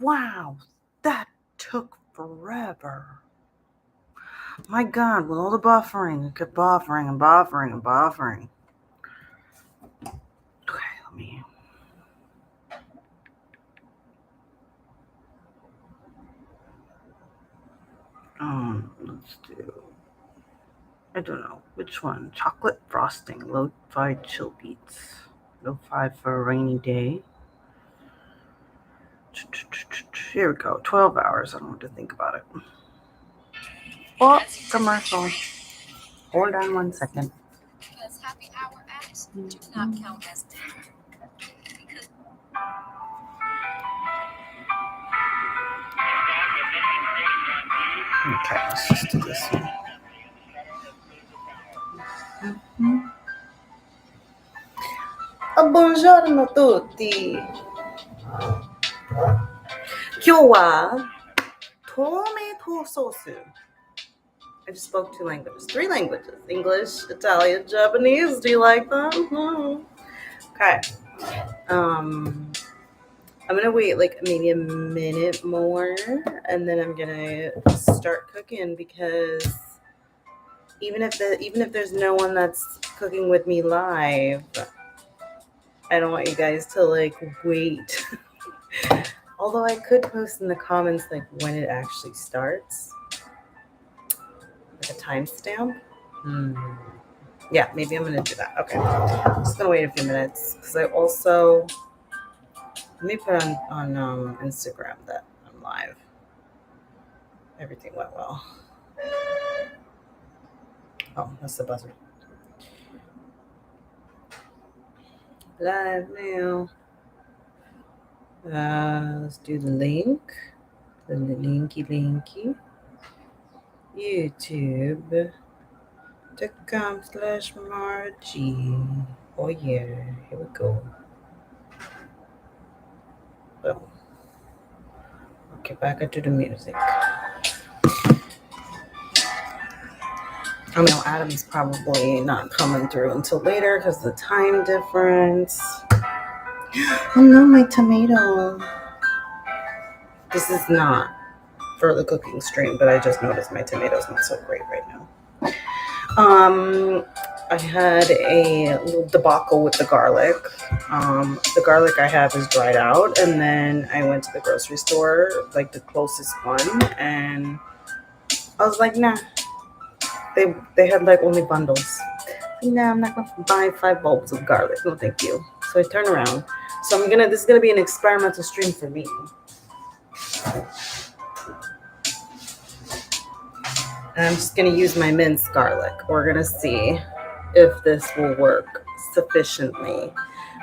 Wow, that took forever. My God, with all the buffering, it kept buffering and buffering and buffering. Okay, let me. Let's do. I don't know which one. Chocolate frosting, lo-fi chill beats. Lo-fi for a rainy day. Here we go. 12 hours. I don't have to think about it. Oh, commercial. Hold on 1 second. Because happy hour ads do not count as Okay, let's just do this one. Buongiorno a tutti. Kyowa tomato sauce. I just spoke 2 languages, 3 languages: English, Italian, Japanese. Do you like them? Okay. I'm gonna wait like maybe a minute more, and then I'm gonna start cooking because even if there's no one that's cooking with me live, I don't want you guys to like wait. Although I could post in the comments like when it actually starts, like a timestamp. Yeah, maybe I'm gonna do that. Okay, I'm just gonna wait a few minutes because I also let me put on Instagram that I'm live. Everything went well. Oh, that's the buzzer. Live now. Let's do the link. The linky. YouTube.com/Margie. Oh yeah, here we go. Boom. Okay, back into the music. I know Adam's probably not coming through until later because of the time difference. Oh no, my tomato. This is not for the cooking stream, but I just noticed my tomato's not so great right now. I had a little debacle with the garlic. The garlic I have is dried out, and then I went to the grocery store, like the closest one, and I was like, nah. They had like only bundles. Nah, I'm not gonna buy 5 bulbs of garlic. No, thank you. So I turn around. So this is gonna be an experimental stream for me. And I'm just gonna use my minced garlic. We're gonna see if this will work sufficiently.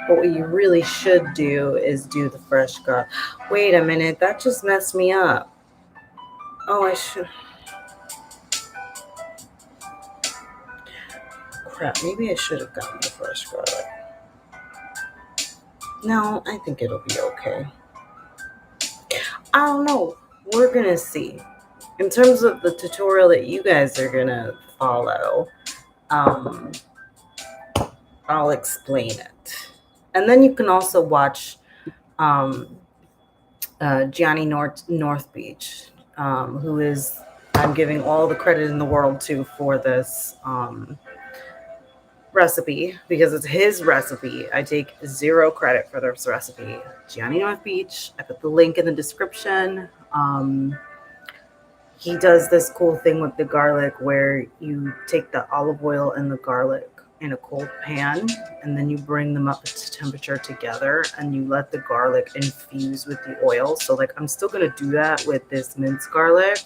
But what you really should do is do the fresh garlic. Wait a minute, that just messed me up. Oh, I should. Crap, maybe I should have gotten the fresh garlic. No, I think it'll be okay. I don't know. We're gonna see. In terms of the tutorial that you guys are gonna follow, I'll explain it. And then you can also watch Gianni North Beach, who is, I'm giving all the credit in the world to for this recipe because it's his recipe. I take 0 credit for this recipe. Gianni North Beach. I put the link in the description. He does this cool thing with the garlic where you take the olive oil and the garlic in a cold pan, and then you bring them up to temperature together, and you let the garlic infuse with the oil. So like I'm still gonna do that with this minced garlic,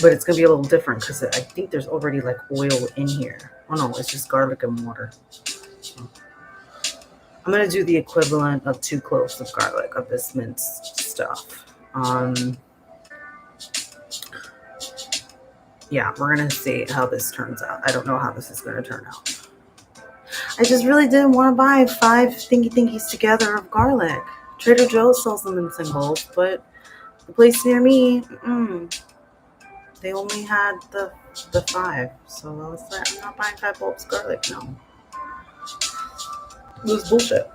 but it's gonna be a little different because I think there's already like oil in here. Oh no, it's just garlic and water. I'm gonna do the equivalent of 2 cloves of garlic of this minced stuff. Yeah, we're gonna see how this turns out. I don't know how this is gonna turn out. I just really didn't want to buy 5 thingies together of garlic. Trader Joe's sells them in singles, but the place near me, they only had the 5. So I was like, I'm not buying 5 bulbs of garlic. No, it was bullshit.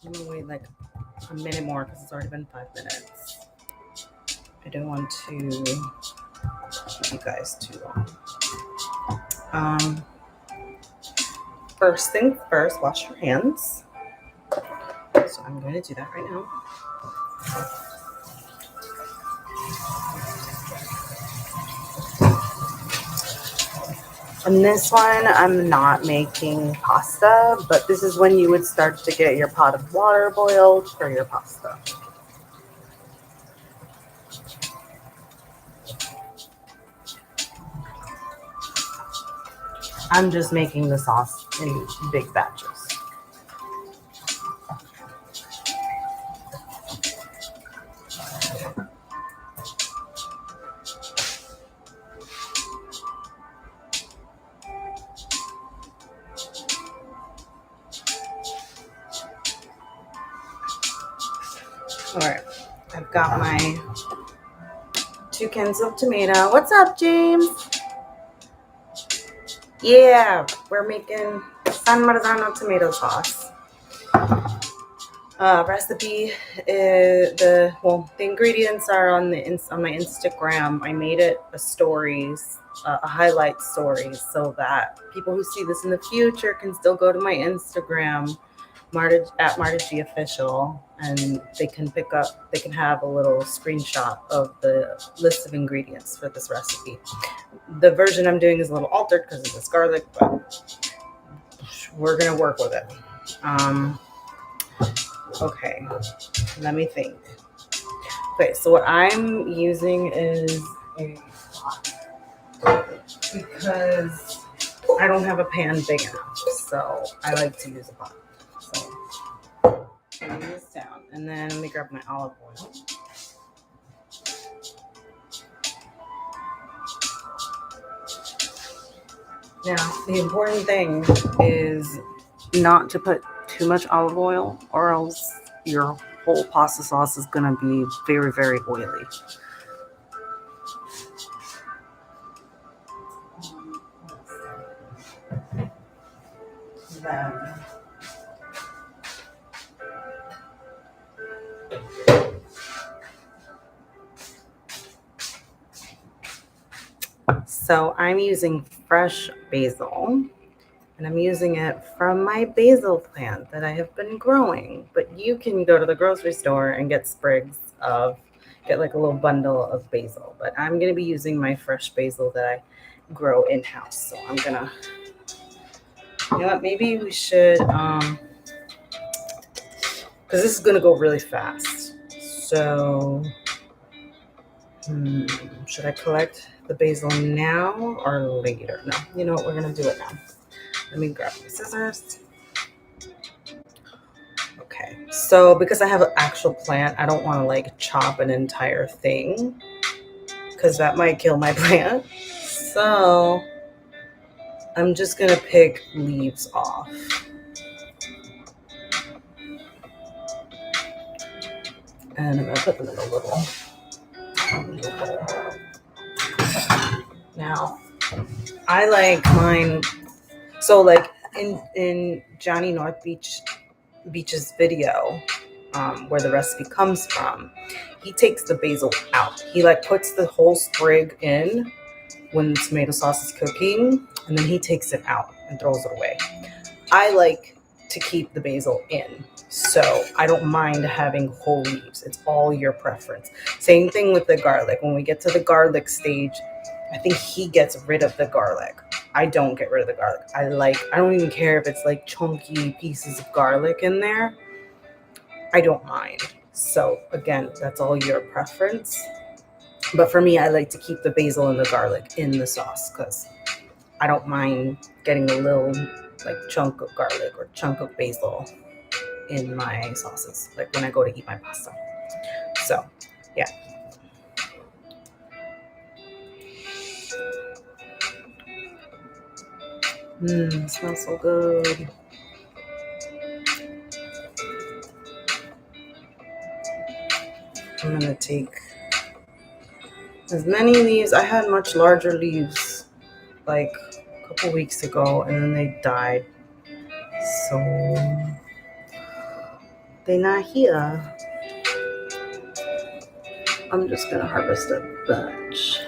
I'm gonna wait like a minute more because it's already been 5 minutes. I don't want to keep you guys too long. First things first, wash your hands. So I'm going to do that right now. On this one, I'm not making pasta, but this is when you would start to get your pot of water boiled for your pasta. I'm just making the sauce in big batches. All right, I've got my 2 cans of tomato. What's up, James? Yeah, we're making San Marzano tomato sauce. Recipe is the ingredients are on my Instagram. I made it a stories, a highlight story, so that people who see this in the future can still go to my Instagram, Marta at Marta G Official, and they can have a little screenshot of the list of ingredients for this recipe. The version I'm doing is a little altered because of this garlic, but we're gonna work with it. Okay, let me think. Okay, so what I'm using is a pot because I don't have a pan big enough, so I like to use a pot. So I'm this down, and then let me grab my olive oil. Now, the important thing is not to put too much olive oil, or else your whole pasta sauce is going to be very, very oily. So I'm using fresh basil, and I'm using it from my basil plant that I have been growing. But you can go to the grocery store and get like a little bundle of basil. But I'm going to be using my fresh basil that I grow in-house. So I'm going to, you know what, maybe we should, because this is going to go really fast. So should I collect the basil now or later? No, you know what, we're going to do it now. Let me grab my scissors. Okay, so because I have an actual plant, I don't want to like chop an entire thing because that might kill my plant. So I'm just going to pick leaves off. And I'm going to put them in a little bowl. Now, I like mine, so like in Johnny North Beach's video, where the recipe comes from, he takes the basil out. He like puts the whole sprig in when the tomato sauce is cooking, and then he takes it out and throws it away. I like to keep the basil in, so I don't mind having whole leaves. It's all your preference. Same thing with the garlic. When we get to the garlic stage, I think he gets rid of the garlic. I don't get rid of the garlic. I don't even care if it's like chunky pieces of garlic in there. I don't mind. So again, that's all your preference. But for me, I like to keep the basil and the garlic in the sauce because I don't mind getting a little like chunk of garlic or chunk of basil in my sauces, like when I go to eat my pasta. So yeah. It smells so good. I'm gonna take as many leaves. I had much larger leaves like a couple weeks ago, and then they died. So They not here. I'm just gonna harvest a bunch.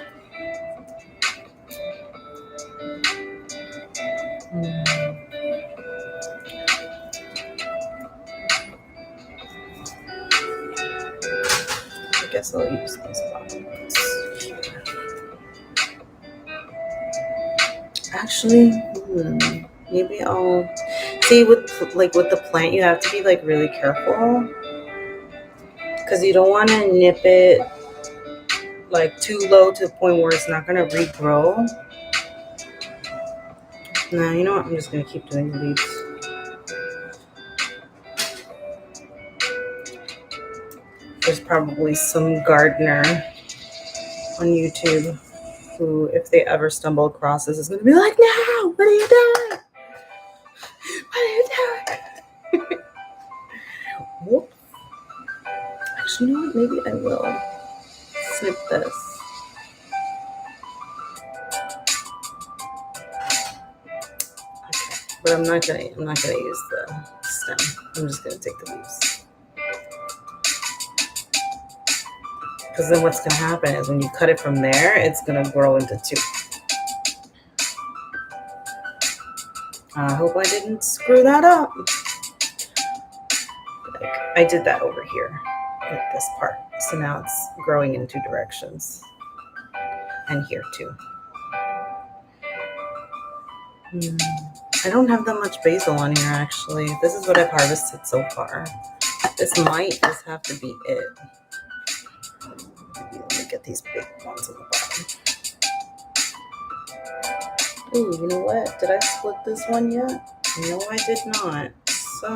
I guess I'll use these bottles. Actually, maybe I'll see with the plant. You have to be like really careful because you don't want to nip it like too low to the point where it's not gonna regrow. No, you know what? I'm just gonna keep doing the leaves. There's probably some gardener on YouTube who, if they ever stumble across this, is gonna be like, "No, what are you doing? What are you doing?" Whoop. Actually, you know what? Maybe I will snip this. Okay, but I'm not gonna use the stem. I'm just gonna take the leaves. Because then what's gonna happen is when you cut it from there, it's gonna grow into two. I hope I didn't screw that up. Like, I did that over here with this part. So now it's growing in two directions. And here too. I don't have that much basil on here actually. This is what I've harvested so far. This might just have to be it. Maybe let me get these big ones on the bottom. Ooh, you know what? Did I split this one yet? No, I did not. So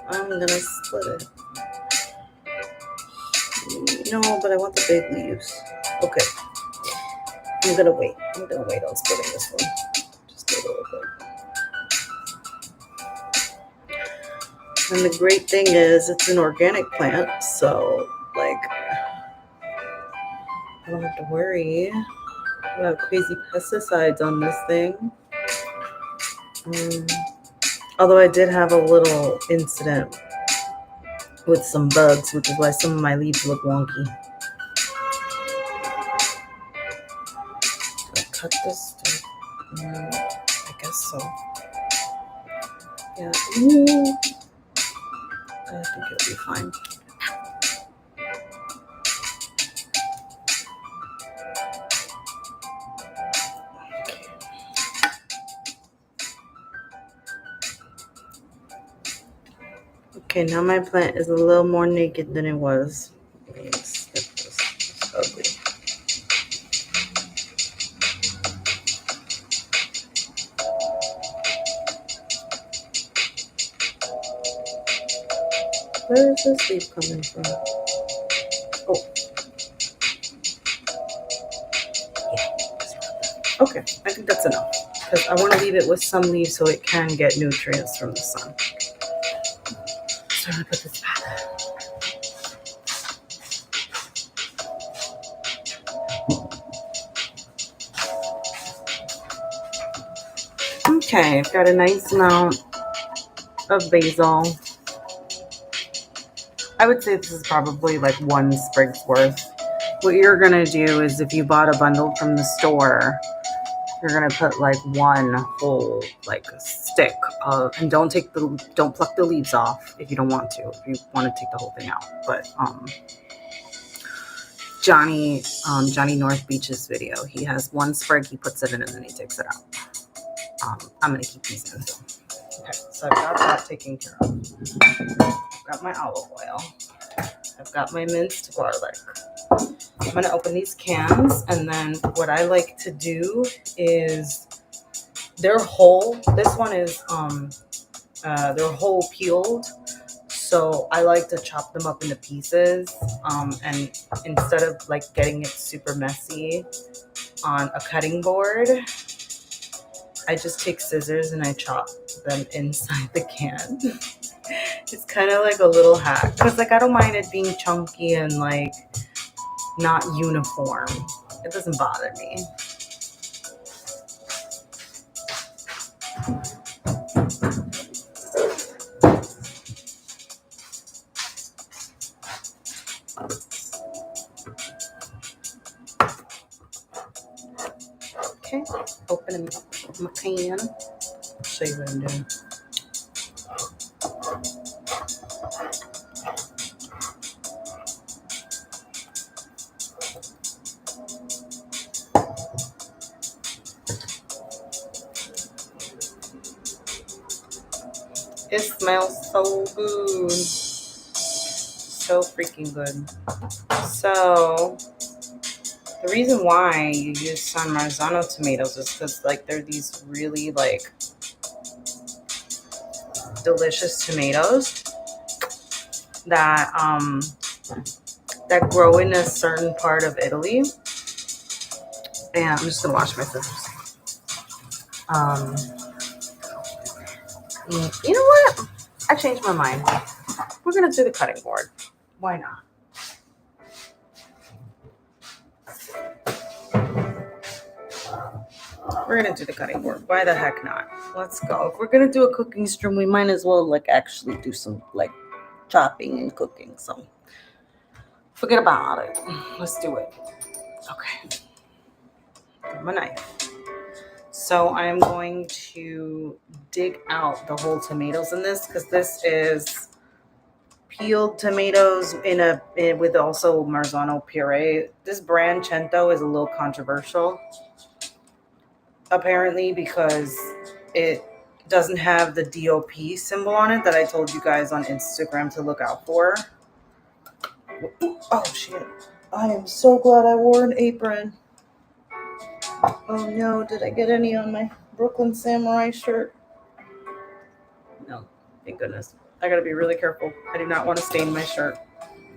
I'm gonna split it. No, but I want the big leaves. Okay. I'm gonna wait on splitting this one. Just a little bit. And the great thing is it's an organic plant, so like I don't have to worry about crazy pesticides on this thing. Although I did have a little incident with some bugs, which is why some of my leaves look wonky. Do I cut this? I guess so. Yeah. I think it'll be fine. Okay, now my plant is a little more naked than it was. It's ugly. Where is this leaf coming from? Oh. Yeah. Okay, I think that's enough. Because I want to leave it with some leaves so it can get nutrients from the sun. So I'm going to put this back. Okay, I've got a nice amount of basil. I would say this is probably like one sprig's worth. What you're gonna do is if you bought a bundle from the store, you're gonna put like one whole like stick of, and don't pluck the leaves off if you don't want to. If you want to take the whole thing out, but Johnny North Beach's video, he has one sprig, he puts it in and then he takes it out. I'm gonna keep these in. Okay, so I've got that taken care of. I've got my olive oil. I've got my minced garlic. I'm gonna open these cans, and then what I like to do is they're whole. This one is they're whole peeled, so I like to chop them up into pieces. And instead of like getting it super messy on a cutting board, I just take scissors and I chop them inside the can. It's kind of like a little hack because like I don't mind it being chunky and like not uniform. It doesn't bother me. Okay, opening up my can. Show you what I'm doing. It smells so good. So freaking good. So the reason why you use San Marzano tomatoes is because like they're these really like delicious tomatoes that that grow in a certain part of Italy. And I'm just gonna wash my scissors. You know what? I changed my mind. We're gonna do the cutting board. Why not? We're gonna do the cutting board. Why the heck not? Let's go. If we're gonna do a cooking stream, we might as well like actually do some like chopping and cooking. So forget about it. Let's do it. Okay. Got my knife. So I'm going to dig out the whole tomatoes in this because this is peeled tomatoes with also Marzano puree. This brand Cento is a little controversial, apparently, because it doesn't have the DOP symbol on it that I told you guys on Instagram to look out for. Oh shit! I am so glad I wore an apron. Oh no, did I get any on my Brooklyn Samurai shirt? No, thank goodness. I gotta be really careful. I do not want to stain my shirt.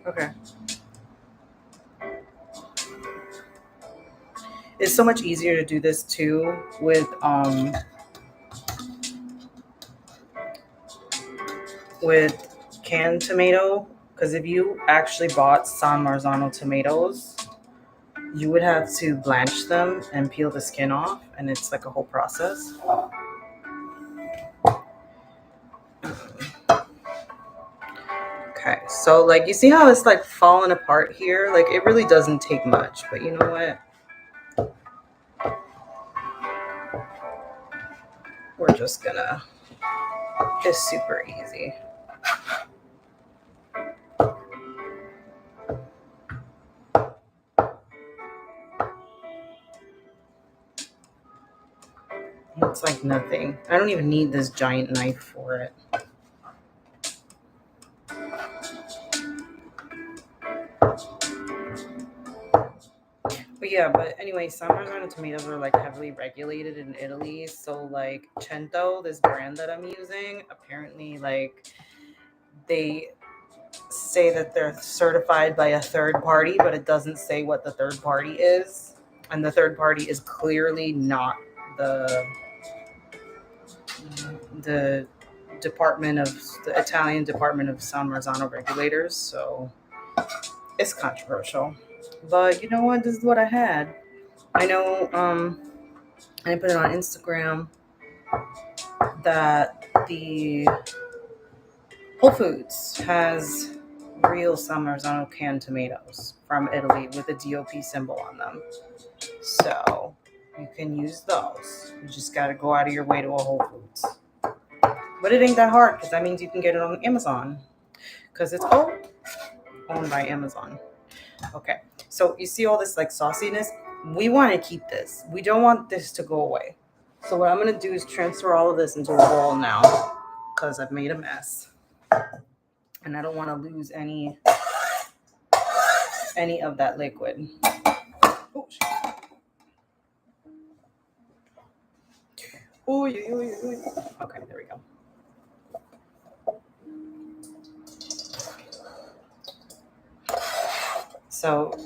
Okay. It's so much easier to do this too with canned tomato, because if you actually bought San Marzano tomatoes, you would have to blanch them and peel the skin off, and it's like a whole process. Okay, so like you see how it's like falling apart here? Like it really doesn't take much, but you know what? We're just gonna, it's super easy. It's like nothing. I don't even need this giant knife for it. But yeah, but anyway, San Marzano tomatoes are like heavily regulated in Italy. So like Cento, this brand that I'm using, apparently like they say that they're certified by a third party, but it doesn't say what the third party is. And the third party is clearly not the the Italian Department of San Marzano regulators. So it's controversial. But you know what? This is what I had. I know I put it on Instagram that the Whole Foods has real San Marzano canned tomatoes from Italy with a DOP symbol on them. So you can use those. You just got to go out of your way to a Whole Foods. But it ain't that hard because that means you can get it on Amazon because it's owned by Amazon. Okay, so you see all this like sauciness? We want to keep this. We don't want this to go away. So what I'm going to do is transfer all of this into a bowl now because I've made a mess. And I don't want to lose any of that liquid. Oh, okay, there we go. So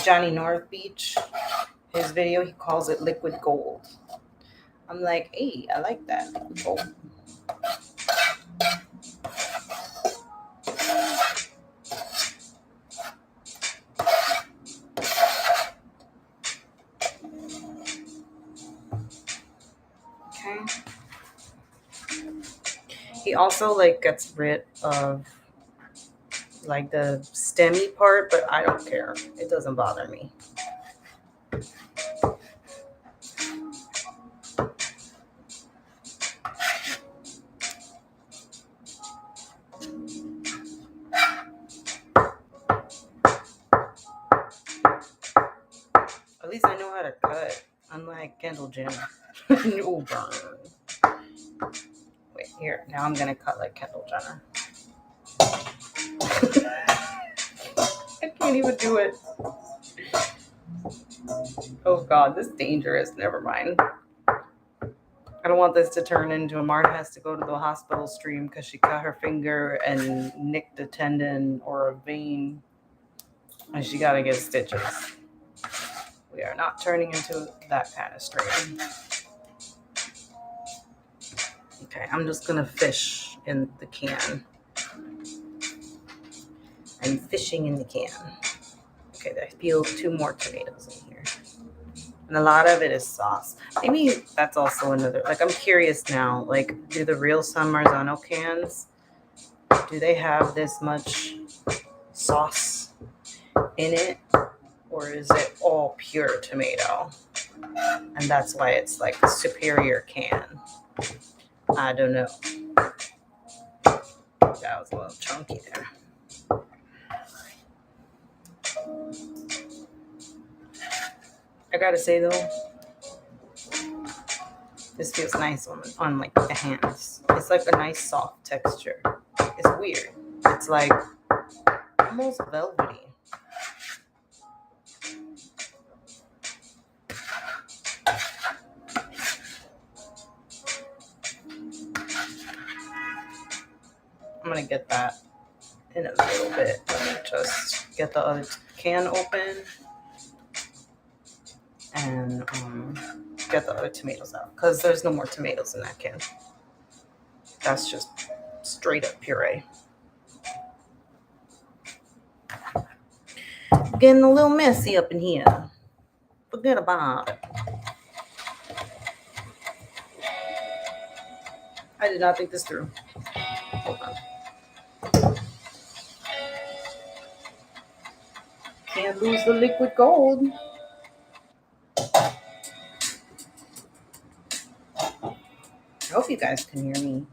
Johnny North Beach, his video, he calls it liquid gold. I'm like, hey, I like that, liquid gold. Okay. He also like gets rid of like the stemmy part, but I don't care. It doesn't bother me. least I know how to cut. Unlike Kendall Jenner. No burn. Wait, here. Now I'm gonna cut like Kendall Jenner. I can't even do it. Oh god, this is dangerous. Never mind. I don't want this to turn into a Marta has to go to the hospital stream because she cut her finger and nicked a tendon or a vein and she got to get stitches. We are not turning into that kind of stream. Okay, I'm just going to fish in the can. I'm fishing in the can. Okay, I peeled 2 more tomatoes in here. And a lot of it is sauce. Maybe that's also another, like, I'm curious now, like, do the real San Marzano cans, do they have this much sauce in it? Or is it all pure tomato? And that's why it's like a superior can. I don't know. That was a little chunky there. I gotta say though, this feels nice on like the hands. It's like a nice soft texture. It's weird. It's like almost velvety. I'm gonna get that in a little bit. Let me just get the other can open and get the other tomatoes out because there's no more tomatoes in that can. That's just straight up puree. Getting a little messy up in here. Forget about it. I did not think this through. Hold on. Can't lose the liquid gold. I hope you guys can hear me.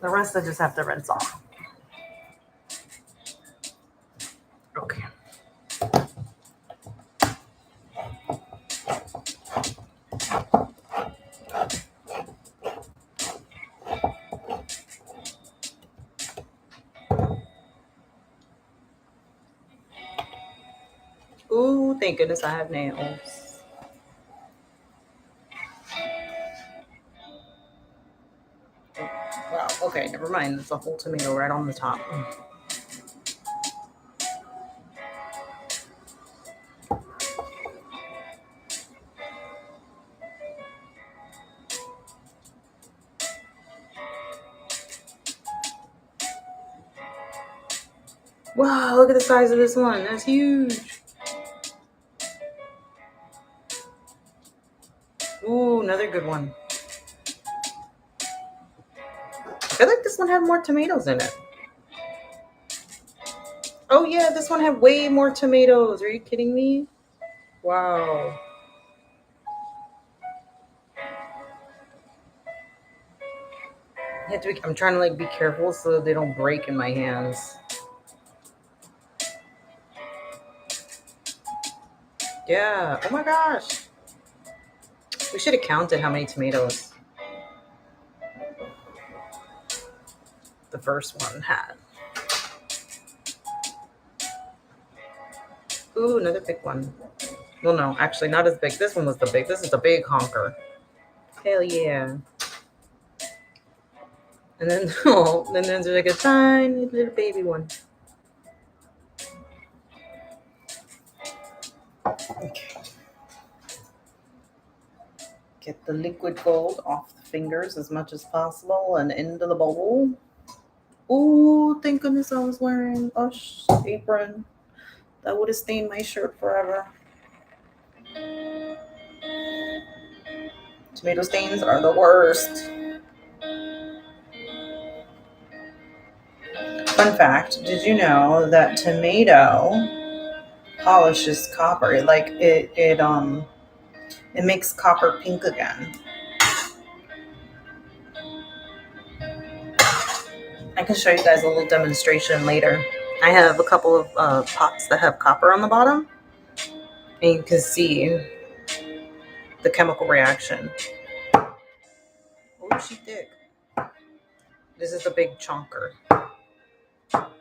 The rest I just have to rinse off. Okay. Ooh, thank goodness I have nails. Wow, okay, never mind. It's a whole tomato right on the top. Wow, look at the size of this one. That's huge. Ooh, another good one. I feel like this one had more tomatoes in it. Oh yeah, this one had way more tomatoes. Are you kidding me? Wow. I'm trying to like be careful so they don't break in my hands. Yeah. Oh my gosh. We should have counted how many tomatoes the first one had. Ooh, another big one. Well, no, actually not as big. This one was the big. This is the big honker. Hell yeah. And then, oh, then there's like a tiny little baby one. Okay. Get the liquid gold off the fingers as much as possible and into the bowl. Ooh, thank goodness I was wearing a apron. That would have stained my shirt forever. Tomato stains are the worst. Fun fact, did you know that tomato polishes copper? It It makes copper pink again. I can show you guys a little demonstration later. I have a couple of pots that have copper on the bottom, and you can see the chemical reaction. Oh, she thick. This is a big chunker.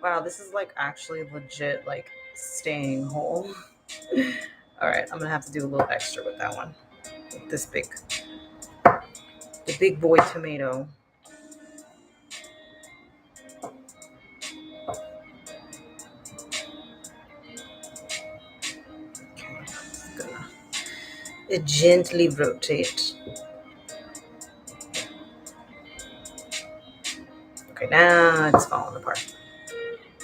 Wow, this is like actually legit, like staying whole. All right, I'm gonna have to do a little extra with that one. With this the big boy tomato. Okay, just gonna gently rotate. Okay, now it's falling apart.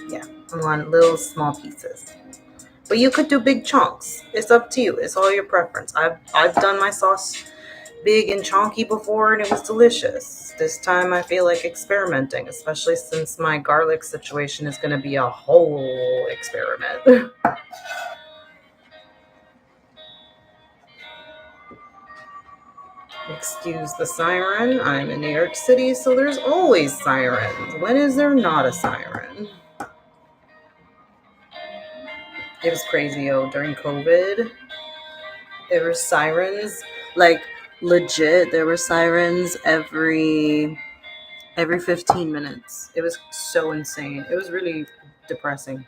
Yeah, I want little small pieces. But you could do big chunks. It's up to you. It's all your preference. I've done my sauce big and chunky before and it was delicious. This time I feel like experimenting, especially since my garlic situation is going to be a whole experiment. Excuse the siren. I'm in New York City, so there's always sirens. When is there not a siren? It was crazy, during COVID. There were sirens, like legit, there were sirens every 15 minutes. It was so insane. It was really depressing.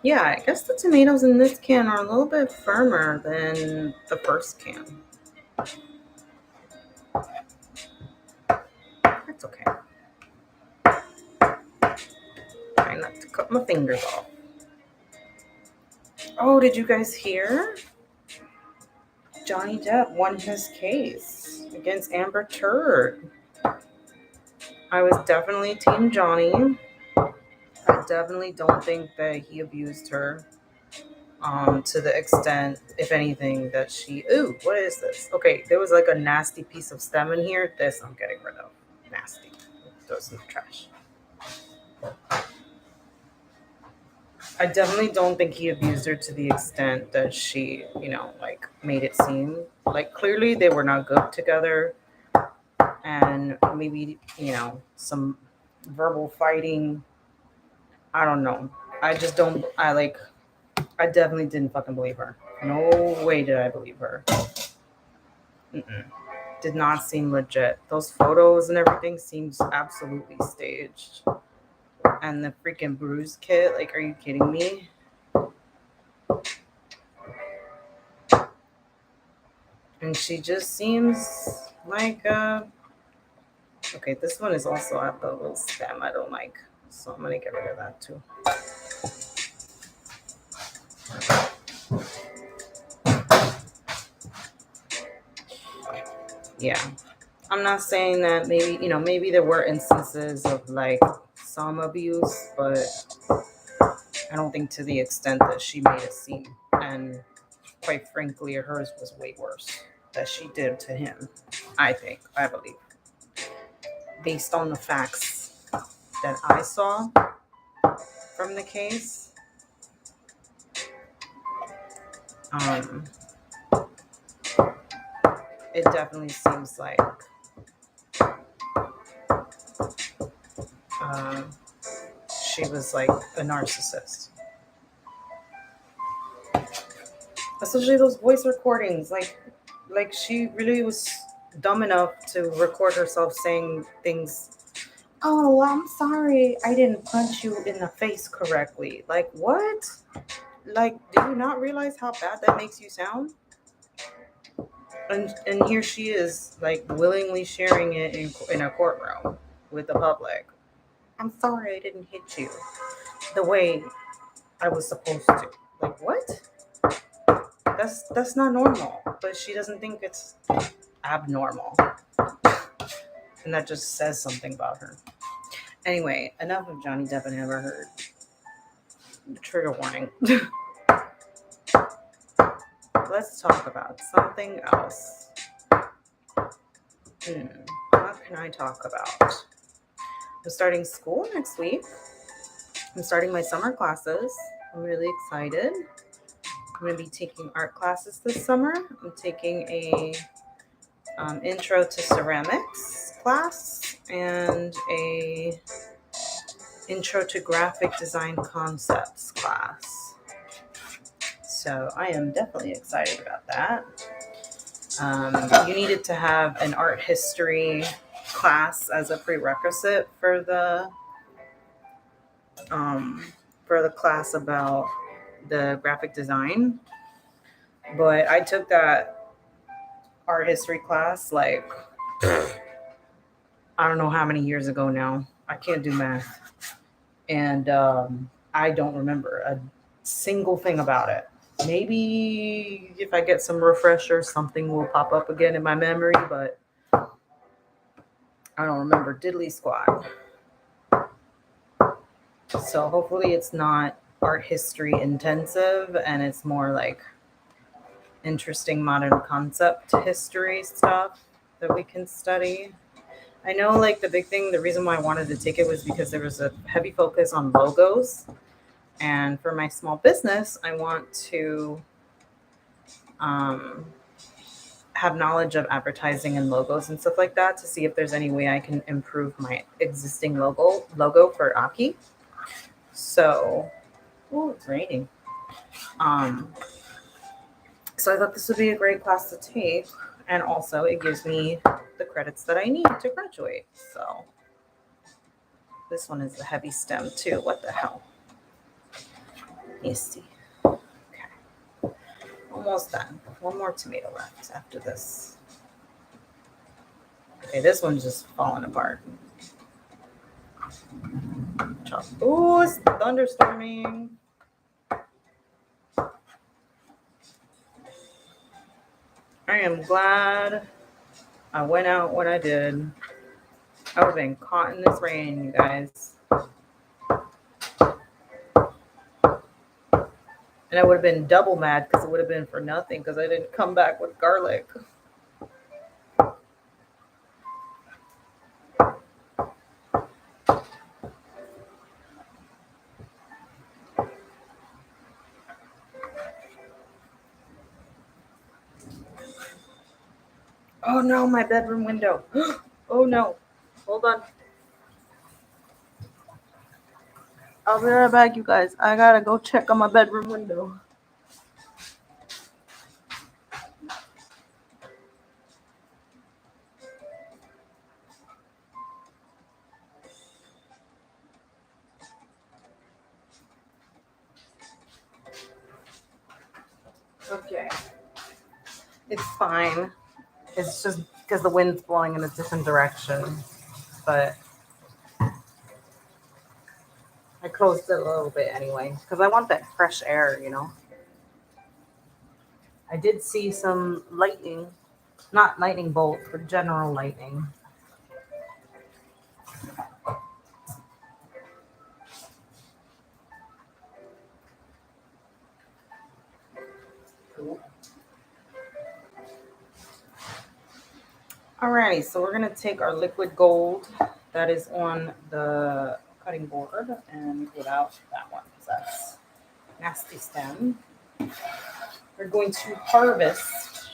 Yeah, I guess the tomatoes in this can are a little bit firmer than the first can. That's okay. Try not to cut my fingers off. Oh, did you guys hear? Johnny Depp won his case against Amber Turd. I was definitely Team Johnny. I definitely don't think that he abused her. To the extent, if anything, that she. Ooh, what is this? Okay, there was like a nasty piece of stem in here. This I'm getting rid of. Nasty. Throw some trash. I definitely don't think he abused her to the extent that she, like made it seem. Like clearly they were not good together, and maybe some verbal fighting. I don't know. I just don't. I definitely didn't fucking believe her. No way did I believe her. Mm-mm. Did not seem legit. Those photos and everything seems absolutely staged. And the freaking bruise kit, like, are you kidding me? And she just seems like, okay, this one is also at the little stem I don't like. So I'm gonna get rid of that too. Yeah. I'm not saying that maybe there were instances of like some abuse, but I don't think to the extent that she made it seem. And quite frankly, hers was way worse that she did to him. I believe, based on the facts that I saw from the case. Um, it definitely seems like um, she was like a narcissist. Especially those voice recordings, like she really was dumb enough to record herself saying things. Oh, I'm sorry, I didn't punch you in the face correctly. Like what? Like, do you not realize how bad that makes you sound? And here she is, like willingly sharing it in a courtroom with the public. I'm sorry, I didn't hit you the way I was supposed to. Like what? That's not normal, but she doesn't think it's abnormal. And that just says something about her. Anyway, enough of Johnny Depp and Amber Heard. Trigger warning. Let's talk about something else. What can I talk about? I'm starting school next week. I'm starting my summer classes. I'm really excited. I'm going to be taking art classes this summer. I'm taking a intro to ceramics class and a intro to graphic design concepts class. So I am definitely excited about that. You needed to have an art history class as a prerequisite for the class about the graphic design. But I took that art history class like I don't know how many years ago now. I can't do math. And I don't remember a single thing about it. Maybe if I get some refresher, something will pop up again in my memory, but I don't remember diddly squat. So hopefully it's not art history intensive and it's more like interesting modern concept history stuff that we can study. I know like the big thing, the reason why I wanted to take it was because there was a heavy focus on logos. And for my small business, I want to have knowledge of advertising and logos and stuff like that to see if there's any way I can improve my existing logo for Aki. So, it's raining. So I thought this would be a great class to take, and also it gives me the credits that I need to graduate. So this one is a heavy stem too. What the hell? Yeasty. Okay. Almost done. One more tomato left after this. Okay, this one's just falling apart. Oh, it's thunderstorming. I am glad I went out when I did. I would have been caught in this rain, you guys. And I would have been double mad because it would have been for nothing because I didn't come back with garlic. Oh no, my bedroom window. Oh no. Hold on. I'll be right back, you guys. I gotta go check on my bedroom window. Okay. It's fine. It's just because the wind's blowing in a different direction. But I closed it a little bit anyway because I want that fresh air, you know. I did see some lightning, not lightning bolt, but general lightning. Alrighty, so we're gonna take our liquid gold that is on the cutting board and get out that one because that's nasty stem. We're going to harvest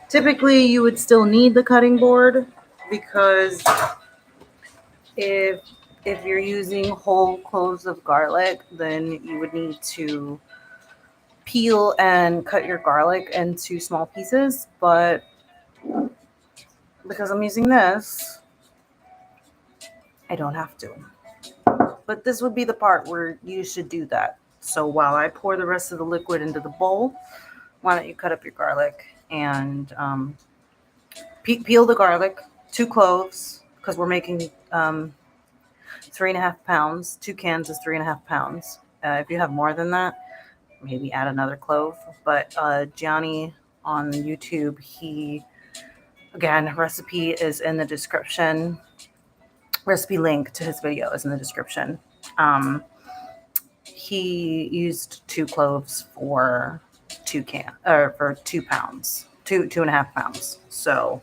typically you would still need the cutting board because if you're using whole cloves of garlic, then you would need to peel and cut your garlic into small pieces. But because I'm using this, I don't have to. But this would be the part where you should do that. So while I pour the rest of the liquid into the bowl, why don't you cut up your garlic and peel the garlic, 2 cloves, because we're making 3.5 pounds. 2 cans is 3.5 pounds. If you have more than that, maybe add another clove. But Gianni on YouTube, again, recipe is in the description. Recipe link to his video is in the description. He used 2 cloves for 2 pounds, 2.5 pounds. So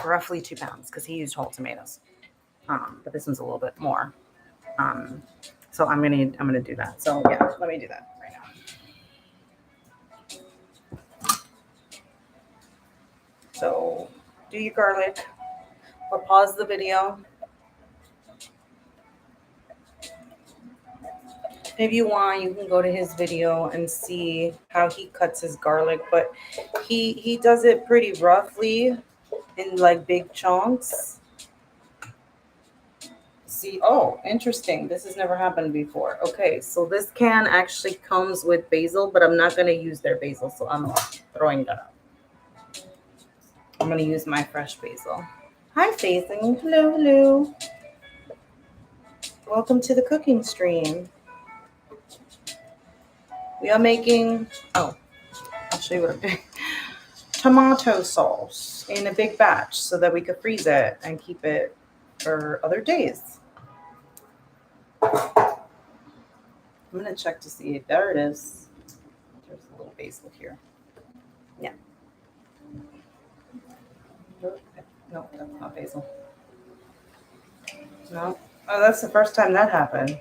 roughly 2 pounds because he used whole tomatoes. But this one's a little bit more. So I'm gonna do that. So yeah, let me do that right now. So do your garlic or pause the video. If you want, you can go to his video and see how he cuts his garlic, but he does it pretty roughly in like big chunks. See, oh, interesting. This has never happened before. Okay, so this can actually comes with basil, but I'm not going to use their basil, so I'm throwing that out. I'm going to use my fresh basil. Hi, Facing. Hello, hello. Welcome to the cooking stream. We are making, I'll show you what I'm doing. Tomato sauce in a big batch so that we could freeze it and keep it for other days. I'm going to check to see if there it is. There's a little basil here. Yeah. No, that's not basil. No. Oh, that's the first time that happened.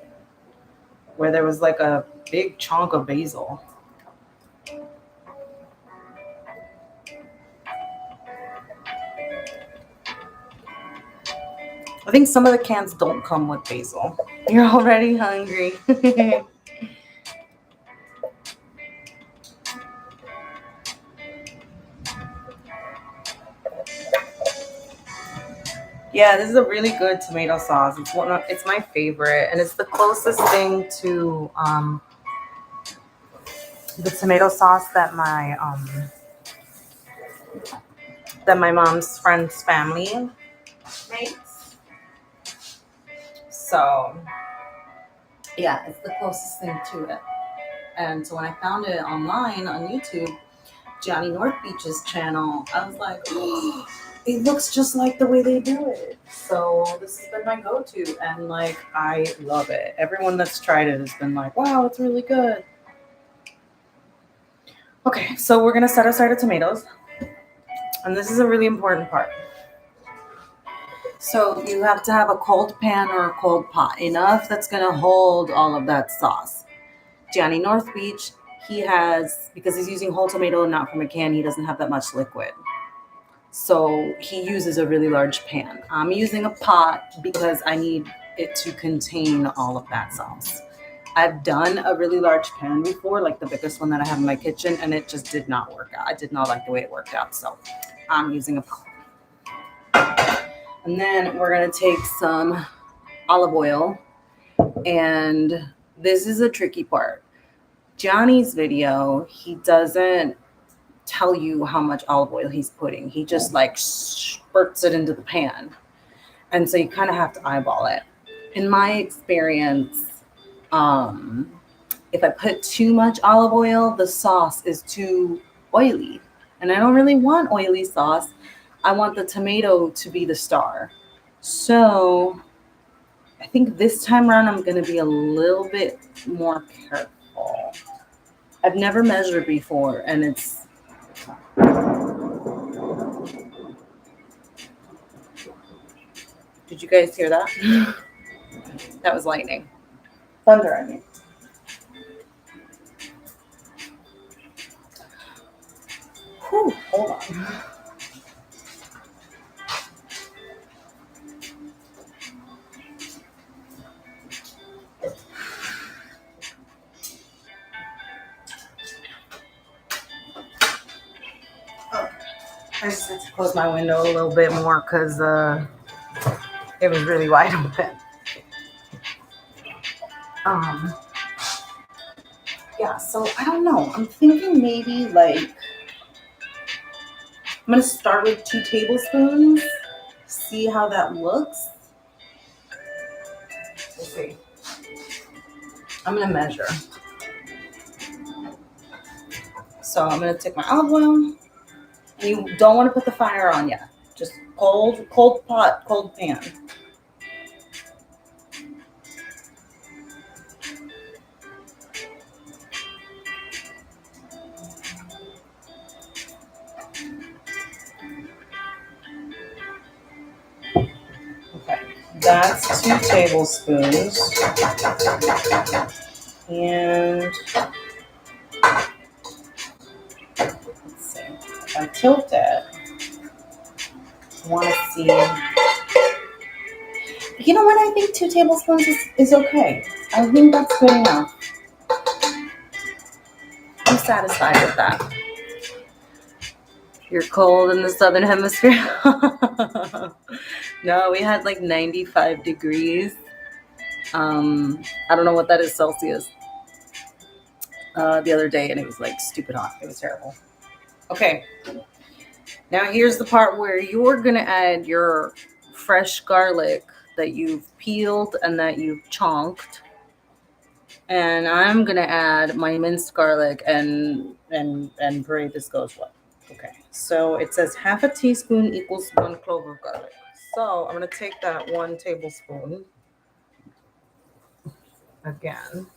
Where there was like a big chunk of basil. I think some of the cans don't come with basil. You're already hungry. Yeah, this is a really good tomato sauce. It's my favorite, and it's the closest thing to the tomato sauce that my mom's friend's family makes. So yeah, it's the closest thing to it. And so when I found it online on YouTube, Johnny North Beach's channel, I was like, oh, it looks just like the way they do it. So this has been my go-to, and like I love it. Everyone that's tried it has been like, wow, it's really good. Okay, so we're gonna set aside our tomatoes, and this is a really important part. So you have to have a cold pan or a cold pot, enough that's gonna hold all of that sauce. Johnny North Beach, because he's using whole tomato and not from a can, he doesn't have that much liquid. So he uses a really large pan. I'm using a pot because I need it to contain all of that sauce. I've done a really large pan before, like the biggest one that I have in my kitchen, and it just did not work out. I did not like the way it worked out, so I'm using a pot. And then we're gonna take some olive oil, and this is a tricky part. Johnny's video, he doesn't tell you how much olive oil he's putting. He just like spurts it into the pan. And so you kind of have to eyeball it. In my experience, if I put too much olive oil, the sauce is too oily. And I don't really want oily sauce. I want the tomato to be the star. So I think this time around, I'm going to be a little bit more careful. I've never measured before, and it's... Did you guys hear that? That was lightning. Thunder, I mean. Whew, hold on. I just had to close my window a little bit more because it was really wide open. Yeah, so I don't know. I'm thinking maybe like I'm gonna start with 2 tablespoons, see how that looks? We'll see. I'm gonna measure. So I'm gonna take my olive oil, and you don't want to put the fire on yet. Just cold pot, cold pan. Okay, that's 2 tablespoons. And let's see, if I tilt it, I want to see. You know what? I think 2 tablespoons is okay. I think that's good enough. I'm satisfied with that. You're cold in the southern hemisphere. No, we had like 95 degrees. I don't know what that is Celsius. The other day, and it was like stupid hot. It was terrible. Okay. Now here's the part where you're gonna add your fresh garlic that you've peeled and that you've chonked. And I'm gonna add my minced garlic and pray this goes well. Okay, so it says half a teaspoon equals 1 clove of garlic. So I'm gonna take that 1 tablespoon again,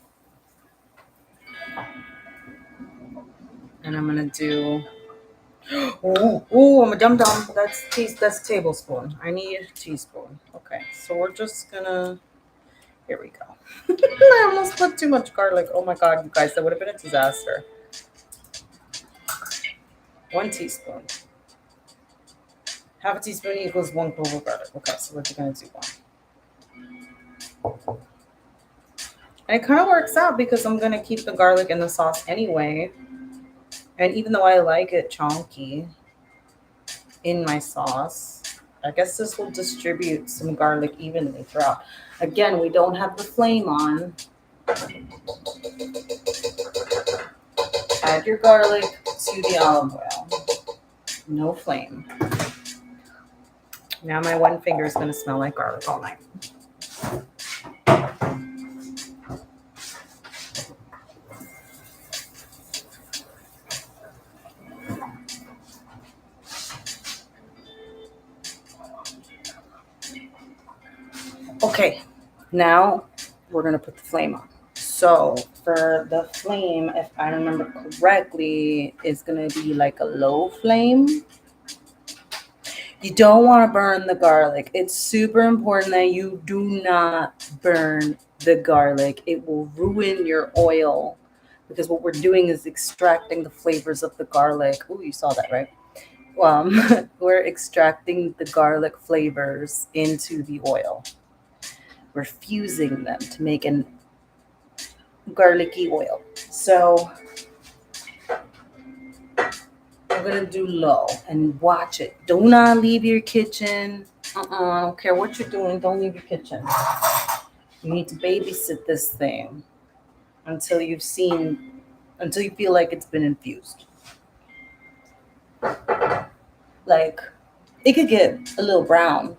and I'm gonna do. Oh, I'm a dum dum. That's tablespoon. I need a teaspoon. Okay, so we're just gonna. Here we go. I almost put too much garlic. Oh my god, you guys, that would have been a disaster. 1 teaspoon. Half a teaspoon equals 1 clove of garlic. Okay, so we're gonna do 1. And it kind of works out because I'm gonna keep the garlic in the sauce anyway. And even though I like it chunky in my sauce, I guess this will distribute some garlic evenly throughout. Again, we don't have the flame on. Add your garlic to the olive oil. No flame. Now my 1 finger is going to smell like garlic all night. Okay, now we're going to put the flame on. So for the flame, if I remember correctly, it's going to be like a low flame. You don't want to burn the garlic. It's super important that you do not burn the garlic. It will ruin your oil because what we're doing is extracting the flavors of the garlic. Oh, you saw that, right? We're extracting the garlic flavors into the oil. We're fusing them to make an garlicky oil. So I'm gonna do low and watch it. Do not leave your kitchen. I don't care what you're doing. Don't leave your kitchen. You need to babysit this thing until you feel like it's been infused. Like it could get a little brown,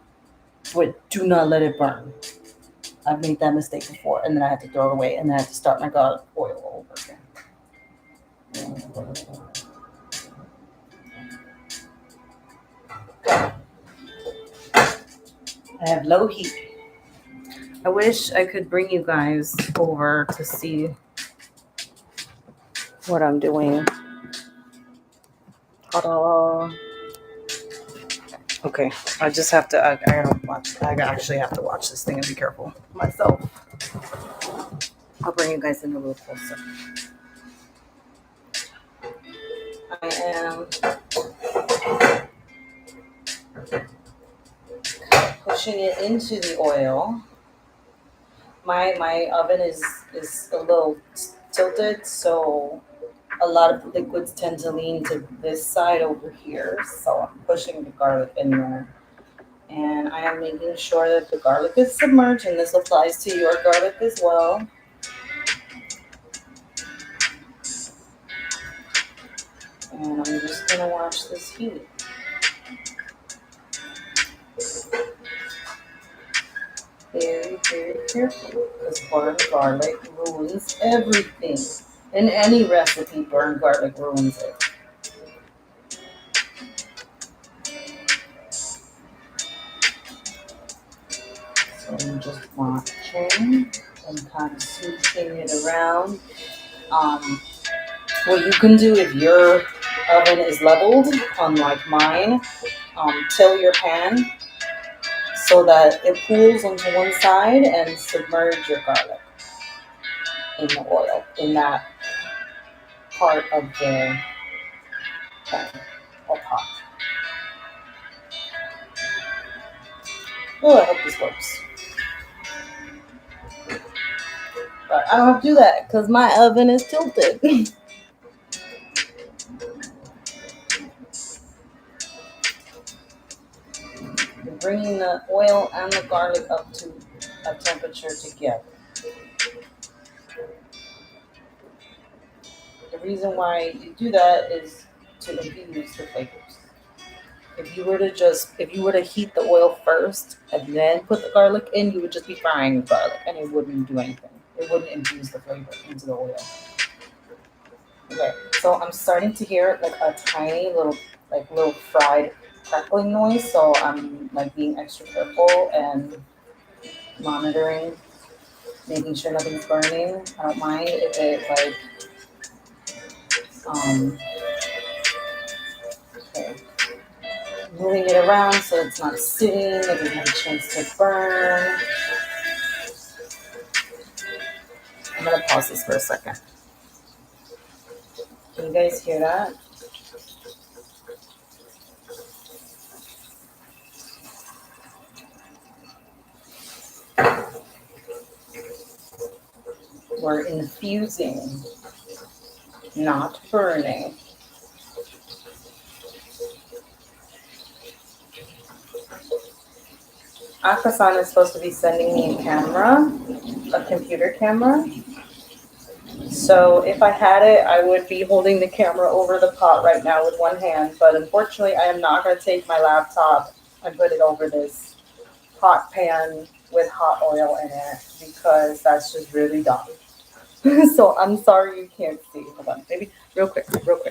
but do not let it burn. I've made that mistake before, and then I had to throw it away, and then I had to start my garlic oil all over again. I have low heat. I wish I could bring you guys over to see what I'm doing. Ta-da. Okay, I just have to. I gotta watch. I actually have to watch this thing and be careful myself. I'll bring you guys in a little closer. I am pushing it into the oil. My oven is a little tilted, so a lot of liquids tend to lean to this side over here. So I'm pushing the garlic in there. And I am making sure that the garlic is submerged, and this applies to your garlic as well. And I'm just going to watch this heat. very, very careful because burned garlic ruins everything. In any recipe, burned garlic ruins it. So I'm just watching and kind of switching it around. What you can do if your oven is leveled, unlike mine, tilt your pan so that it pools onto one side and submerge your garlic in the oil in that part of the pan or pot. Oh, I hope this works. But I don't have to do that because my oven is tilted. You're bringing the oil and the garlic up to a temperature together. The reason why you do that is to infuse the flavors. If you were to heat the oil first and then put the garlic in, you would just be frying garlic and it wouldn't do anything. It wouldn't infuse the flavor into the oil. Okay, so I'm starting to hear like a tiny little fried crackling noise. So I'm like being extra careful and monitoring, making sure nothing's burning. I don't mind if it okay, moving it around so it's not sitting, it doesn't have a chance to burn. I'm gonna pause this for a second. Can you guys hear that? We're infusing, not burning. Akasan is supposed to be sending me a camera, a computer camera. So if I had it, I would be holding the camera over the pot right now with one hand. But unfortunately, I am not going to take my laptop and put it over this hot pan with hot oil in it because that's just really dumb. So I'm sorry you can't see. Hold on, maybe real quick,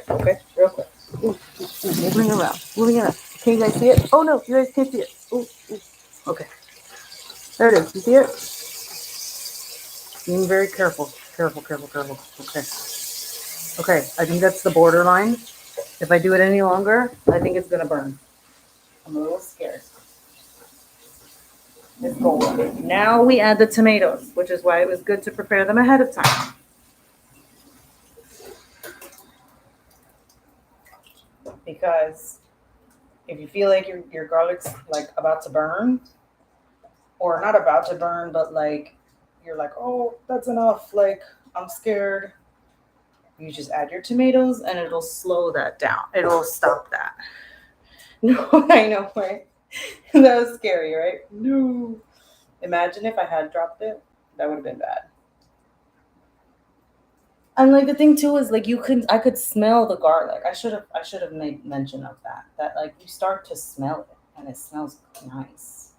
okay? Real quick. Ooh, moving around. Can you guys see it? Oh no, you guys can't see it. Ooh. Okay. There it is. You see it? Being very careful. Careful. Okay. Okay, I think that's the borderline. If I do it any longer, I think it's gonna burn. I'm a little scared. Let's go. Now we add the tomatoes, which is why it was good to prepare them ahead of time. Because if you feel like your garlic's like about to burn, or not about to burn, but like you're like, oh, that's enough, like I'm scared, you just add your tomatoes and it'll slow that down. It'll stop that. No, I know, right? That was scary, right? No. Imagine if I had dropped it. That would have been bad. And like the thing too is like I could smell the garlic. I should have made mention of that. That like you start to smell it and it smells nice.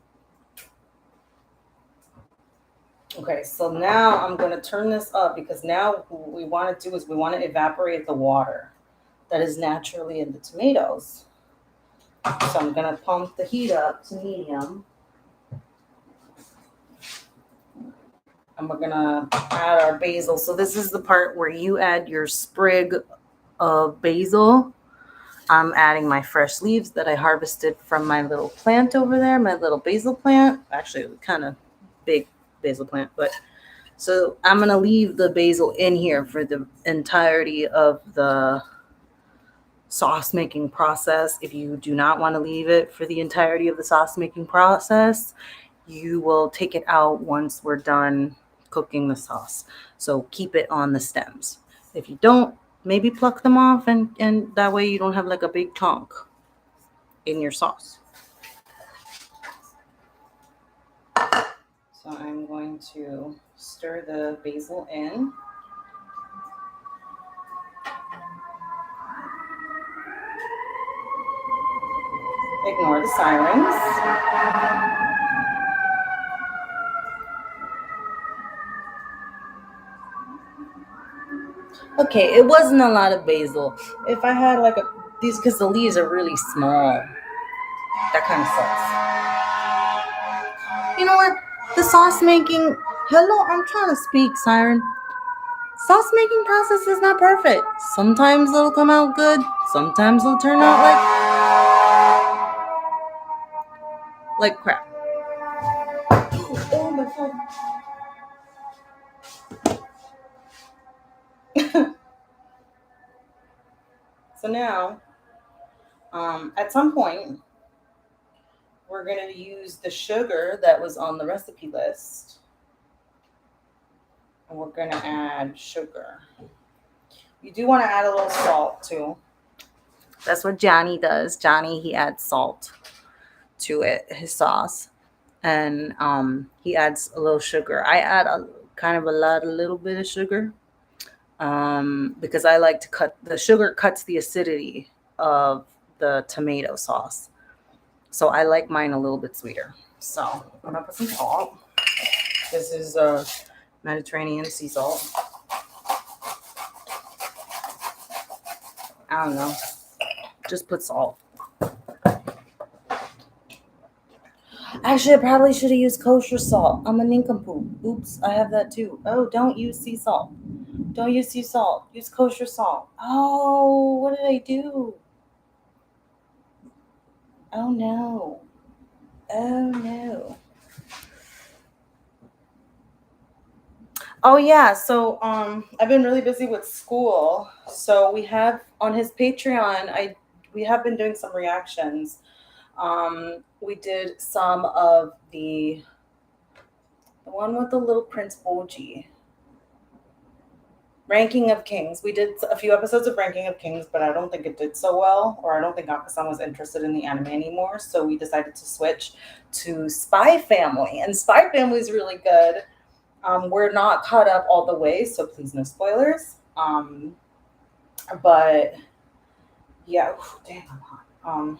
Okay, so now I'm gonna turn this up because now what we want to do is we want to evaporate the water that is naturally in the tomatoes. So I'm gonna pump the heat up to medium. And we're gonna add our basil. So this is the part where you add your sprig of basil. I'm adding my fresh leaves that I harvested from my little plant over there, my little basil plant. Actually, kind of big basil plant, but so I'm gonna leave the basil in here for the entirety of the sauce making process. If you do not want to leave it for the entirety of the sauce making process, you will take it out once we're done cooking the sauce. So keep it on the stems. If you don't, maybe pluck them off and that way you don't have like a big chunk in your sauce. So I'm going to stir the basil in. Ignore the sirens. Okay, it wasn't a lot of basil. If I had like these, because the leaves are really small, that kind of sucks. You know what? The sauce making. Hello, I'm trying to speak, Siren. Sauce making process is not perfect. Sometimes it'll come out good. Sometimes it'll turn out like crap. Oh my phone. So now, at some point, we're gonna use the sugar that was on the recipe list, and we're gonna add sugar. You do want to add a little salt too. That's what Johnny does. Johnny, he adds salt to it, his sauce, and he adds a little sugar. I add a little bit of sugar, because I like to cut the sugar cuts the acidity of the tomato sauce. So I like mine a little bit sweeter. So I'm gonna put some salt. This is Mediterranean sea salt. I don't know. Just put salt. Actually, I probably should have used kosher salt. I'm a nincompoop. Oops, I have that too. Oh, don't use sea salt. Don't use sea salt. Use kosher salt. Oh, what did I do? Oh no. Oh no. Oh yeah, so I've been really busy with school. So we have on his Patreon, we have been doing some reactions. We did some of the one with the little Prince Boji. Ranking of Kings. We did a few episodes of Ranking of Kings, but I don't think it did so well, or I don't think Akasan was interested in the anime anymore. So we decided to switch to Spy Family, and Spy Family is really good. We're not caught up all the way, so please no spoilers. But yeah, damn, I'm hot.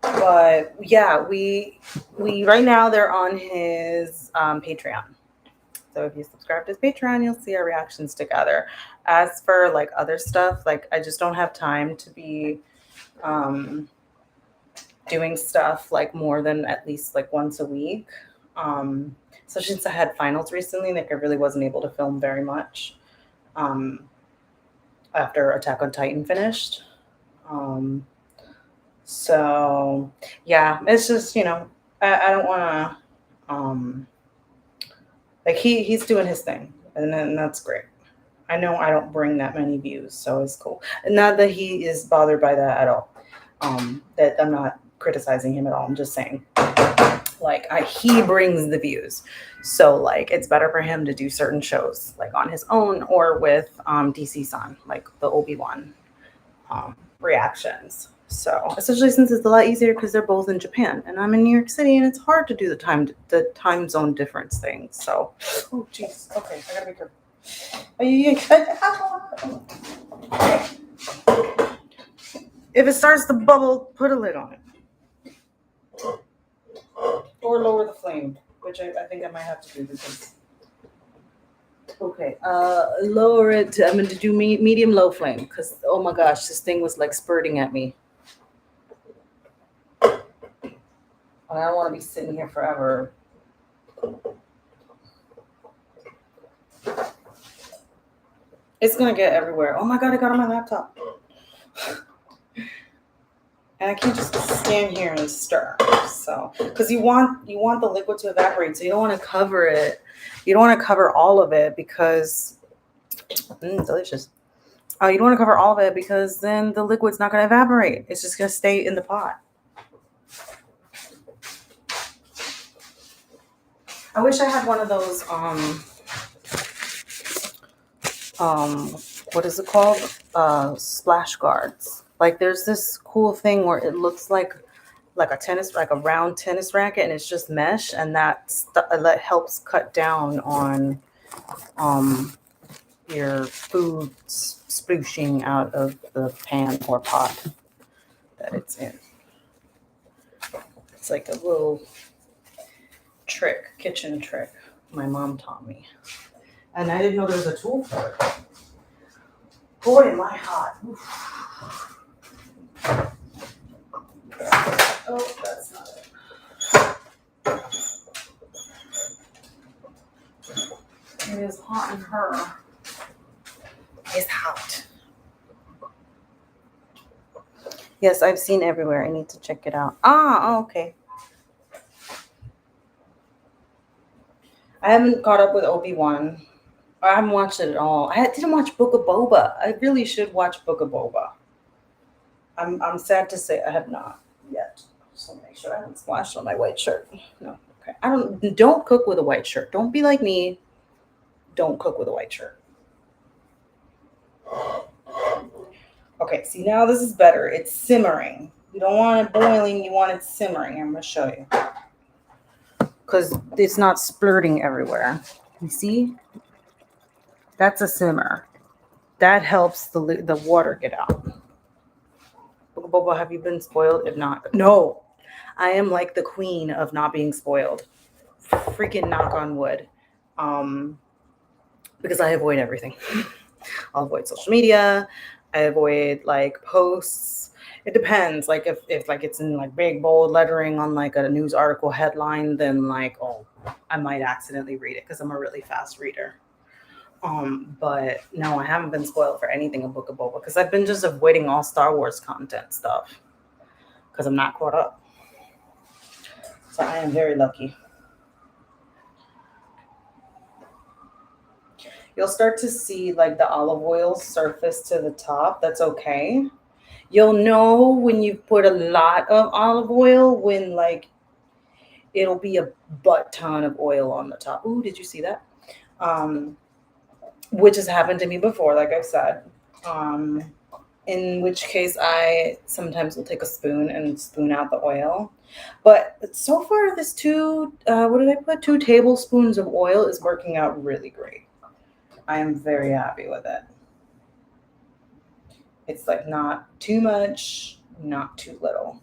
But yeah, we right now they're on his Patreon. So if you subscribe to his Patreon, you'll see our reactions together. As for like other stuff, like I just don't have time to be doing stuff like more than at least like once a week. So since I had finals recently, like I really wasn't able to film very much after Attack on Titan finished. So yeah, it's just, I don't want to like he's doing his thing, and that's great. I know I don't bring that many views, so it's cool. And not that he is bothered by that at all. That I'm not criticizing him at all. I'm just saying, like, he brings the views, so like it's better for him to do certain shows like on his own or with DC-san, like the Obi-Wan reactions. So especially since it's a lot easier because they're both in Japan and I'm in New York City, and it's hard to do the time zone difference thing. So, oh jeez, okay, I gotta be careful. If it starts to bubble, put a lid on it, or lower the flame, which I think I might have to do because. Okay, lower it. I'm going to do medium low flame because oh my gosh, this thing was like spurting at me. I don't want to be sitting here forever. It's gonna get everywhere. Oh my god, I got on my laptop. And I can't just stand here and stir. So, because you want the liquid to evaporate, so you don't want to cover it. You don't want to cover all of it because delicious. You don't want to cover all of it because then the liquid's not going to evaporate. It's just going to stay in the pot. I wish I had one of those what is it called? Splash guards. Like there's this cool thing where it looks like a round tennis racket, and it's just mesh, and that helps cut down on your food splooshing out of the pan or pot that it's in. It's like a little kitchen trick my mom taught me, and I didn't know there was a tool for it. Boy, am I hot. Oh, that's not it. It is hot in her. It's hot. Yes, I've seen Everywhere. I need to check it out. Okay. I haven't caught up with Obi-Wan. I haven't watched it at all. I didn't watch Book of Boba. I really should watch Book of Boba. I'm sad to say I have not yet. Just want to make sure I haven't splashed on my white shirt. No. Okay. Don't cook with a white shirt. Don't be like me. Don't cook with a white shirt. Okay, see now this is better. It's simmering. You don't want it boiling, you want it simmering. I'm gonna show you. Because it's not splurting everywhere. You see? That's a simmer. That helps the water get out. Boba, have you been spoiled? If not, no. I am like the queen of not being spoiled. Freaking knock on wood. Because I avoid everything. I'll avoid social media. I avoid like posts. It depends. Like if like it's in like big bold lettering on like a news article headline, then like, oh, I might accidentally read it because I'm a really fast reader. But no, I haven't been spoiled for anything in Book of Boba because I've been just avoiding all Star Wars content stuff because I'm not caught up. So I am very lucky. You'll start to see like the olive oil surface to the top. That's okay. You'll know when you put a lot of olive oil when like it'll be a butt ton of oil on the top. Ooh, did you see that? Which has happened to me before, like I've said. In which case I sometimes will take a spoon and spoon out the oil. But so far this what did I put? 2 tablespoons of oil is working out really great. I am very happy with it. It's like not too much, not too little.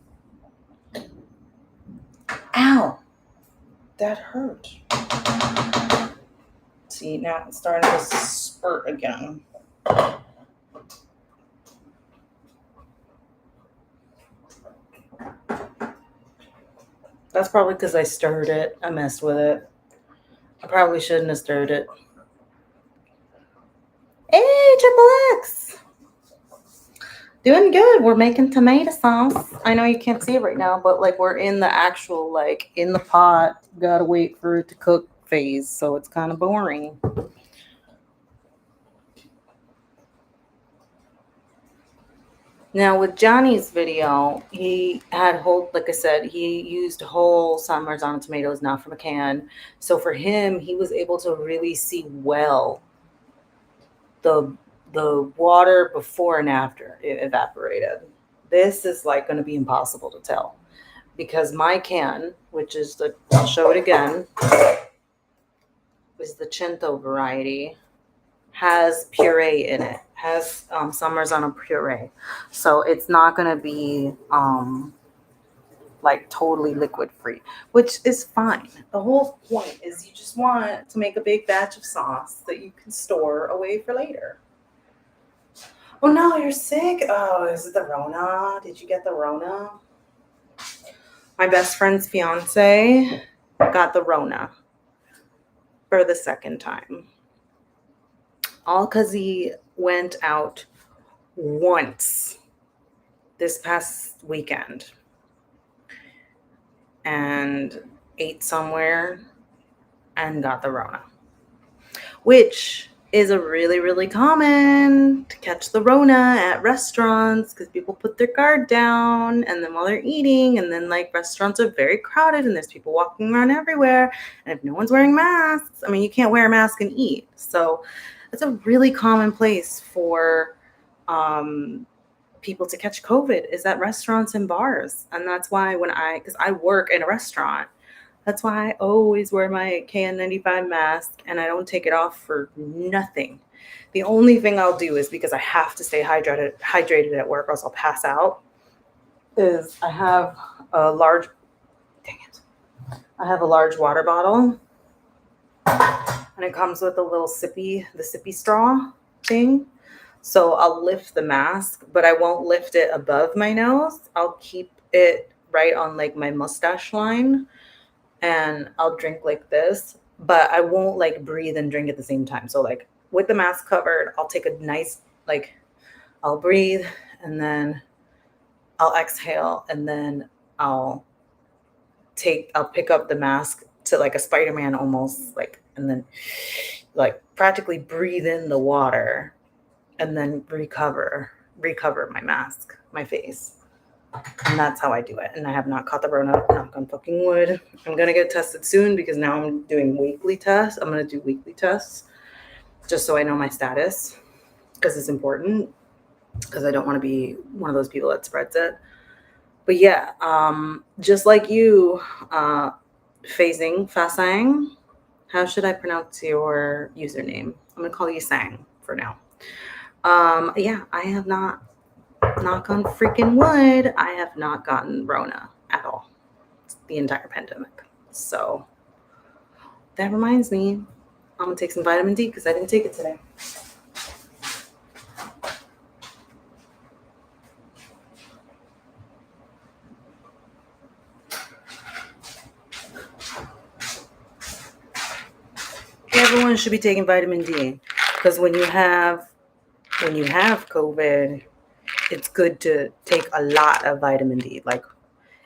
Ow! That hurt. See, now it's starting to spurt again. That's probably because I stirred it. I messed with it. I probably shouldn't have stirred it. Hey, Triple X! Doing good. We're making tomato sauce. I know you can't see it right now, but like we're in the actual, like in the pot, gotta wait for it to cook phase. So it's kind of boring. Now with Johnny's video, he had whole, like I said, he used whole San Marzano tomatoes, not from a can. So for him, he was able to really see well the water before and after it evaporated. This is like going to be impossible to tell because my can, which is I'll show it again, is the Cento variety, has puree in it, has San Marzano puree. So it's not going to be like totally liquid free, which is fine. The whole point is you just want to make a big batch of sauce that you can store away for later. Oh no, you're sick? Oh, is it the Rona? Did you get the Rona? My best friend's fiance got the Rona for the second time. All because he went out once this past weekend and ate somewhere and got the Rona, which is a really, really common to catch the Rona at restaurants because people put their guard down and then while they're eating, and then like restaurants are very crowded and there's people walking around everywhere, and if no one's wearing masks, I mean, you can't wear a mask and eat. So it's a really common place for people to catch COVID is at restaurants and bars. And that's why because I work in a restaurant, that's why I always wear my KN95 mask and I don't take it off for nothing. The only thing I'll do is because I have to stay hydrated at work or else I'll pass out, is I have a large water bottle and it comes with a little sippy straw thing. So I'll lift the mask, but I won't lift it above my nose. I'll keep it right on like my mustache line, and I'll drink like this, but I won't like breathe and drink at the same time. So like with the mask covered, I'll take a nice like I'll breathe, and then I'll exhale, and then I'll I'll pick up the mask to like a Spider-Man almost, like, and then like practically breathe in the water, and then recover my mask, my face. And that's how I do it. And I have not caught the Rona, knock on fucking wood. I'm gonna get tested soon because now I'm doing weekly tests. I'm gonna do weekly tests just so I know my status, because it's important, because I don't want to be one of those people that spreads it. But yeah, just like you, Fasang. How should I pronounce your username? I'm gonna call you Sang for now. Yeah, I have not, knock on freaking wood, I have not gotten Rona at all. The entire pandemic. So that reminds me, I'm gonna take some vitamin D because I didn't take it today. Everyone should be taking vitamin D, because when you have COVID, it's good to take a lot of vitamin D. Like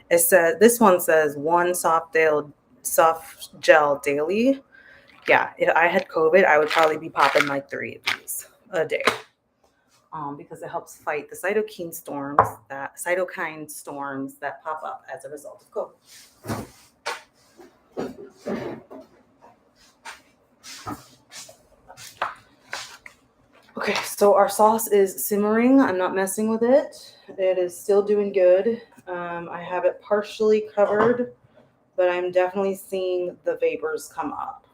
it says, this one says one soft gel daily. Yeah, if I had COVID, I would probably be popping like 3 of these a day. Because it helps fight the cytokine storms that pop up as a result of COVID. Okay, so our sauce is simmering. I'm not messing with it. It is still doing good. I have it partially covered, but I'm definitely seeing the vapors come up.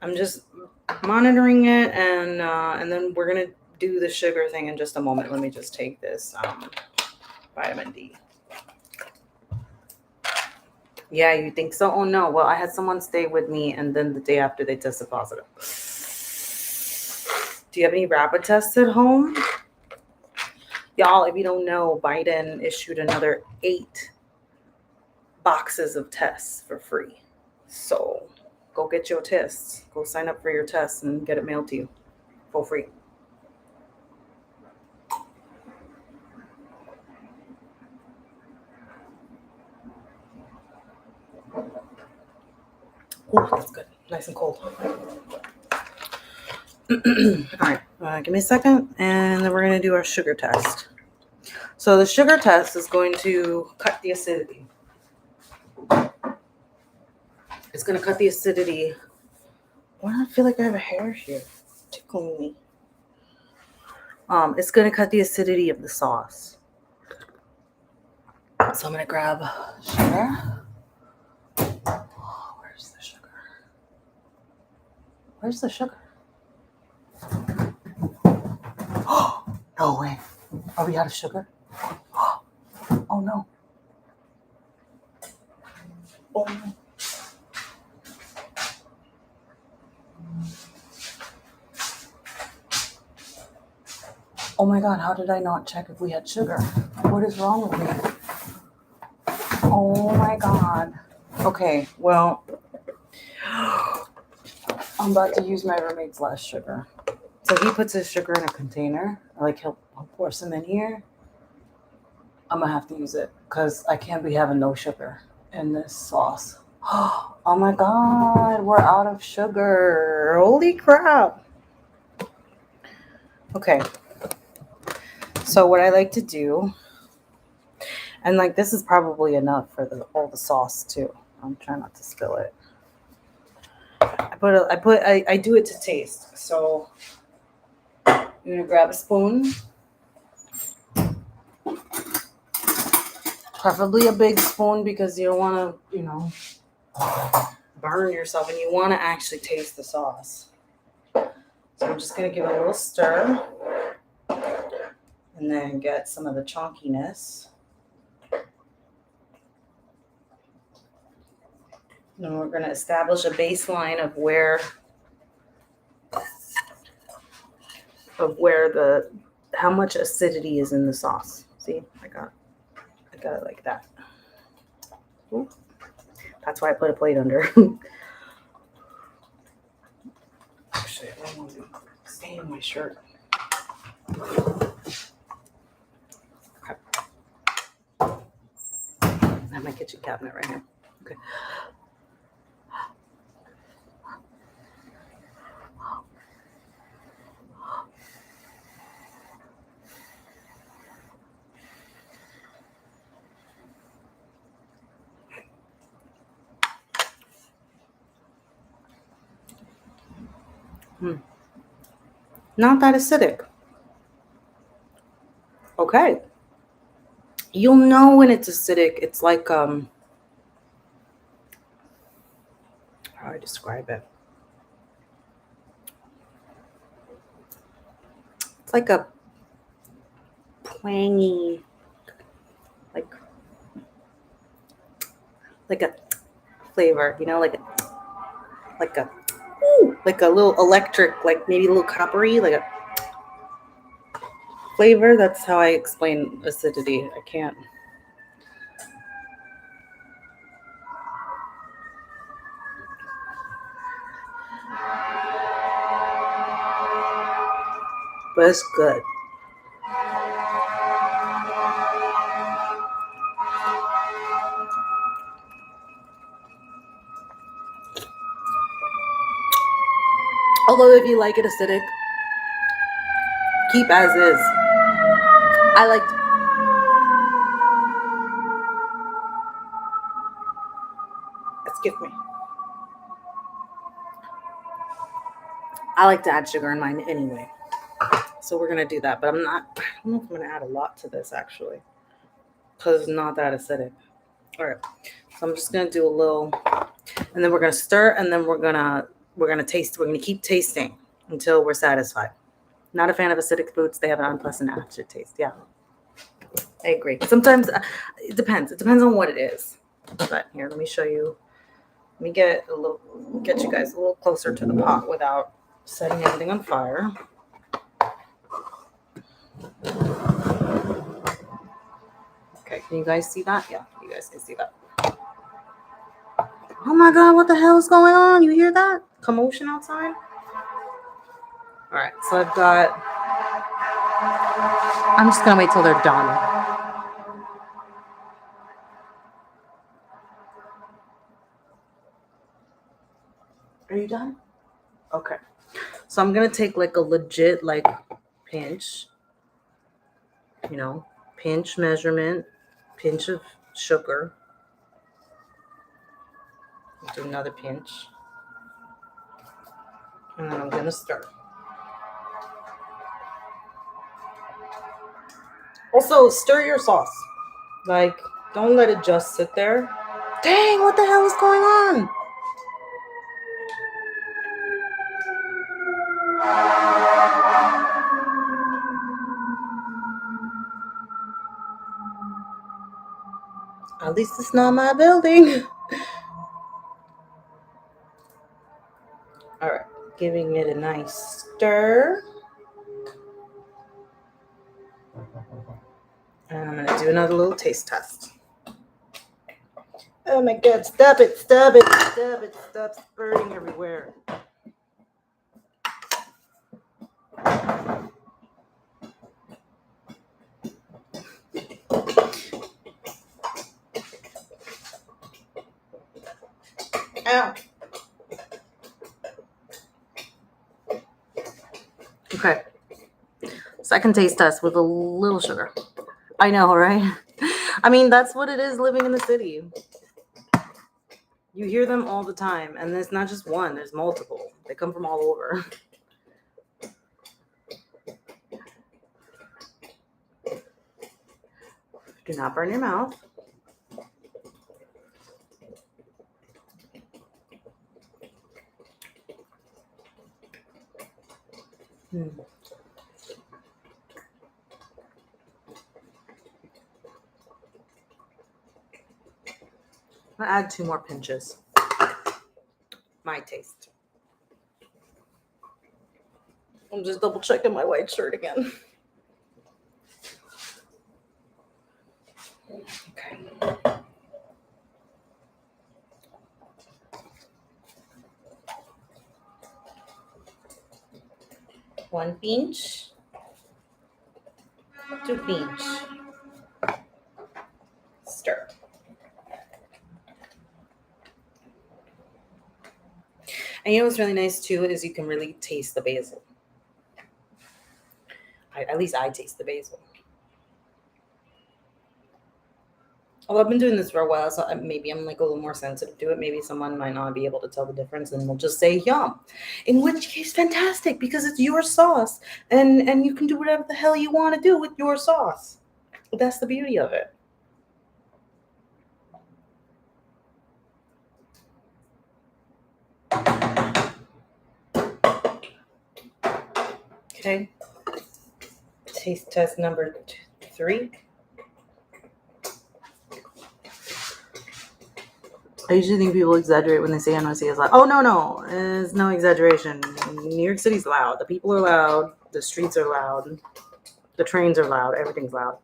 I'm just monitoring it, and then we're gonna do the sugar thing in just a moment. Let me just take this vitamin D. Yeah, you think so? Oh no. Well, I had someone stay with me, and then the day after they tested positive. Do you have any rapid tests at home? Y'all, if you don't know, Biden issued another 8 boxes of tests for free. So go get your tests. Go sign up for your tests and get it mailed to you for free. Oh, that's good. Nice and cold. All right, give me a second, and then we're going to do our sugar test. So the sugar test is going to cut the acidity. It's going to cut the acidity. Why do I feel like I have a hair here tickling me? It's going to cut the acidity of the sauce. So I'm going to grab sugar. Where's the sugar? Where's the sugar? Oh, no way. Are we out of sugar? Oh, no. Oh, no. Oh, my God. How did I not check if we had sugar? What is wrong with me? Oh, my God. Okay, well, I'm about to use my roommate's last sugar. So he puts his sugar in a container. Like he'll pour some in here. I'm gonna have to use it because I can't be having no sugar in this sauce. Oh my God, we're out of sugar. Holy crap. Okay. So what I like to do, and like this is probably enough for all the sauce too. I'm trying not to spill it. I do it to taste. So I'm gonna grab a spoon. Preferably a big spoon because you don't want to, burn yourself, and you want to actually taste the sauce. So I'm just going to give it a little stir and then get some of the chunkiness. And we're going to establish a baseline of where of how much acidity is in the sauce. See, I got it like that. Ooh. That's why I put a plate under. Actually, I don't want to stain my shirt. Okay. I have my kitchen cabinet right here. Okay. Not that acidic. Okay. You'll know when it's acidic. It's like how do I describe it? It's like a twangy, like a flavor, you know, like a little electric, like maybe a little coppery, like a flavor. That's how I explain acidity. I can't. But it's good. Although if you like it acidic, keep as is. I like. Excuse me. I like to add sugar in mine anyway, so we're gonna do that. But I'm not. I don't know if I'm gonna add a lot to this actually, because it's not that acidic. All right. So I'm just gonna do a little, and then we're gonna stir, and then we're gonna taste. We're gonna keep tasting until we're satisfied. Not a fan of acidic foods. They have an unpleasant aftertaste. Yeah, I agree. Sometimes it depends. It depends on what it is. But here, let me show you. Let me get you guys a little closer to the pot without setting everything on fire. Okay, can you guys see that? Yeah, you guys can see that. Oh my God, what the hell is going on? You hear that? Commotion outside? All right, so I'm just gonna wait till they're done. Are you done? Okay. So I'm gonna take like a legit pinch, pinch measurement, pinch of sugar. Do another pinch. And then I'm gonna stir. Also, stir your sauce. Don't let it just sit there. Dang, what the hell is going on? At least it's not my building. All right, giving it a nice stir. And I'm gonna do another little taste test. Oh my God, stop it, stop spurting everywhere. Ow. Okay. Second taste test with a little sugar. I know, right? I mean, that's what it is living in the city. You hear them all the time, and there's not just one, there's multiple. They come from all over. Do not burn your mouth. I'll add 2 more pinches. My taste. I'm just double checking my white shirt again. Okay. One pinch. Two pinch. Stir. And you know what's really nice too is you can really taste the basil. At least I taste the basil. Well, I've been doing this for a while, so maybe I'm like a little more sensitive to it. Maybe someone might not be able to tell the difference and will just say yum. In which case, fantastic, because it's your sauce, and you can do whatever the hell you want to do with your sauce. That's the beauty of it. Okay. Taste test number 3. I usually think people exaggerate when they say NYC is loud. Oh, no. It's no exaggeration. New York City's loud. The people are loud. The streets are loud. The trains are loud. Everything's loud.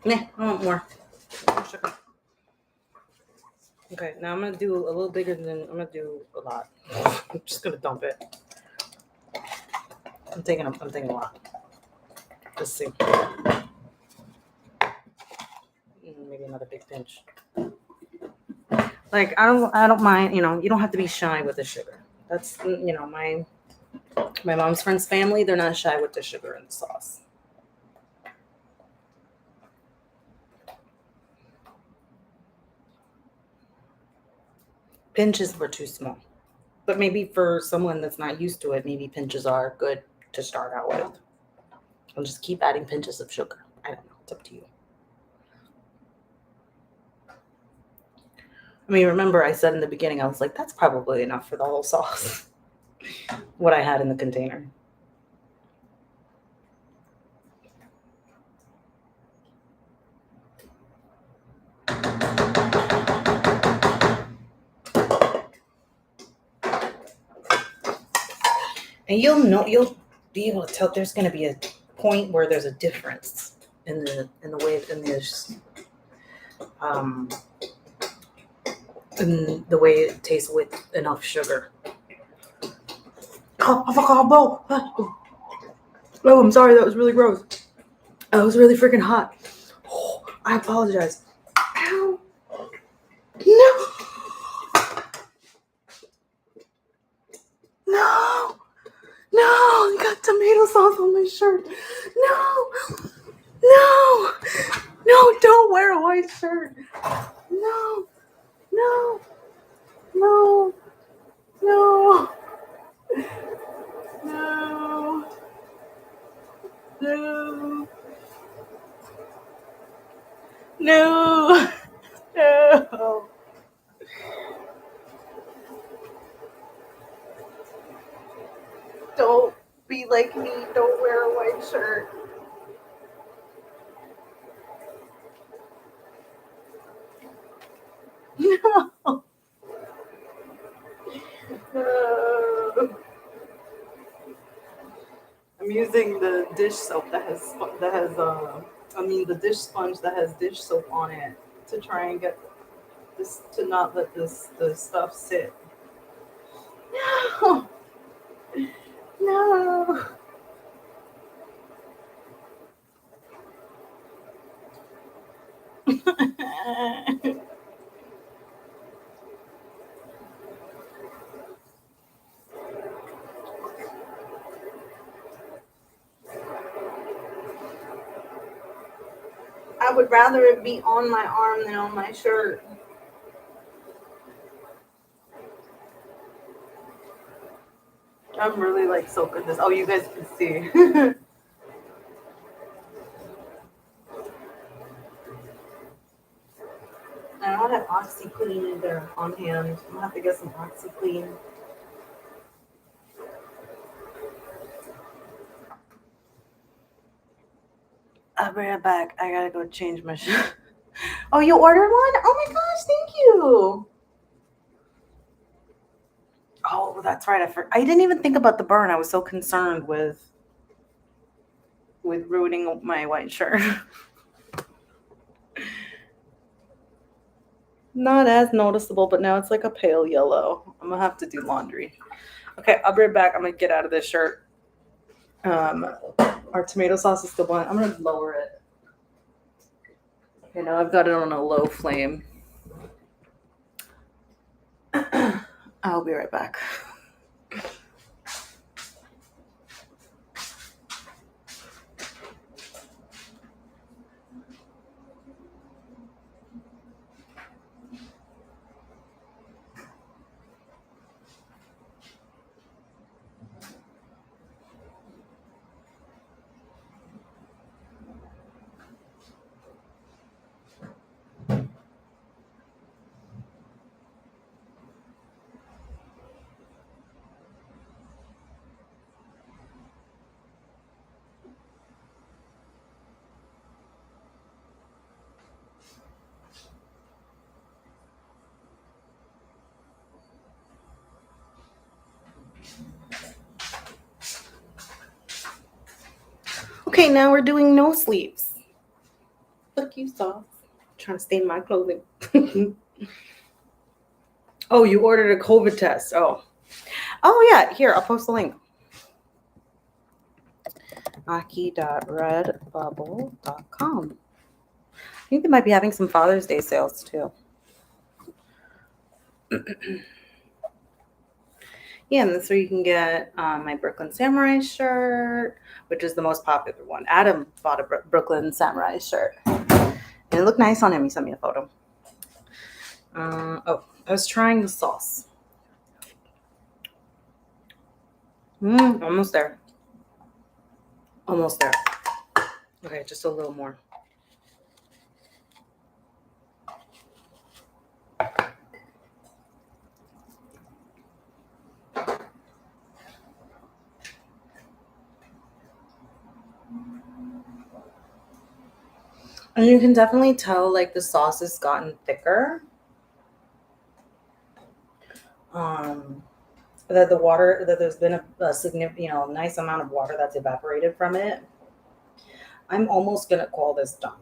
Nah, I want more. Okay, now I'm gonna do a little bigger than I'm gonna do a lot. I'm just gonna dump it. I'm taking a lot. Let's see. Maybe another big pinch. Like I don't mind. You know, you don't have to be shy with the sugar. That's my mom's friend's family. They're not shy with the sugar and the sauce. Pinches were too small. But maybe for someone that's not used to it, maybe pinches are good to start out with. I'll just keep adding pinches of sugar. I don't know. It's up to you. I mean, remember I said in the beginning, I was like, that's probably enough for the whole sauce. What I had in the container. And you'll be able to tell there's going to be a point where there's a difference in the way in the way it tastes with enough sugar. Oh, I'm sorry, that was really gross. That was really freaking hot. Oh, I apologize. Ow. No, I got tomato sauce on my shirt. No, don't wear a white shirt. No. No. Don't be like me. Don't wear a white shirt. No. I'm using the dish soap the dish sponge that has dish soap on it to try and get this to not let the stuff sit. No. I would rather it be on my arm than on my shirt. I'm really like soaking this. Oh, you guys can see. I don't have OxyClean in there on hand. I'm gonna have to get some OxyClean. I'll bring it back. I gotta go change my shirt. Oh, you ordered one? Oh my gosh, thank you. Oh, that's right. I didn't even think about the burn. I was so concerned with ruining my white shirt. Not as noticeable, but now it's like a pale yellow. I'm gonna have to do laundry. Okay, I'll be right back. I'm gonna get out of this shirt. Our tomato sauce is still boiling. I'm gonna lower it. Okay, now I've got it on a low flame. I'll be right back. Okay, now we're doing no sleeves. Look, you sauce. Trying to stain my clothing. Oh, you ordered a COVID test. Oh, yeah. Here, I'll post the link. Aki.redbubble.com. I think they might be having some Father's Day sales too. Yeah, and that's where you can get my Brooklyn Samurai shirt, which is the most popular one. Adam bought a Brooklyn Samurai shirt. And it looked nice on him. He sent me a photo. I was trying the sauce. Almost there. Almost there. Okay, just a little more. And you can definitely tell like the sauce has gotten thicker. That the water, that there's been a significant, nice amount of water that's evaporated from it. I'm almost gonna call this done.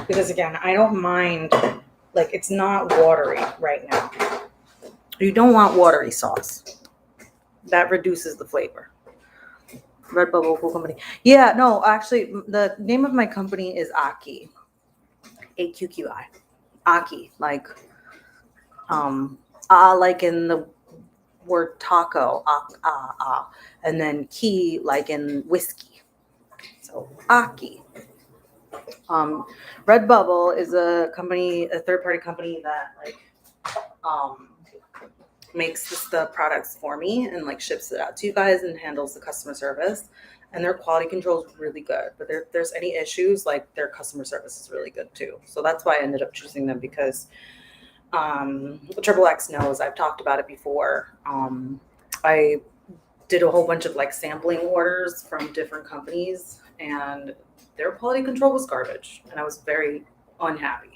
Because again, I don't mind, like it's not watery right now. You don't want watery sauce. That reduces the flavor. Redbubble Cool Company. Yeah, no, actually, the name of my company is Aki. AQQI. Aki, like in the word taco, and then key, like in whiskey. So Aki. Redbubble is a company, a third-party company that makes the products for me and like ships it out to you guys and handles the customer service. And their quality control is really good. But if there's any issues, like their customer service is really good too. So that's why I ended up choosing them, because Triple X knows, I've talked about it before. I did a whole bunch of like sampling orders from different companies, and their quality control was garbage, and I was very unhappy.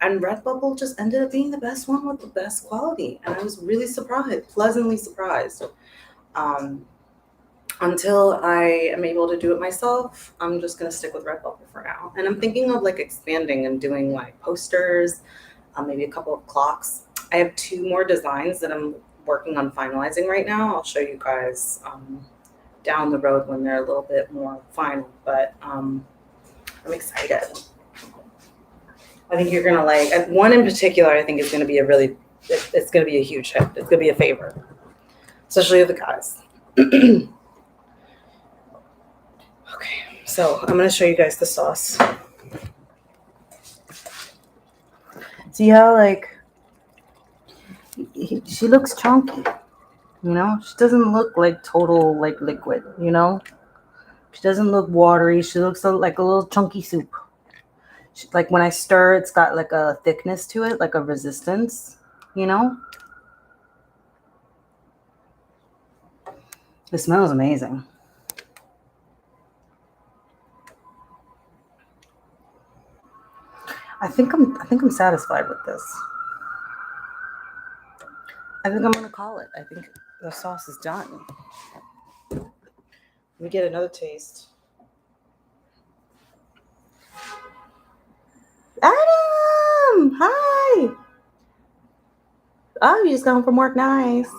And Redbubble just ended up being the best one with the best quality, and I was really surprised, pleasantly surprised. Until I am able to do it myself, I'm just gonna stick with Redbubble for now. And I'm thinking of like expanding and doing like posters, maybe a couple of clocks. I have 2 more designs that I'm working on finalizing right now. I'll show you guys down the road when they're a little bit more final, but I'm excited. I think you're gonna like, and one in particular I think is gonna be it's gonna be a huge hit. It's gonna be a favorite, especially the guys. Okay, so I'm gonna show you guys the sauce. See how like she looks chunky, she doesn't look like total like liquid, she doesn't look watery. She looks like a little chunky soup. Like when I stir, it's got like a thickness to it, like a resistance, you know? It smells amazing. I think I'm satisfied with this. I think I'm gonna call it. I think the sauce is done. Let me get another taste. Adam! Hi! Oh, you just got home from work. Nice.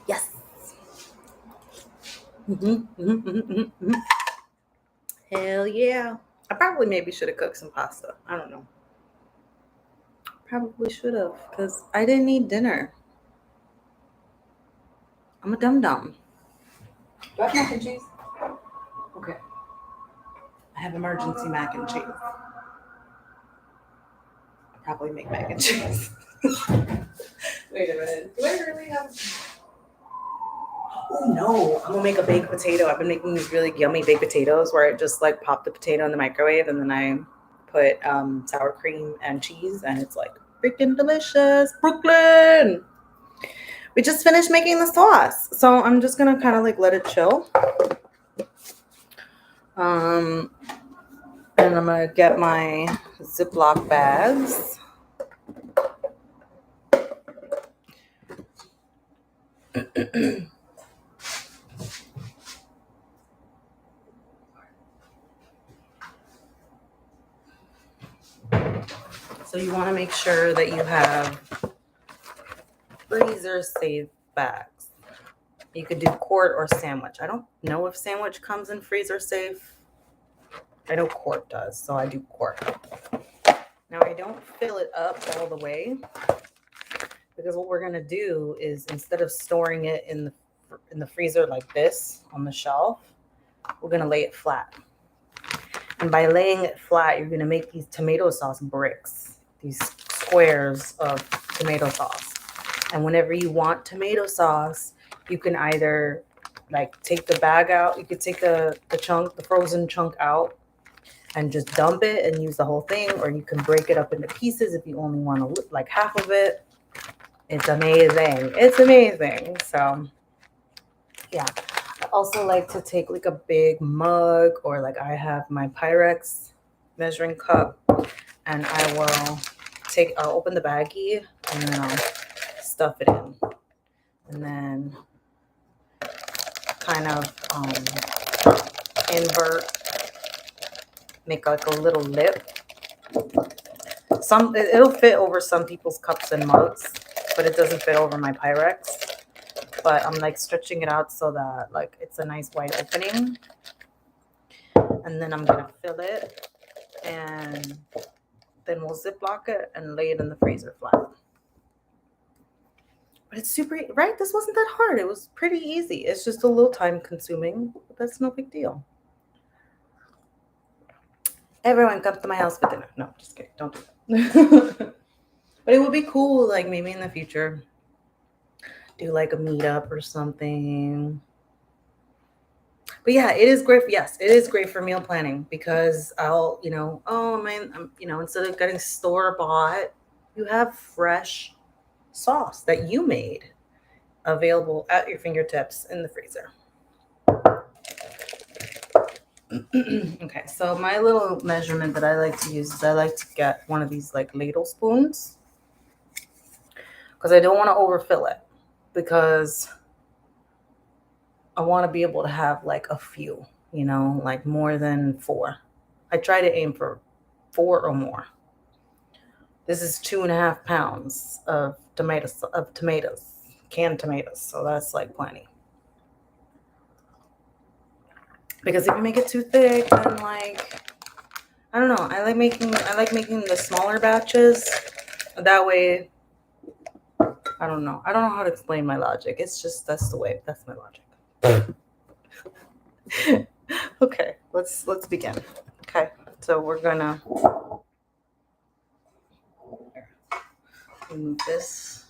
Yes. Hell yeah. I probably maybe should have cooked some pasta. I don't know. Probably should have, because I didn't eat dinner. I'm a dum dum. Do I have mac and cheese? Okay. I have emergency mac and cheese. I'll probably make mac and cheese. Wait a minute. Do I really have? Oh no, I'm gonna make a baked potato. I've been making these really yummy baked potatoes where I just like pop the potato in the microwave and then I put sour cream and cheese, and it's like freaking delicious. Brooklyn! We just finished making the sauce, so I'm just gonna kind of like let it chill. And I'm gonna get my Ziploc bags. So you want to make sure that you have freezer safe bags. You could do quart or sandwich. I don't know if sandwich comes in freezer safe. I know quart does, so I do quart. Now I don't fill it up all the way because what we're gonna do is instead of storing it in the freezer like this on the shelf, we're gonna lay it flat. And by laying it flat, you're gonna make these tomato sauce bricks, these squares of tomato sauce. And whenever you want tomato sauce, you can either like take the bag out, you could take the chunk, the frozen chunk out and just dump it and use the whole thing, or you can break it up into pieces if you only want to like half of it. It's amazing. It's amazing. So yeah. I also like to take like a big mug, or like I have my Pyrex measuring cup, and I'll open the baggie and then I'll stuff it in, and then kind of invert, make like a little lip. It'll fit over some people's cups and mugs, but it doesn't fit over my Pyrex. But I'm like stretching it out so that like it's a nice wide opening. And then I'm gonna fill it, and then we'll Ziploc it and lay it in the freezer flat. But it's super, right? This wasn't that hard. It was pretty easy. It's just a little time consuming, but that's no big deal. Everyone come to my house for dinner. No, just kidding. Don't do that. But it would be cool, like maybe in the future, do like a meetup or something. But yeah, it is great. Yes, it is great for meal planning because I'll, instead of getting store bought, you have fresh sauce that you made available at your fingertips in the freezer. Okay, so my little measurement that I like to use is I like to get one of these like ladle spoons because I don't want to overfill it, because I want to be able to have like a few, like more than 4. I try to aim for 4 or more. This is 2.5 pounds of tomatoes, canned tomatoes. So that's like plenty. Because if you make it too thick, then like, I don't know. I like making the smaller batches. That way, I don't know. I don't know how to explain my logic. It's just that's my logic. Okay, let's begin. Okay, so we're gonna remove this.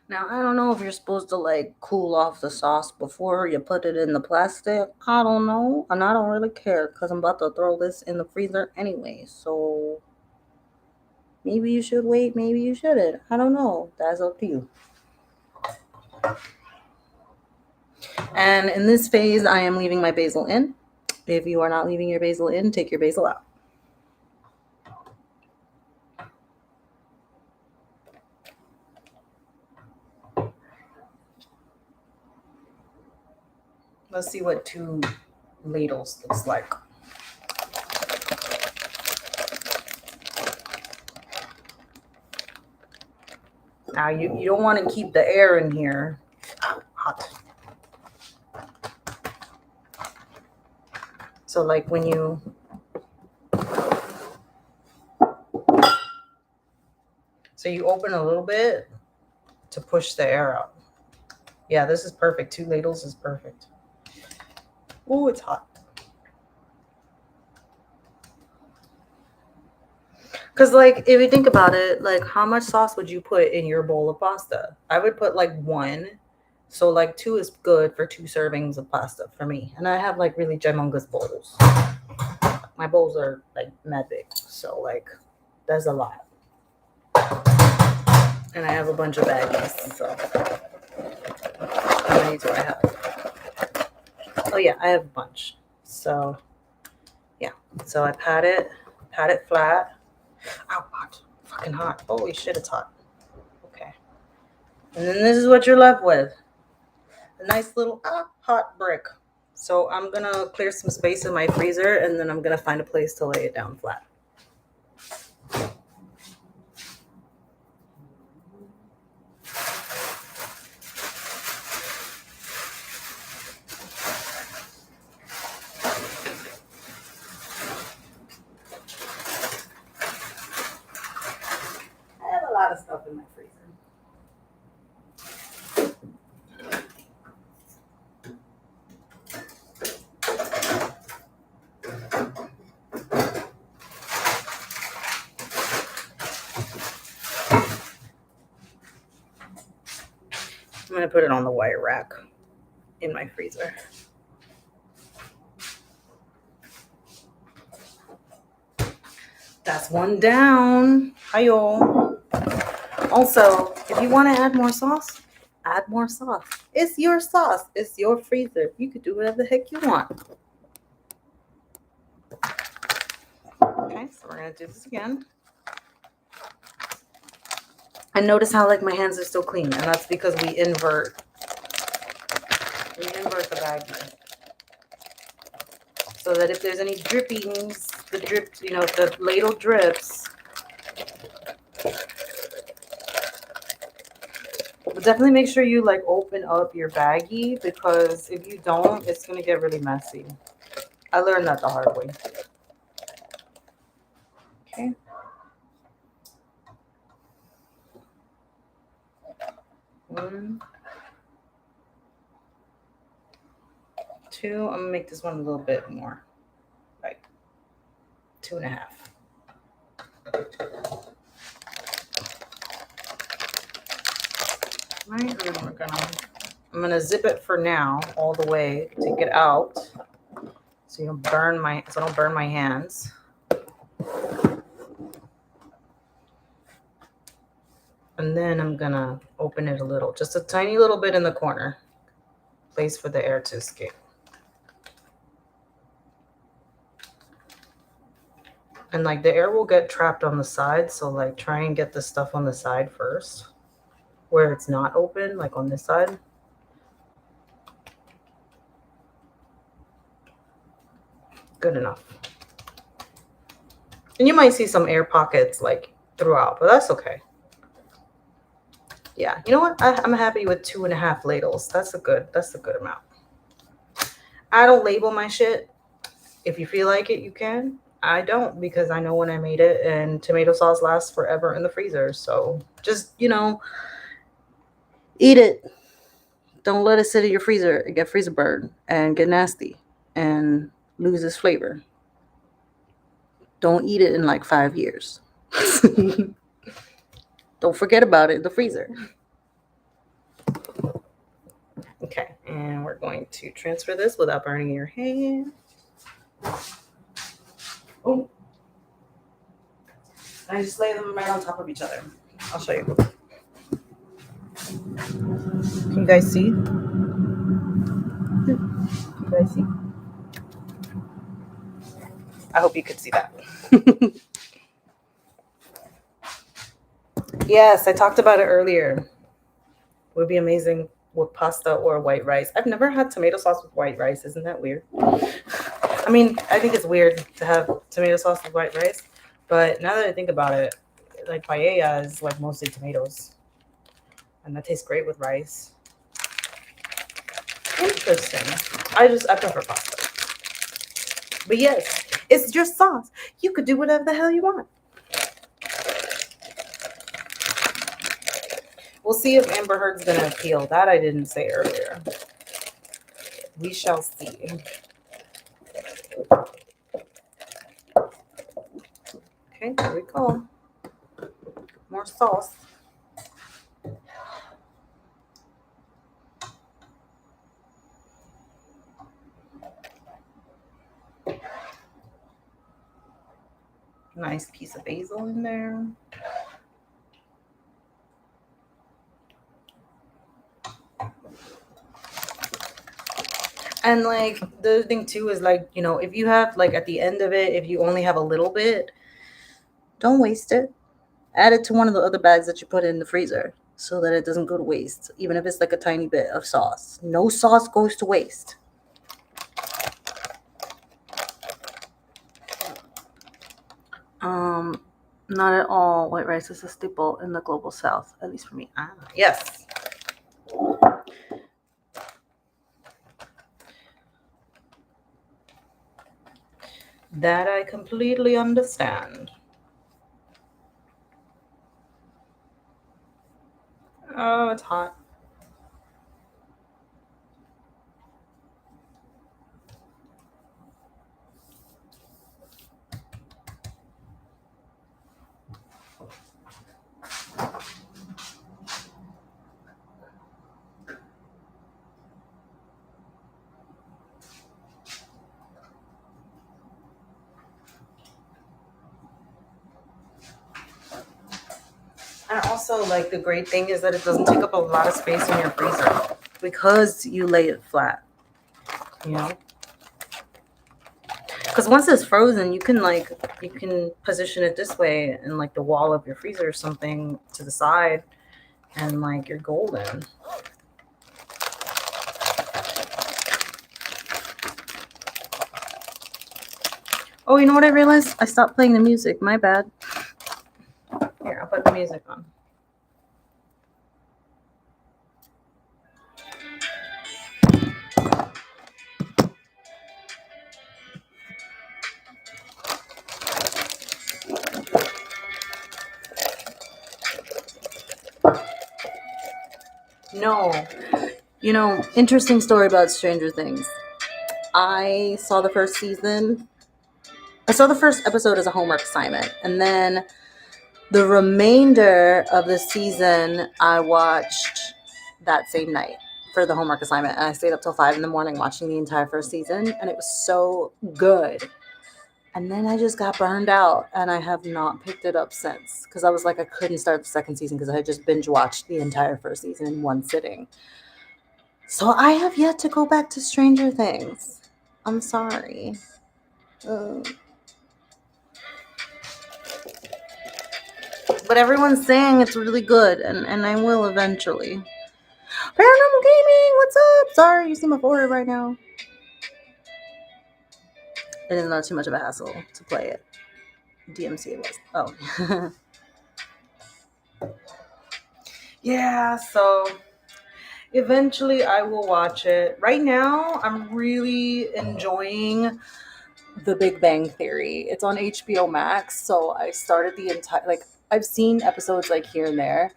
Now, I don't know if you're supposed to like cool off the sauce before you put it in the plastic. I don't know. And I don't really care because I'm about to throw this in the freezer anyway. So maybe you should wait, maybe you shouldn't. I don't know. That's up to you. And in this phase, I am leaving my basil in. If you are not leaving your basil in, take your basil out. Let's see what 2 ladles looks like. Now you don't want to keep the air in here. Ow, hot. So like when you open a little bit to push the air out. Yeah, this is perfect. 2 ladles is perfect. Oh, it's hot. Because, like, if you think about it, like, how much sauce would you put in your bowl of pasta? I would put, like, 1. So, like, 2 is good for 2 servings of pasta for me. And I have, like, really humongous bowls. My bowls are, like, mad big. So, like, that's a lot. And I have a bunch of baggies. So, how many do I have? Oh, yeah, I have a bunch. So, yeah. So, I pat it flat. Ow, hot. Fucking hot. Holy shit, it's hot. Okay. And then this is what you're left with. A nice little hot brick. So I'm going to clear some space in my freezer, and then I'm going to find a place to lay it down flat. I have a lot of stuff in my freezer. I'm going to put it on the wire rack in my freezer. That's 1 down. Hi-yo. Also, if you want to add more sauce, add more sauce. It's your sauce. It's your freezer. You could do whatever the heck you want. Okay, so we're going to do this again. And notice how like my hands are still clean, and that's because we invert the baggie. So that if there's any drippings, the ladle drips. But definitely make sure you like open up your baggie, because if you don't, it's gonna get really messy. I learned that the hard way. Okay. One, 2. I'm gonna make this one a little bit more, like 2.5. Right, and then I'm gonna zip it for now all the way, take it out, so I don't burn my hands. And then I'm gonna open it a little, just a tiny little bit in the corner, place for the air to escape. And like the air will get trapped on the side, so like try and get the stuff on the side first, where it's not open, like on this side. Good enough. And you might see some air pockets like throughout, but that's okay. Yeah, you know what? I'm happy with 2.5 ladles. That's a good amount. I don't label my shit. If you feel like it, you can. I don't, because I know when I made it, and tomato sauce lasts forever in the freezer. So just, eat it. Don't let it sit in your freezer and get freezer burn and get nasty and lose its flavor. Don't eat it in like 5 years. Don't forget about it in the freezer. And we're going to transfer this without burning your hand. Oh. I just lay them right on top of each other. I'll show you. Can you guys see? Can you guys see? I hope you could see that. Yes, I talked about it earlier. It would be amazing with pasta or white rice. I've never had tomato sauce with white rice. Isn't that weird? I mean, I think it's weird to have tomato sauce with white rice, but now that I think about it, like paella is like mostly tomatoes, and that tastes great with rice. Interesting. I prefer pasta. But yes, it's just sauce. You could do whatever the hell you want. We'll see if Amber Heard's gonna appeal. That I didn't say earlier. We shall see. Okay, there we go. More sauce. Nice piece of basil in there. And like the other thing too is like, you know, if you have like at the end of it, if you only have a little bit, don't waste it. Add it to one of the other bags that you put in the freezer so that it doesn't go to waste, even if it's like a tiny bit of sauce. No sauce goes to waste. Not at all. White rice is a staple in the global south, at least for me. Yes. That I completely understand. Oh, it's hot. And also, like, the great thing is that it doesn't take up a lot of space in your freezer because you lay it flat, you know? Because once it's frozen, you can position it this way in like the wall of your freezer or something to the side, and like you're golden. Oh, you know what I realized? I stopped playing the music. My bad. Here, I'll put the music on. No. You know, interesting story about Stranger Things. I saw the first season. I saw the first episode as a homework assignment, and then the remainder of the season I watched that same night for the homework assignment, and I stayed up till 5 a.m. watching the entire first season, and it was so good. And then I just got burned out, and I have not picked it up since because I was like, I couldn't start the second season because I had just binge watched the entire first season in one sitting. So I have yet to go back to Stranger Things. I'm sorry. But everyone's saying it's really good, and I will eventually. Paranormal Gaming, what's up? Sorry, you see my forehead right now. It is not too much of a hassle to play it. DMC it was. Oh. Yeah, so eventually I will watch it. Right now, I'm really enjoying The Big Bang Theory. It's on HBO Max, so I started the entire, like, I've seen episodes like here and there,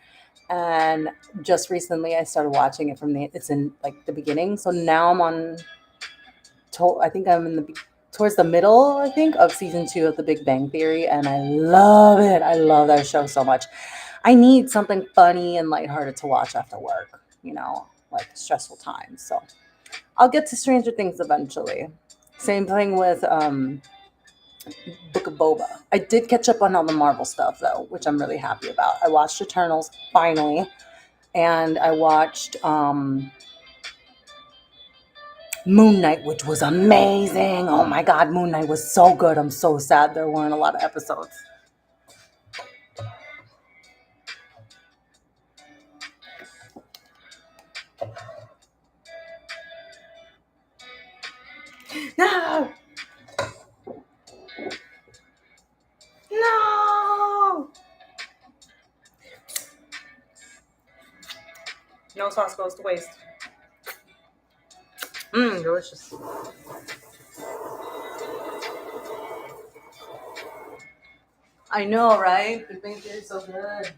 and just recently I started watching it it's in like the beginning. So now I'm on, I think I'm in towards the middle, I think, of season 2 of The Big Bang Theory, and I love it. I love that show so much. I need something funny and lighthearted to watch after work, you know, like stressful times. So I'll get to Stranger Things eventually. Same thing with Book of Boba. I did catch up on all the Marvel stuff though, which I'm really happy about. I watched Eternals finally, and I watched Moon Knight, which was amazing. Oh my god, Moon Knight was so good. I'm so sad there weren't a lot of episodes. No! No! No sauce goes to waste. Delicious. I know, right? It makes it so good.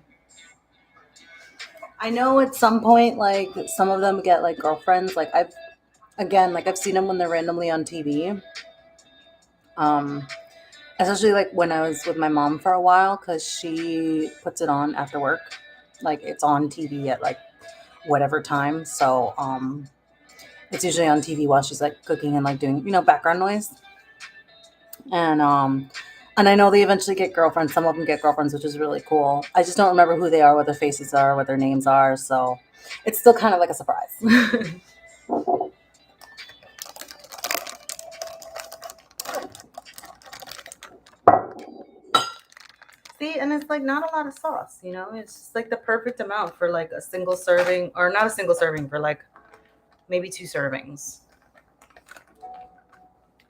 I know at some point, like, some of them get, like, girlfriends. Like, I've seen them when they're randomly on TV. Especially, like, when I was with my mom for a while, because she puts it on after work. Like, it's on TV at, like, whatever time. So, it's usually on TV while she's, like, cooking and, like, doing, background noise. And I know they eventually get girlfriends. Some of them get girlfriends, which is really cool. I just don't remember who they are, what their faces are, what their names are. So it's still kind of like a surprise. See, and it's like not a lot of sauce, It's just like the perfect amount for like a single serving, or not a single serving, for like maybe 2 servings.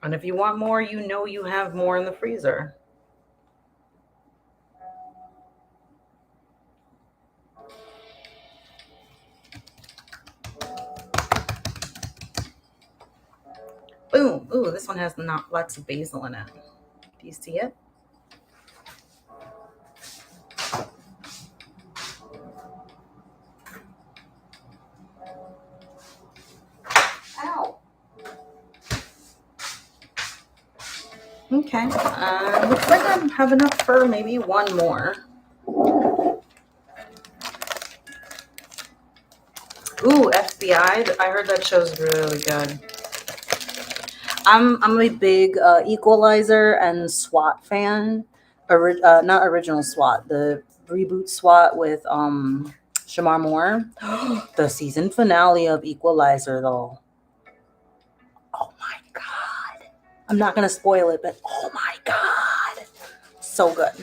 And if you want more, you have more in the freezer. Boom. Ooh, this one has not lots of basil in it. Do you see it? Ow. Okay. Looks like I have enough for maybe one more. Ooh, FBI. I heard that show's really good. I'm a big Equalizer and SWAT fan. Not original SWAT, the reboot SWAT with Shamar Moore. The season finale of Equalizer, though. Oh my god! I'm not gonna spoil it, but oh my god, so good.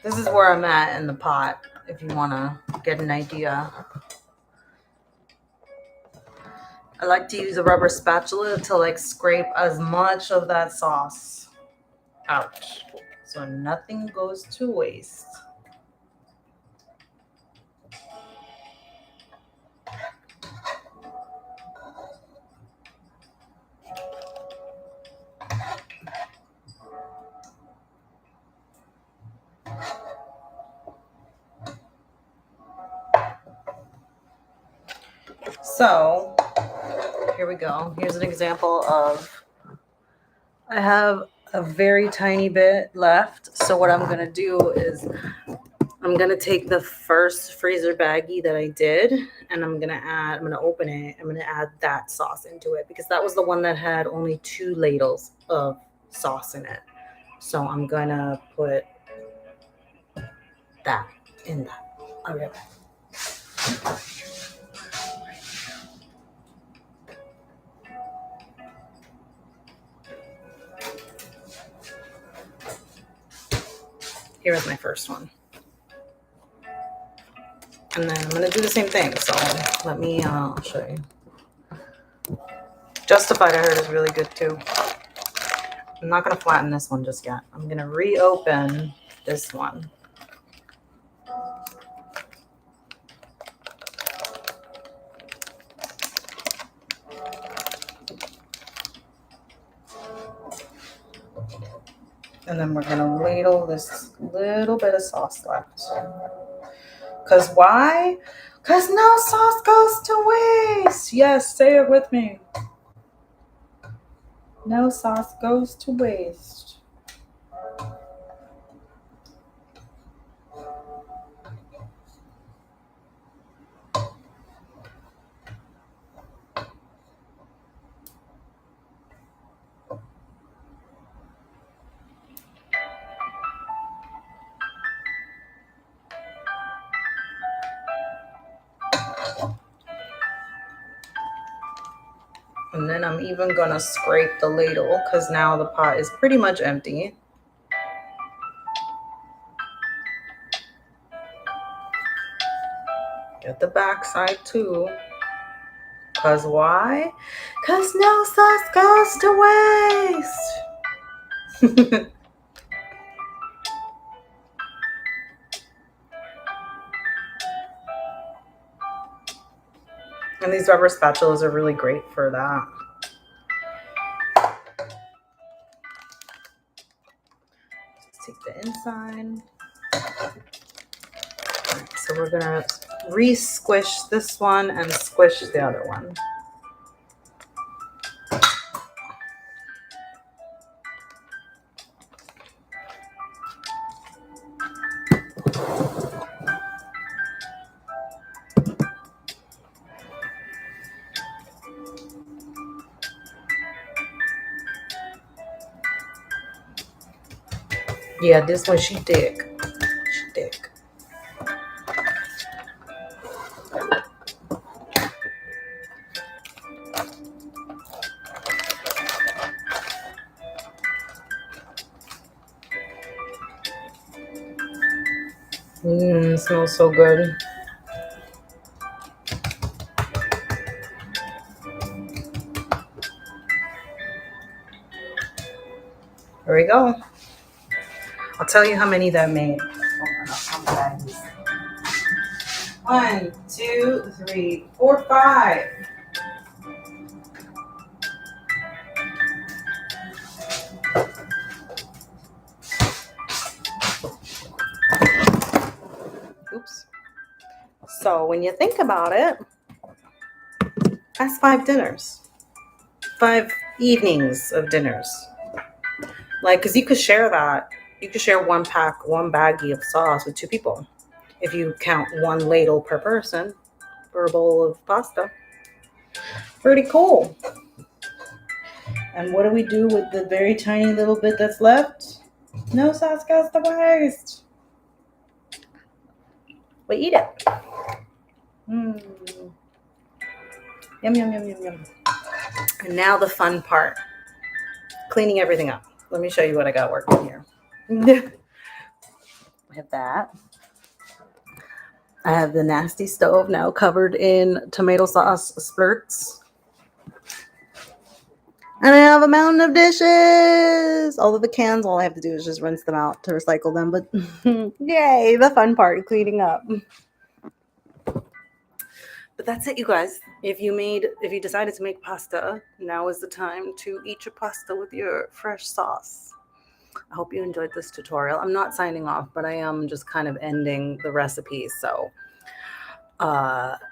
This is where I'm at in the pot, if you want to get an idea. I like to use a rubber spatula to like scrape as much of that sauce out, so nothing goes to waste. So here we go. Here's an example of, I have a very tiny bit left. So what I'm going to do is I'm going to take the first freezer baggie that I did, and I'm going to open it. I'm going to add that sauce into it because that was the one that had only 2 ladles of sauce in it. So I'm going to put that in that. Okay. Here is my first one. And then I'm going to do the same thing. So let me I'll show you. Justified, I heard, is really good too. I'm not going to flatten this one just yet. I'm going to reopen this one. And then we're going to ladle this little bit of sauce left. Because why? Because no sauce goes to waste. Yes, say it with me. No sauce goes to waste. And then I'm even going to scrape the ladle because now the pot is pretty much empty. Get the back side too. Because why? Because no sauce goes to waste. And these rubber spatulas are really great for that. Just take the inside. So we're gonna re-squish this one and squish the other one. Yeah, this one she thick. She thick. Smells so good. There we go. I'll tell you how many that made. One, two, three, four, five. Oops. So when you think about it, that's 5 dinners. 5 evenings of dinners. Like, because you could share that. You could share one baggie of sauce with 2 people. If you count 1 ladle per person for a bowl of pasta. Pretty cool. And what do we do with the very tiny little bit that's left? No sauce goes to waste. We eat it. Yum, yum, yum, yum, yum. And now the fun part. Cleaning everything up. Let me show you what I got working here. I have that. I have the nasty stove now covered in tomato sauce splurts. And I have a mountain of dishes. All of the cans, all I have to do is just rinse them out to recycle them. But yay, the fun part, cleaning up. But that's it, you guys. If you decided to make pasta, now is the time to eat your pasta with your fresh sauce. I hope you enjoyed this tutorial. I'm not signing off, but I am just kind of ending the recipe. So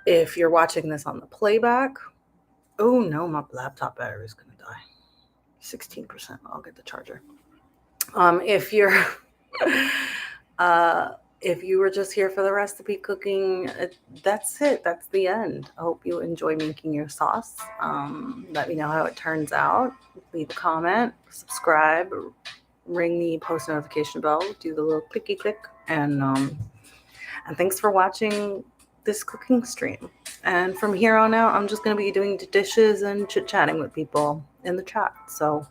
if you're watching this on the playback, oh no, my laptop battery is going to die. 16%. I'll get the charger. If you're if you were just here for the recipe cooking, that's it. That's the end. I hope you enjoy making your sauce. Let me know how it turns out. Leave a comment, subscribe, ring the post notification bell, do the little clicky click, and thanks for watching this cooking stream. And from here on out, I'm just going to be doing dishes and chit-chatting with people in the chat. So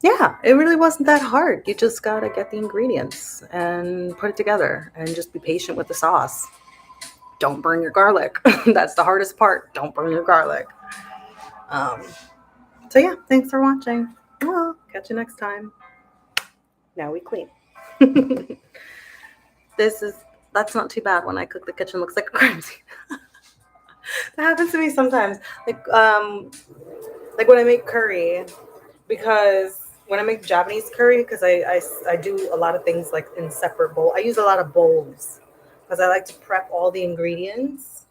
yeah, it really wasn't that hard. You just got to get the ingredients and put it together and just be patient with the sauce. Don't burn your garlic. That's the hardest part. Don't burn your garlic. So yeah, thanks for watching. Well, catch you next time. Now we clean. That's not too bad. When I cook, the kitchen looks like a crime scene. That happens to me sometimes. Like when I make curry, because when I make Japanese curry, because I do a lot of things like in separate bowls. I use a lot of bowls because I like to prep all the ingredients.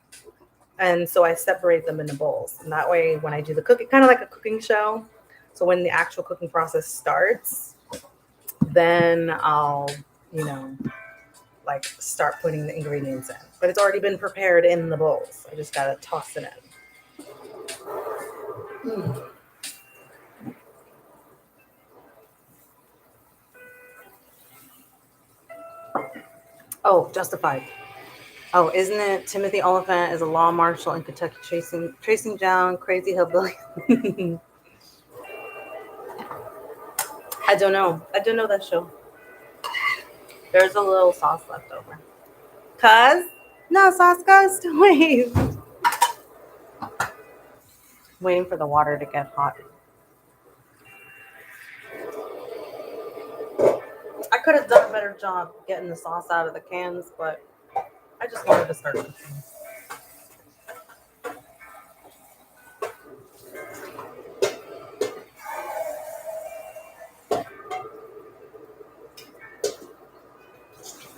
And so I separate them into bowls. And that way, when I do the cooking, kind of like a cooking show. So when the actual cooking process starts, then I'll, you know, like start putting the ingredients in. But it's already been prepared in the bowls. I just got to toss it in. Oh, Justified. Oh, isn't it Timothy Oliphant is a law marshal in Kentucky chasing down crazy hillbilly? I don't know. I don't know that show. There's a little sauce left over. Cuz? No sauce, cuz. Wait. Waiting for the water to get hot. I could have done a better job getting the sauce out of the cans, but I just wanted to start cooking.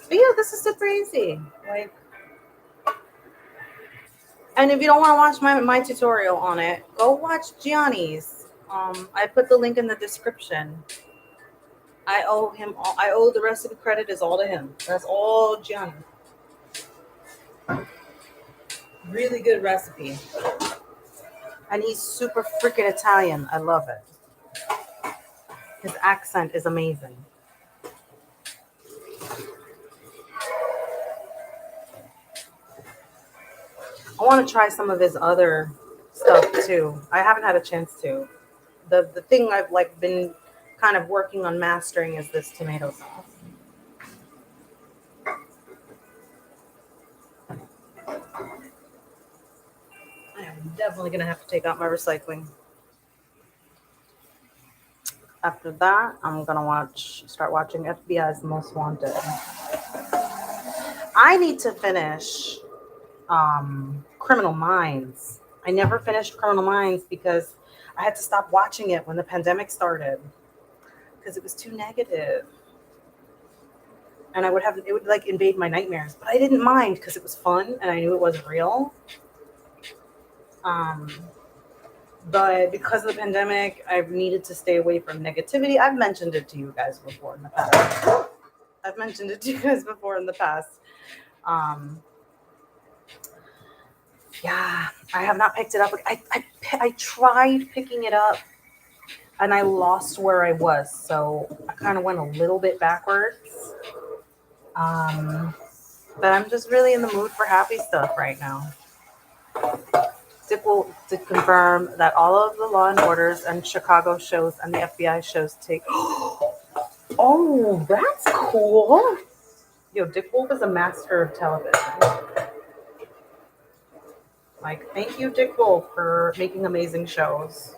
But yeah, this is super easy. Like, and if you don't want to watch my tutorial on it, go watch Gianni's. I put the link in the description. I owe him all. I owe the rest of the credit is all to him. That's all Gianni. Really good recipe, and he's super freaking Italian. I love it. His accent is amazing. I want to try some of his other stuff too. I haven't had a chance to. The thing I've like been kind of working on mastering is this tomato sauce. I am definitely gonna have to take out my recycling. After that, I'm gonna start watching FBI's Most Wanted. I need to finish Criminal Minds. I never finished Criminal Minds because I had to stop watching it when the pandemic started because it was too negative. And it would like invade my nightmares, but I didn't mind because it was fun and I knew it wasn't real. Um, but because of the pandemic, I've needed to stay away from negativity. I've mentioned it to you guys before in the past. I've mentioned it to you guys before in the past. Um, yeah, I have not picked it up. I tried picking it up and I lost where I was. So I kind of went a little bit backwards. But I'm just really in the mood for happy stuff right now. Dick will to confirm that all of the Law and Orders and Chicago shows and the FBI shows take. Oh, that's cool. Yo, Dick Wolf is a master of television. Like, thank you, Dick Wolf, for making amazing shows.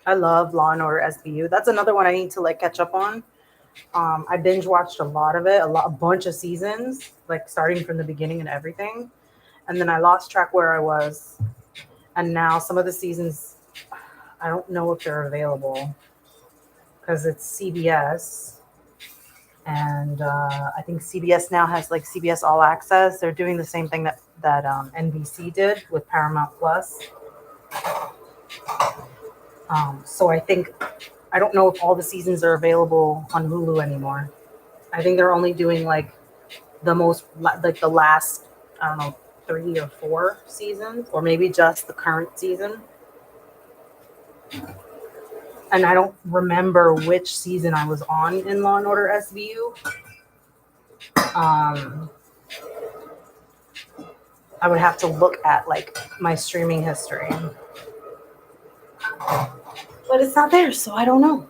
I love Law and Order SVU. That's another one I need to like catch up on. I binge watched a lot of it, a bunch of seasons, like starting from the beginning and everything. And then I lost track where I was. And now some of the seasons, I don't know if they're available because it's CBS. And I think CBS now has like CBS All Access. They're doing the same thing that NBC did with Paramount Plus. So I don't know if all the seasons are available on Hulu anymore. I think they're only doing like the last, I don't know, 3 or 4 seasons, or maybe just the current season. And I don't remember which season I was on in Law and Order SVU. I would have to look at like my streaming history, but it's not there, so I don't know.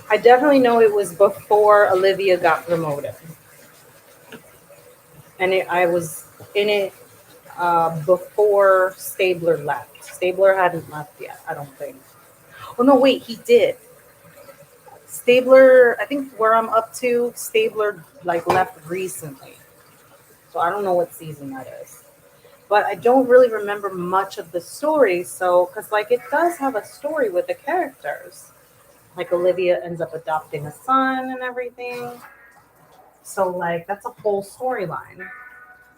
I definitely know it was before Olivia got promoted, and I was in it before Stabler left. Stabler hadn't left yet, I don't think. Oh no, wait, he did. Stabler, I think where I'm up to, Stabler like left recently, so I don't know what season that is. but I don't really remember much of the story. So, because like it does have a story with the characters. Like Olivia ends up adopting a son and everything. So, like, that's a whole storyline.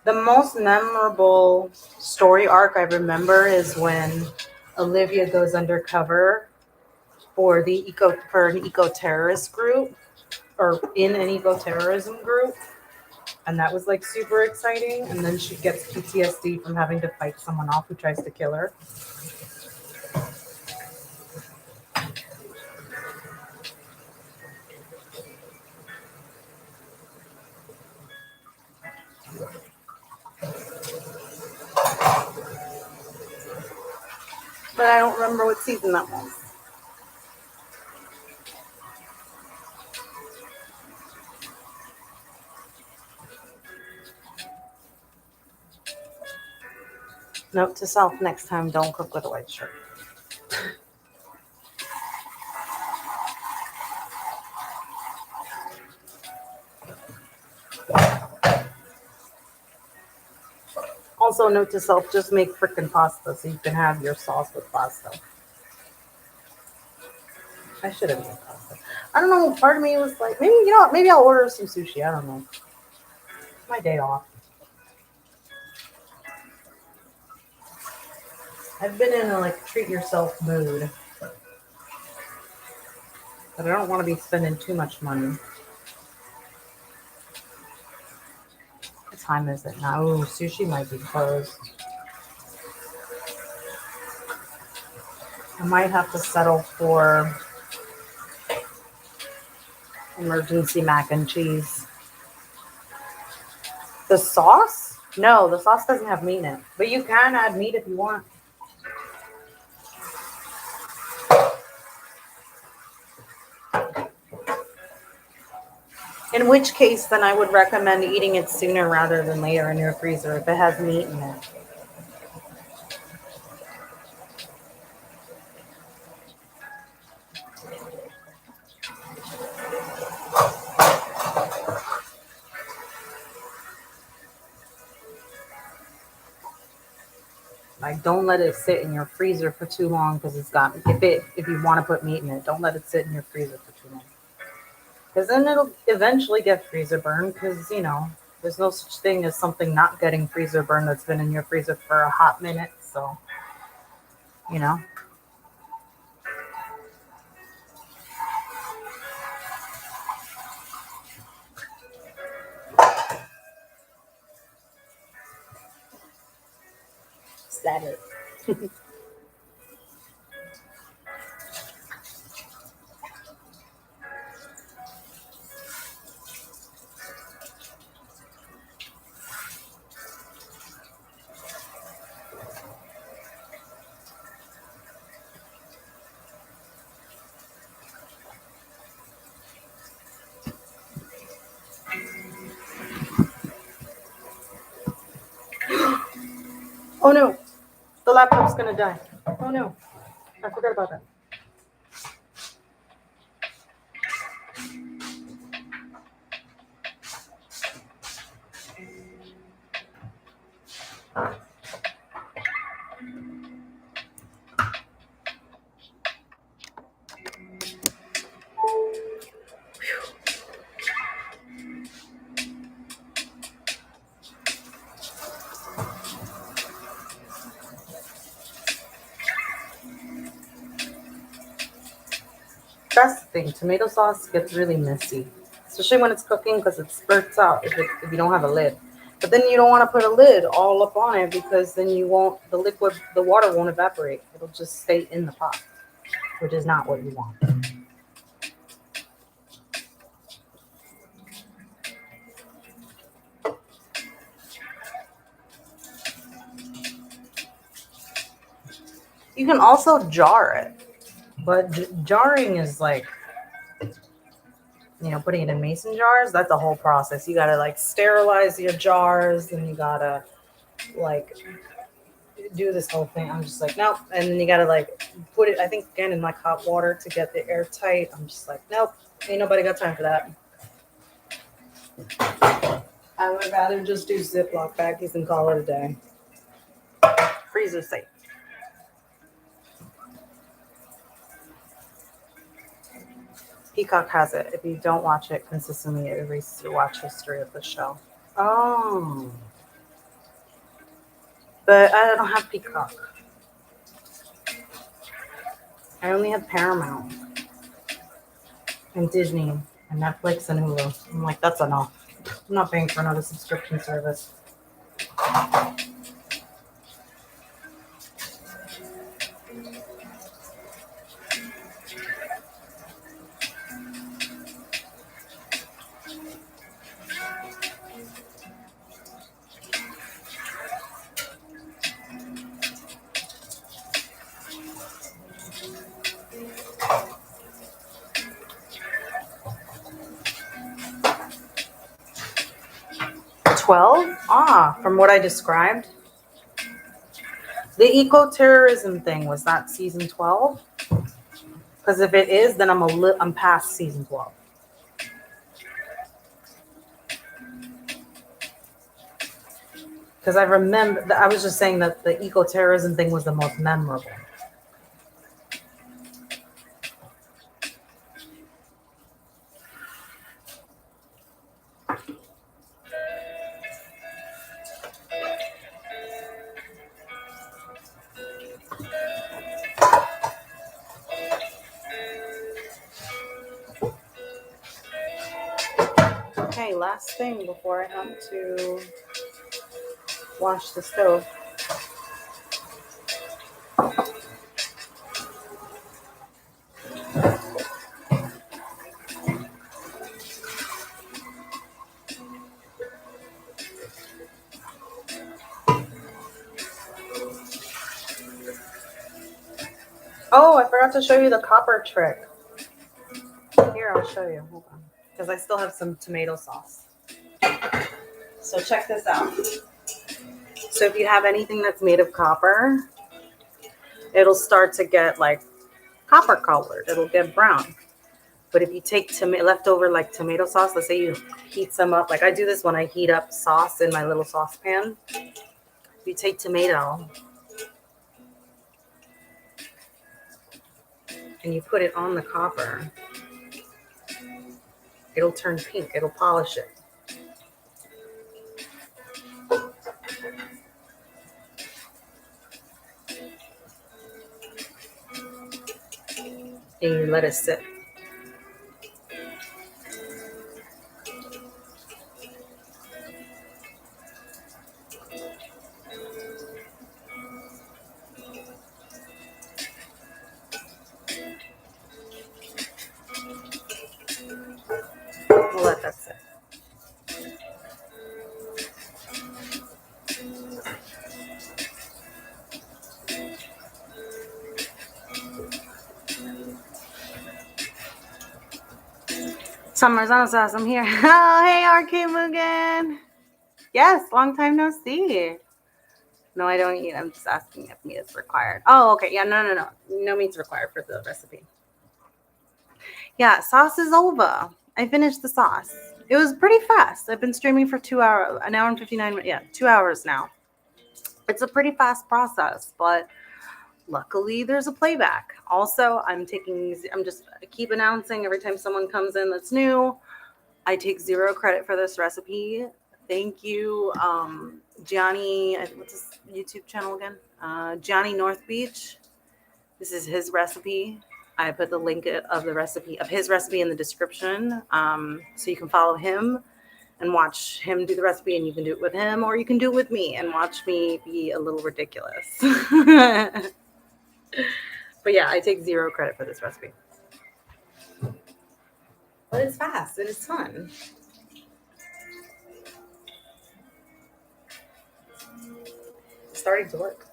The most memorable story arc I remember is when Olivia goes undercover for an eco terrorist group or in an eco terrorism group, and that was like super exciting. And then she gets PTSD from having to fight someone off who tries to kill her. But I don't remember what season that was. Note to self: next time, don't cook with a white shirt. Also, note to self: just make frickin' pasta so you can have your sauce with pasta. I should have made pasta. I don't know. Part of me was like, maybe you know, what, maybe I'll order some sushi. I don't know. It's my day off. I've been in a like treat yourself mood, but I don't want to be spending too much money. What time is it now? Ooh, sushi might be closed. I might have to settle for emergency mac and cheese. The sauce? No, the sauce doesn't have meat in it, but you can add meat if you want. In which case, then I would recommend eating it sooner rather than later in your freezer if it has meat in it. Like, don't let it sit in your freezer for too long because it's got if you want to put meat in it, don't let it sit in your freezer for too long because then it'll eventually get freezer burn. Because there's no such thing as something not getting freezer burn that's been in your freezer for a hot minute. So you know, is that it? Oh no, the laptop's gonna die. Oh no, I forgot about that. That's the thing. Tomato sauce gets really messy, especially when it's cooking because it spurts out if you don't have a lid. But then you don't want to put a lid all up on it because then the water won't evaporate. It'll just stay in the pot, which is not what you want. You can also jar it, but jarring is like, putting it in mason jars. That's a whole process. You gotta like sterilize your jars, and you gotta like do this whole thing. I'm just like, nope. And then you gotta like put it, I think, again in like hot water to get the air tight. I'm just like, nope, ain't nobody got time for that. I would rather just do Ziploc baggies and call it a day. freezer safe. Peacock has it. If you don't watch it consistently, it erases your watch history of the show. Oh. But I don't have Peacock. I only have Paramount and Disney and Netflix and Hulu. I'm like, that's enough. I'm not paying for another subscription service. From what I described. The eco-terrorism thing, was that season 12? Because if it is, then I'm past season 12. Because I remember, I was just saying that the eco-terrorism thing was the most memorable. Okay, last thing before I have to wash the stove. Oh, I forgot to show you the copper trick. Here, I'll show you. Hold on. Because I still have some tomato sauce. So check this out. So if you have anything that's made of copper, it'll start to get like copper colored. It'll get brown. But if you take leftover like tomato sauce, let's say you heat some up. Like I do this when I heat up sauce in my little saucepan. If you take tomato and you put it on the copper, it'll turn pink. It'll polish it. And you let it sit. We'll let that sit. Some Marzano sauce. I'm here. Oh, hey, RK Mugen. Yes, long time no see. No, I don't eat. I'm just asking if meat is required. Oh, okay. Yeah, no. No meat's required for the recipe. Yeah, sauce is over. I finished the sauce. It was pretty fast. I've been streaming for 2 hours, an hour and 59 minutes. Yeah, 2 hours now. It's a pretty fast process, but luckily there's a playback. Also, I keep announcing every time someone comes in that's new, I take 0 credit for this recipe. Thank you, Johnny. What's his YouTube channel again? Johnny North Beach. This is his recipe. I put the link of his recipe in the description, so you can follow him and watch him do the recipe, and you can do it with him, or you can do it with me and watch me be a little ridiculous. But yeah, I take 0 credit for this recipe. But it's fast and it's fun. It's starting to work.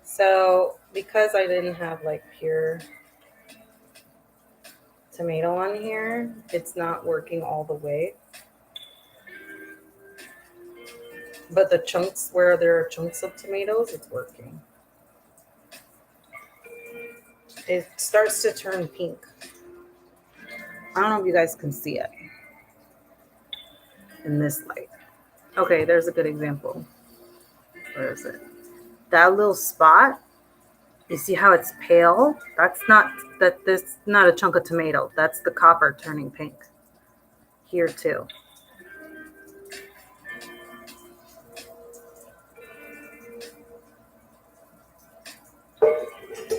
So because I didn't have like pure tomato on here, it's not working all the way. But the chunks where there are chunks of tomatoes, it's working. It starts to turn pink. I don't know if you guys can see it in this light. Okay, there's a good example Where is it? That little spot, you see how it's pale? That's not a chunk of tomato. That's the copper turning pink. Here too.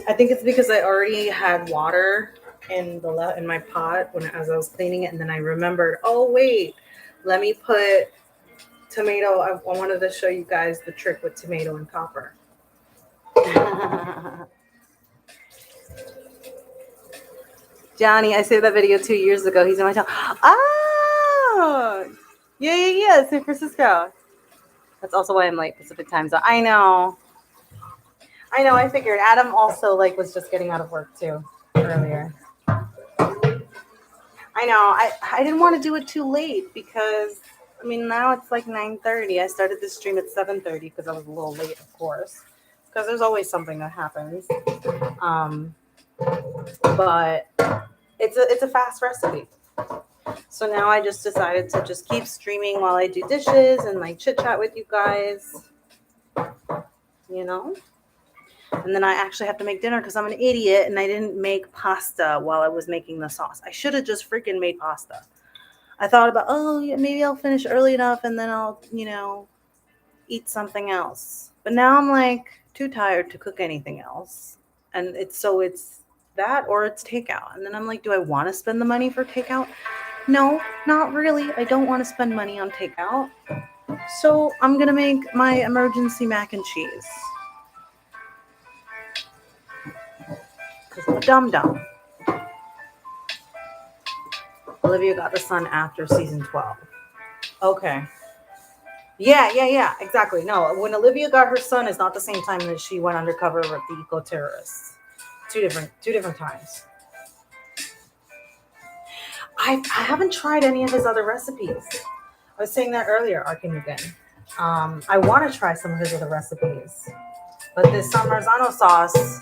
I think it's because I already had water in my pot as I was cleaning it, and then I remembered, oh wait, let me put tomato. I wanted to show you guys the trick with tomato and copper. Johnny, I saved that video 2 years ago. He's in my town. Oh, yeah, San Francisco. That's also why I'm late Pacific time zone. I know. I figured. Adam also was just getting out of work too earlier. I know. I didn't want to do it too late because now it's 9:30. I started this stream at 7:30 because I was a little late, of course, because there's always something that happens. But it's a fast recipe. So now I just decided to just keep streaming while I do dishes and chit chat with you guys. And then I actually have to make dinner because I'm an idiot and I didn't make pasta while I was making the sauce. I should have just freaking made pasta. I thought about, maybe I'll finish early enough and then I'll, eat something else. But now I'm too tired to cook anything else. And it's that or it's takeout. And then I'm do I want to spend the money for takeout? No, not really. I don't want to spend money on takeout. So I'm going to make my emergency mac and cheese. Because I'm a dum-dum. Olivia got the son after season 12. Okay. Yeah, exactly. No, when Olivia got her son is not the same time that she went undercover with the eco-terrorists. Two different times. I haven't tried any of his other recipes. I was saying that earlier, Arkinugan. I want to try some of his other recipes. But this Marzano sauce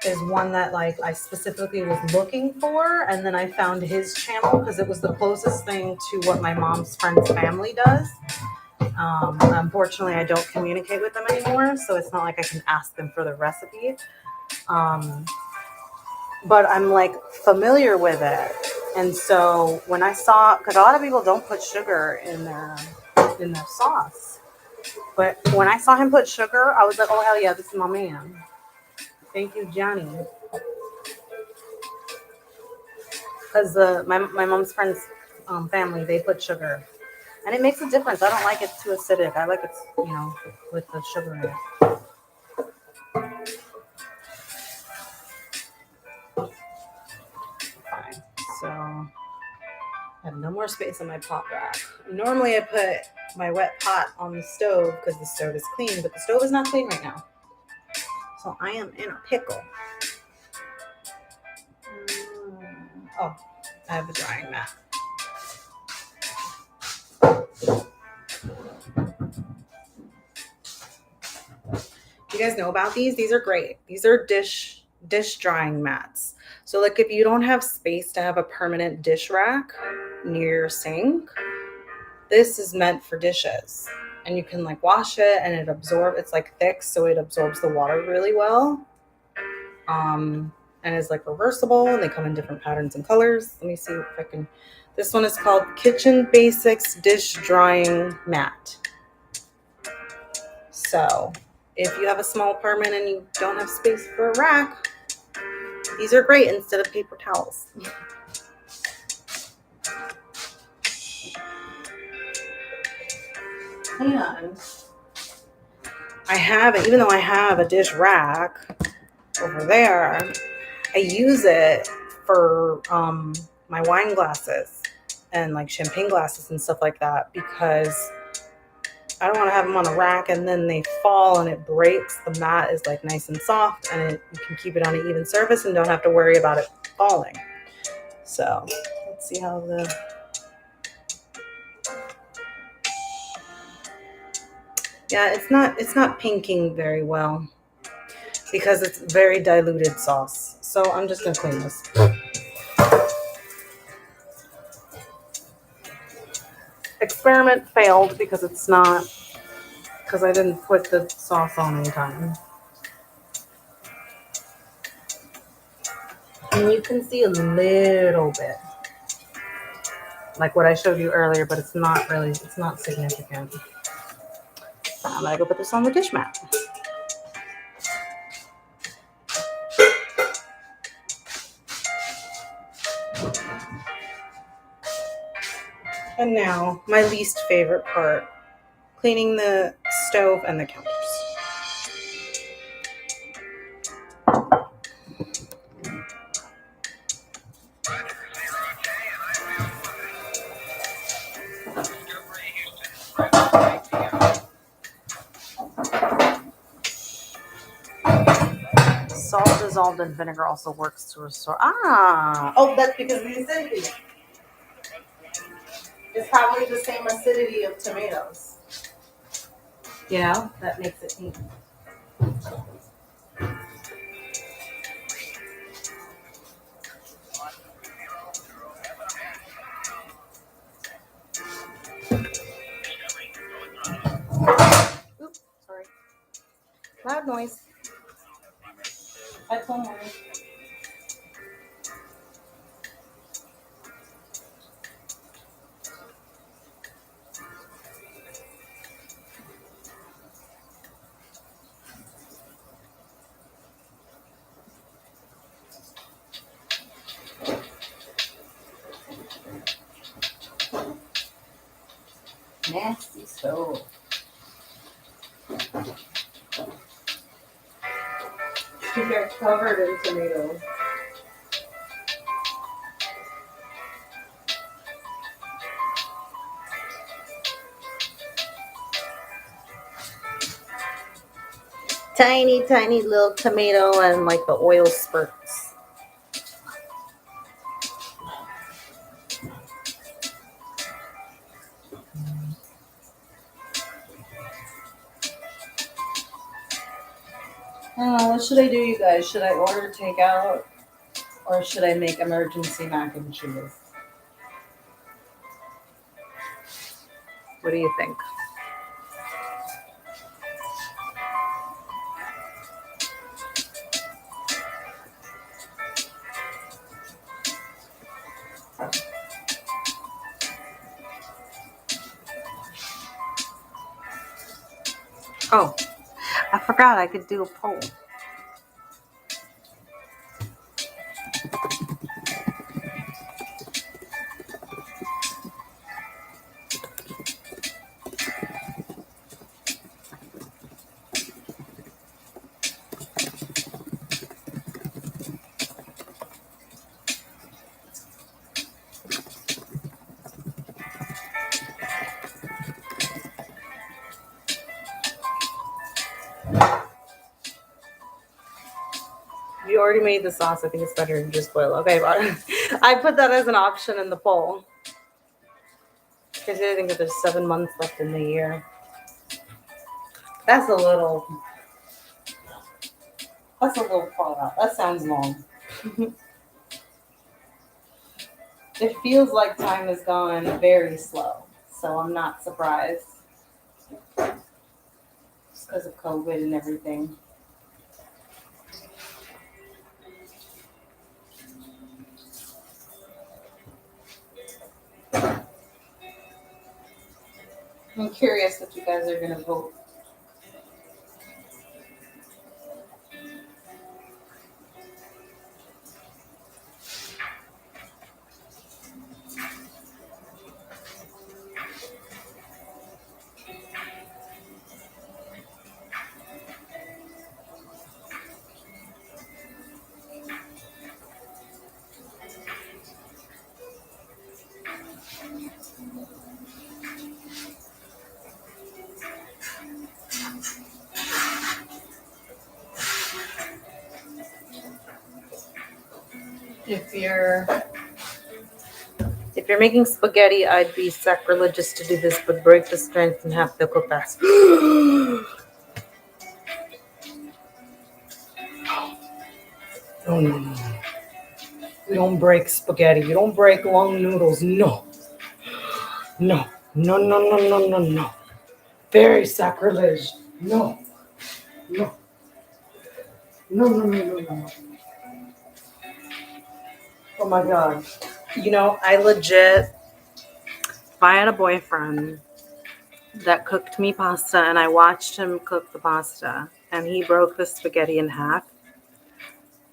is one that I specifically was looking for, and then I found his channel because it was the closest thing to what my mom's friend's family does. Unfortunately, I don't communicate with them anymore, so it's not I can ask them for the recipe. But I'm familiar with it, and so when I saw, because a lot of people don't put sugar in their sauce, but when I saw him put sugar, I was like, oh hell yeah, this is my man. Thank you, Johnny. Because my mom's friend's family, they put sugar. And it makes a difference. I don't like it too acidic. I like it, with the sugar in it. Fine. So I have no more space on my pot rack. Normally I put my wet pot on the stove because the stove is clean, but the stove is not clean right now. So I am in a pickle. Oh, I have a drying mat. You guys know about these? These are great. These are dish drying mats. So if you don't have space to have a permanent dish rack near your sink, this is meant for dishes. And you can wash it and it's thick, so it absorbs the water really well. And it's reversible, and they come in different patterns and colors. Let me see if I can. This one is called Kitchen Basics Dish Drying Mat. So if you have a small apartment and you don't have space for a rack, these are great instead of paper towels. And I have it, even though I have a dish rack over there, I use it for my wine glasses and champagne glasses and stuff like that, because I don't want to have them on a rack and then they fall and it breaks. The mat is nice and soft, and you can keep it on an even surface and don't have to worry about it falling. So let's see how it's not pinking very well because it's very diluted sauce. So I'm just gonna clean this. Experiment failed because it's not because I didn't put the sauce on in time. And you can see a little bit, like what I showed you earlier, but it's not significant. So I'm gonna go put this on the dish mat. And now, my least favorite part, cleaning the stove and the counters. Salt dissolved in vinegar also works to restore. Oh, that's because of the acidity. It's probably the same acidity of tomatoes. You know, that makes it neat. Oops, sorry. Loud noise. Headphone noise. Nasty stove. They're covered in tomatoes. Tiny, tiny little tomato and like the oil spurts. What should I do, you guys? Should I order takeout or should I make emergency mac and cheese? What do you think? Oh, I forgot I could do a poll. You already made the sauce. I think it's better to just boil. Okay, but I put that as an option in the poll. Because I think that there's 7 months left in the year. That's a little far out. That sounds long. It feels like time has gone very slow. So I'm not surprised. Just because of COVID and everything. I'm curious what you guys are going to vote. If you're making spaghetti, I'd be sacrilegious to do this, but break the strength and have to cook fast. No. You don't break spaghetti. You don't break long noodles. No. Very sacrilege. No. No. No, no, no, no, no. Oh my God. You know, I legit, if I had a boyfriend that cooked me pasta and I watched him cook the pasta and he broke the spaghetti in half,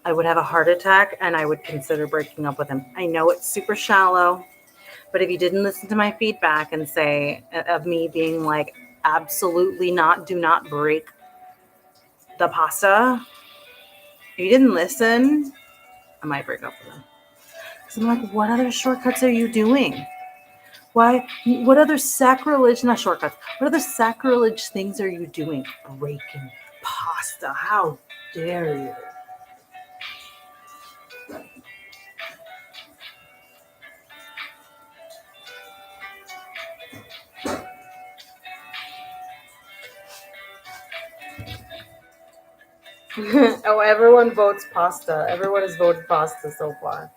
I would have a heart attack and I would consider breaking up with him. I know it's super shallow, but if you didn't listen to my feedback and say of me being like, absolutely not, do not break the pasta, if you didn't listen, I might break up with him. Because I'm like, what other shortcuts are you doing? Why? What other sacrilege, not shortcuts, what other sacrilege things are you doing? Breaking pasta. How dare you? Oh, everyone votes pasta. Everyone has voted pasta so far.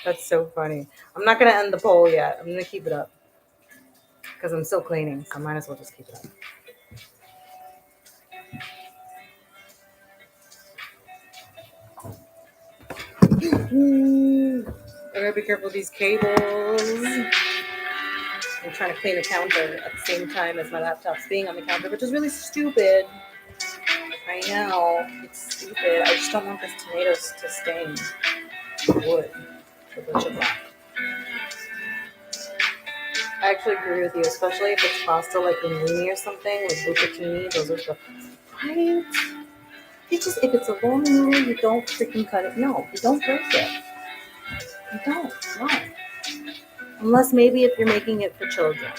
That's so funny. I'm not going to end the poll yet. I'm going to keep it up. Because I'm still cleaning, so I might as well just keep it up. I gotta be careful with these cables. I'm trying to clean the counter at the same time as my laptop's being on the counter, which is really stupid. I know, it's stupid. I just don't want these tomatoes to stain the wood with the black. I actually agree with you, especially if it's pasta like linguine or something, like bucatini. Those are the right. It's just if it's a long noodle, you don't freaking cut it. No, you don't break it. You don't. No. Unless maybe if you're making it for children,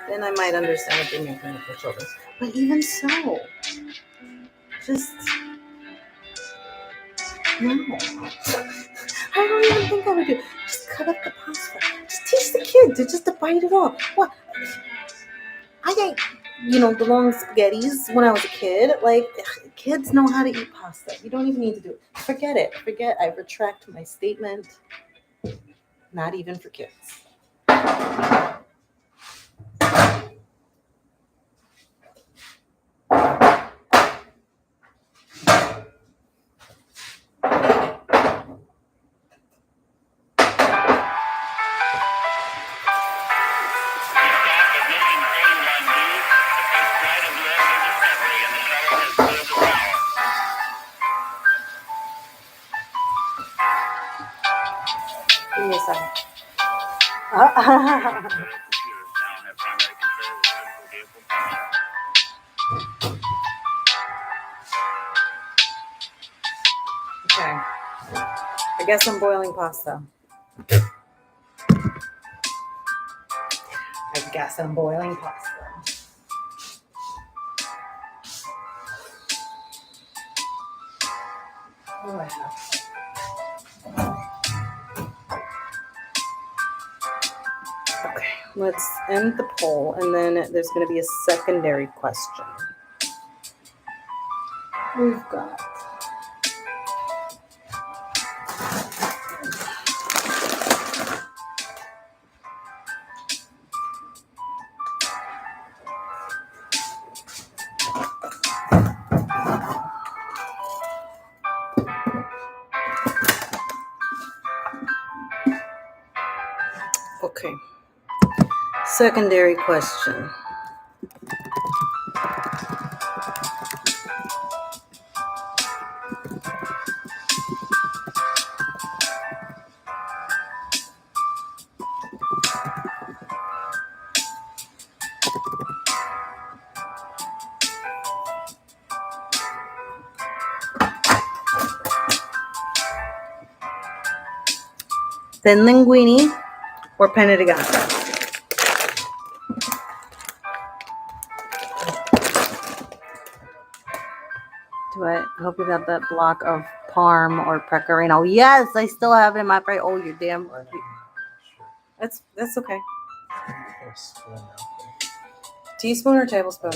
then I might understand if you're making it for children. But even so, just no. I don't even think I would do. Just cut up the pasta. Just teach the kid to bite it off. What? I ate, the long spaghettis when I was a kid. Like, kids know how to eat pasta. You don't even need to do it. Forget it. I retract my statement. Not even for kids. Give me a second. Okay. I guess I'm boiling pasta. What do I have? Okay, let's end the poll, and then there's going to be a secondary question. We've got okay. Secondary question. Thin linguine or penne di gatta? I hope you got that block of parm or pecorino. Yes, I still have it in my fridge. Oh, you damn. That's okay. Teaspoon or tablespoon?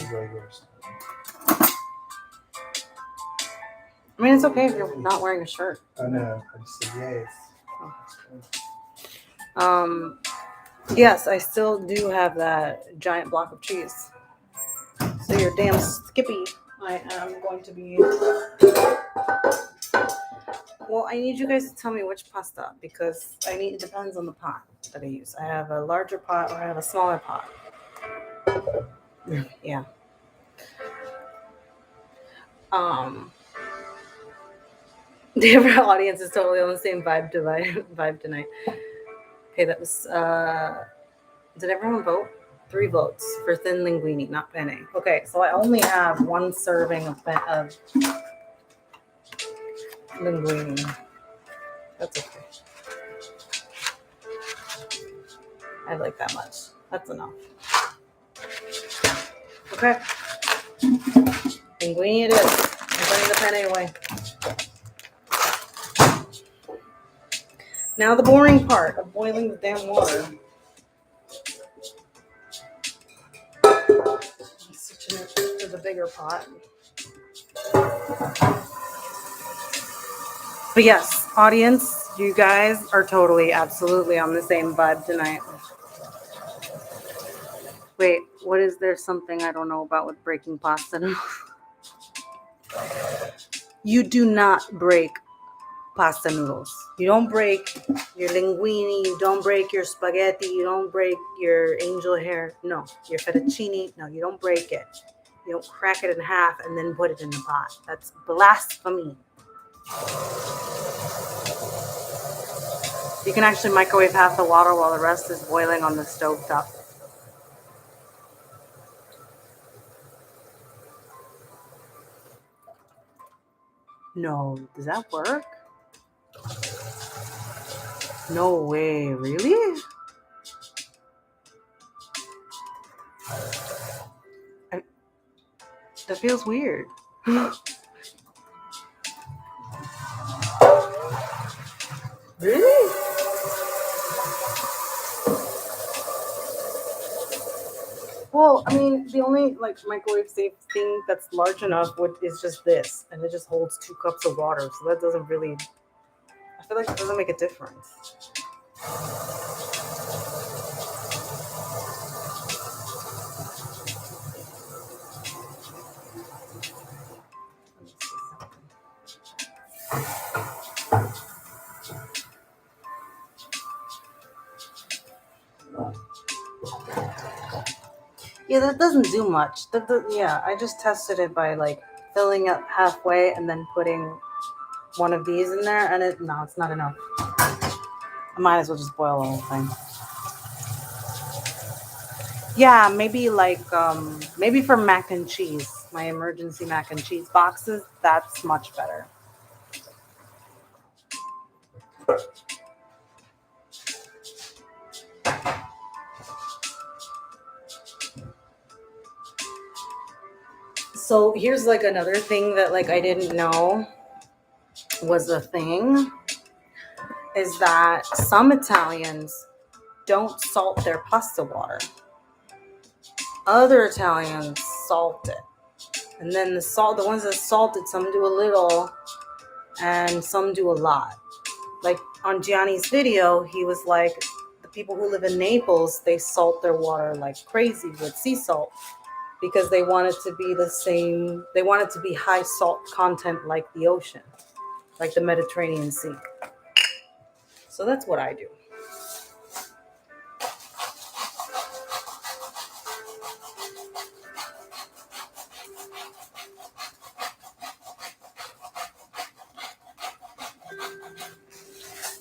I mean, it's okay if you're not wearing a shirt. Oh no, I just said yes. Yes, I still do have that giant block of cheese. So you're damn skippy. I am going to be. Well, I need you guys to tell me which pasta because it depends on the pot that I use. I have a larger pot or I have a smaller pot. Yeah. Um, the audience is totally on the same vibe tonight. Okay, that was. Did everyone vote? 3 votes for thin linguine, not penne. Okay, so I only have 1 serving of linguine. That's okay. I like that much. That's enough. Okay. Linguine it is. I'm putting the penne away. Now the boring part of boiling the damn water. Switching it to the bigger pot. But yes, audience, you guys are totally, absolutely on the same vibe tonight. Wait, what is there something I don't know about with breaking pasta noodles? You do not break pasta noodles. You don't break your linguine, you don't break your spaghetti, you don't break your angel hair. No, your fettuccine. No, you don't break it. You don't crack it in half and then put it in the pot. That's blasphemy. You can actually microwave half the water while the rest is boiling on the stove top. No, does that work? No way, really? That feels weird. Really? Well, I mean, the only like microwave safe thing that's large enough is just this, and it just holds 2 cups of water, so that doesn't really. I feel like it doesn't make a difference. Let me see something. Yeah, that doesn't do much. Yeah, I just tested it by like filling up halfway and then putting one of these in there, and it's not enough. I might as well just boil the whole thing. Yeah, maybe maybe for mac and cheese, my emergency mac and cheese boxes, that's much better. So here's like another thing that like I didn't know was a thing is that some Italians don't salt their pasta water. Other Italians salt it. And then the ones that salt it, some do a little and some do a lot. Like on Gianni's video, he was like, the people who live in Naples, they salt their water like crazy with sea salt because they want it to be the same. They want it to be high salt content like the ocean, like the Mediterranean Sea. So that's what I do.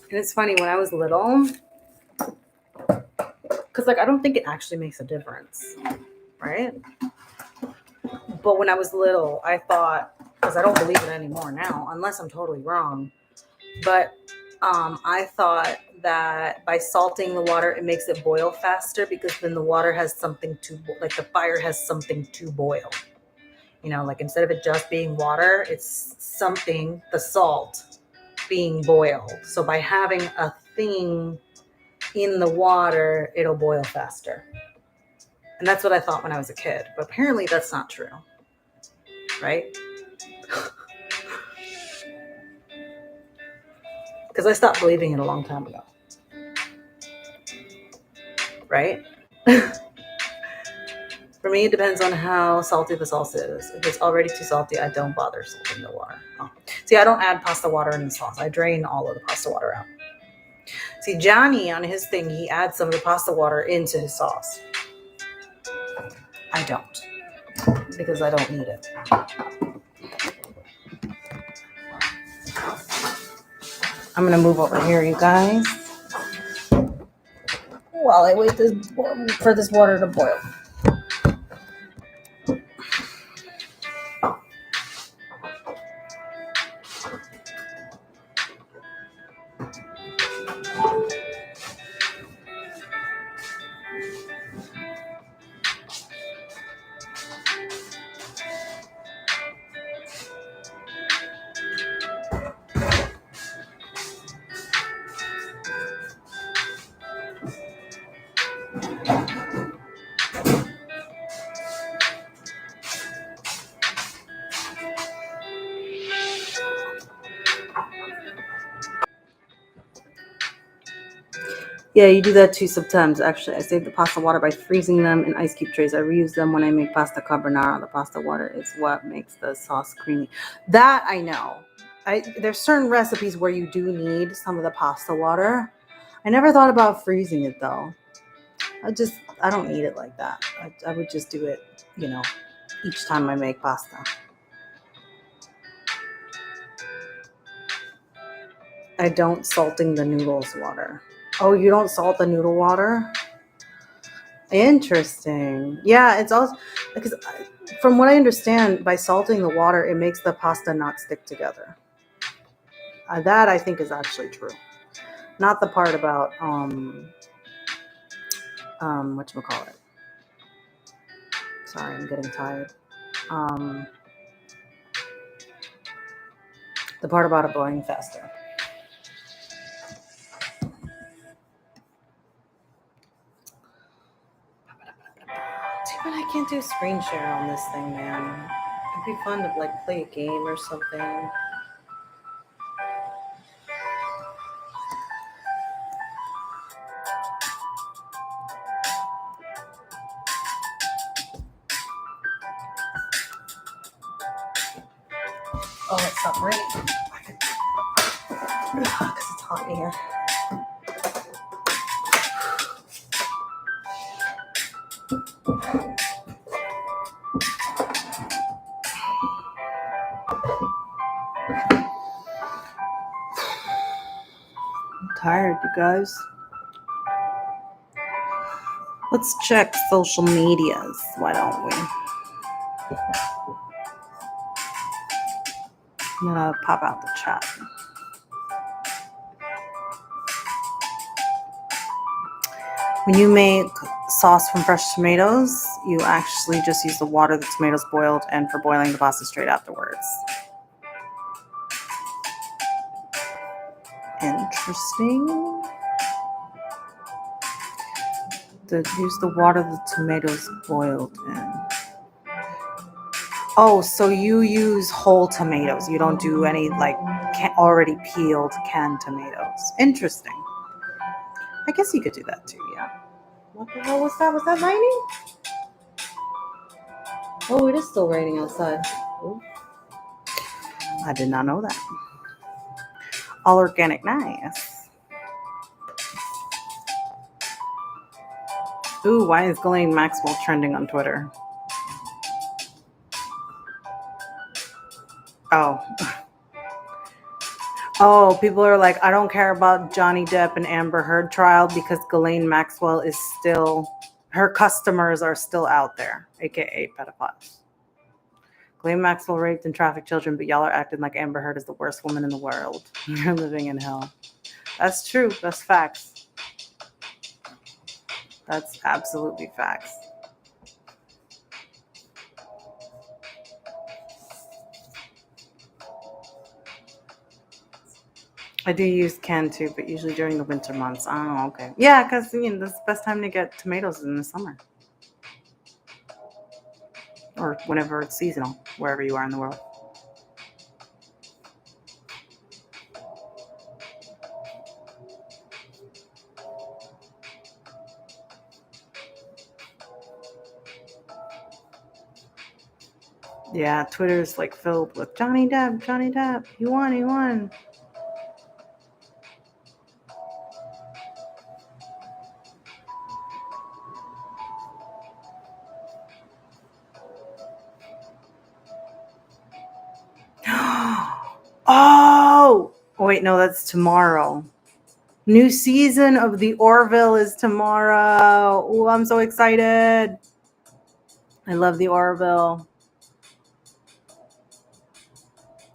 And it's funny, when I was little, because like I don't think it actually makes a difference, right? But when I was little, I thought, because I don't believe it anymore now, unless I'm totally wrong, but I thought that by salting the water, it makes it boil faster because then the water has something like the fire has something to boil. You know, like instead of it just being water, it's something, the salt, being boiled. So by having a thing in the water, it'll boil faster. And that's what I thought when I was a kid. But apparently that's not true. Right? Because I stopped believing it a long time ago. right? For me, it depends on how salty the sauce is. If it's already too salty, I don't bother salting the water. Oh. See, I don't add pasta water in the sauce. I drain all of the pasta water out. See, Johnny on his thing, he adds some of the pasta water into his sauce. I don't, because I don't need it. I'm gonna move over here, you guys, while I wait for this water to boil. Yeah, you do that too sometimes. Actually, I save the pasta water by freezing them in ice cube trays. I reuse them when I make pasta carbonara. The pasta water is what makes the sauce creamy. That I know. There's certain recipes where you do need some of the pasta water. I never thought about freezing it though. I don't need it like that. I would just do it, each time I make pasta. I don't salting the noodles water. Oh, you don't salt the noodle water? Interesting. Yeah, it's also because from what I understand, by salting the water, it makes the pasta not stick together. That I think is actually true. Not the part about whatchamacallit. Sorry, I'm getting tired. The part about it boiling faster. Too bad I can't do screen share on this thing, man. It'd be fun to play a game or something. Oh, it's not raining. Because it's hot in here. I'm tired, you guys. Let's check social medias. Why don't we? I'm gonna pop out the chat. When you make sauce from fresh tomatoes, you actually just use the water the tomatoes boiled and for boiling the pasta straight afterwards. Interesting. Use the water the tomatoes boiled in. Oh, so you use whole tomatoes. You don't do any already peeled canned tomatoes. Interesting. I guess you could do that too, yeah. What the hell was that? Was that raining? Oh, it is still raining outside. Ooh. I did not know that. All organic, nice. Ooh, why is Ghislaine Maxwell trending on Twitter? Oh. Oh, people are like, I don't care about Johnny Depp and Amber Heard trial because Ghislaine Maxwell is still, her customers are still out there, aka pedophiles. Ghislaine Maxwell raped and trafficked children, but y'all are acting like Amber Heard is the worst woman in the world. You're living in hell. That's true. That's facts. That's absolutely facts. I do use canned too, but usually during the winter months. Oh, okay. Yeah, because that's the best time to get tomatoes in the summer. Or whenever it's seasonal, wherever you are in the world. Yeah, Twitter's like filled with Johnny Depp, he won. Oh, wait, no, that's tomorrow. New season of The Orville is tomorrow. Oh, I'm so excited. I love The Orville.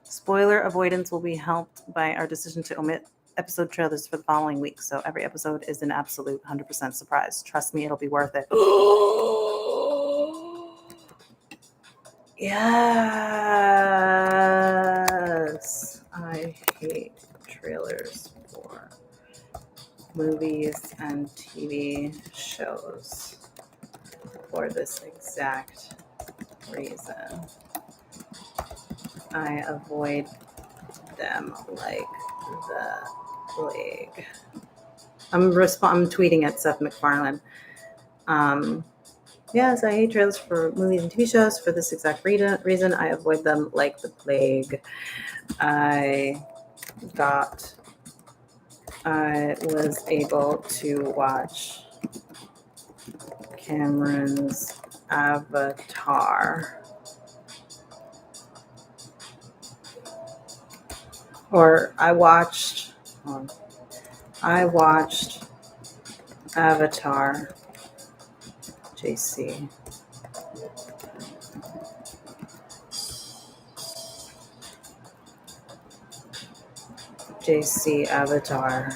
Spoiler avoidance will be helped by our decision to omit episode trailers for the following week. So every episode is an absolute 100% surprise. Trust me, it'll be worth it. Yes. I hate trailers for movies and TV shows for this exact reason. I avoid them like the plague. I'm tweeting at Seth MacFarlane. Yes, I hate trailers for movies and TV shows for this exact reason. I avoid them like the plague. I was able to watch Cameron's Avatar. Or I watched Avatar, JC. JC Avatar.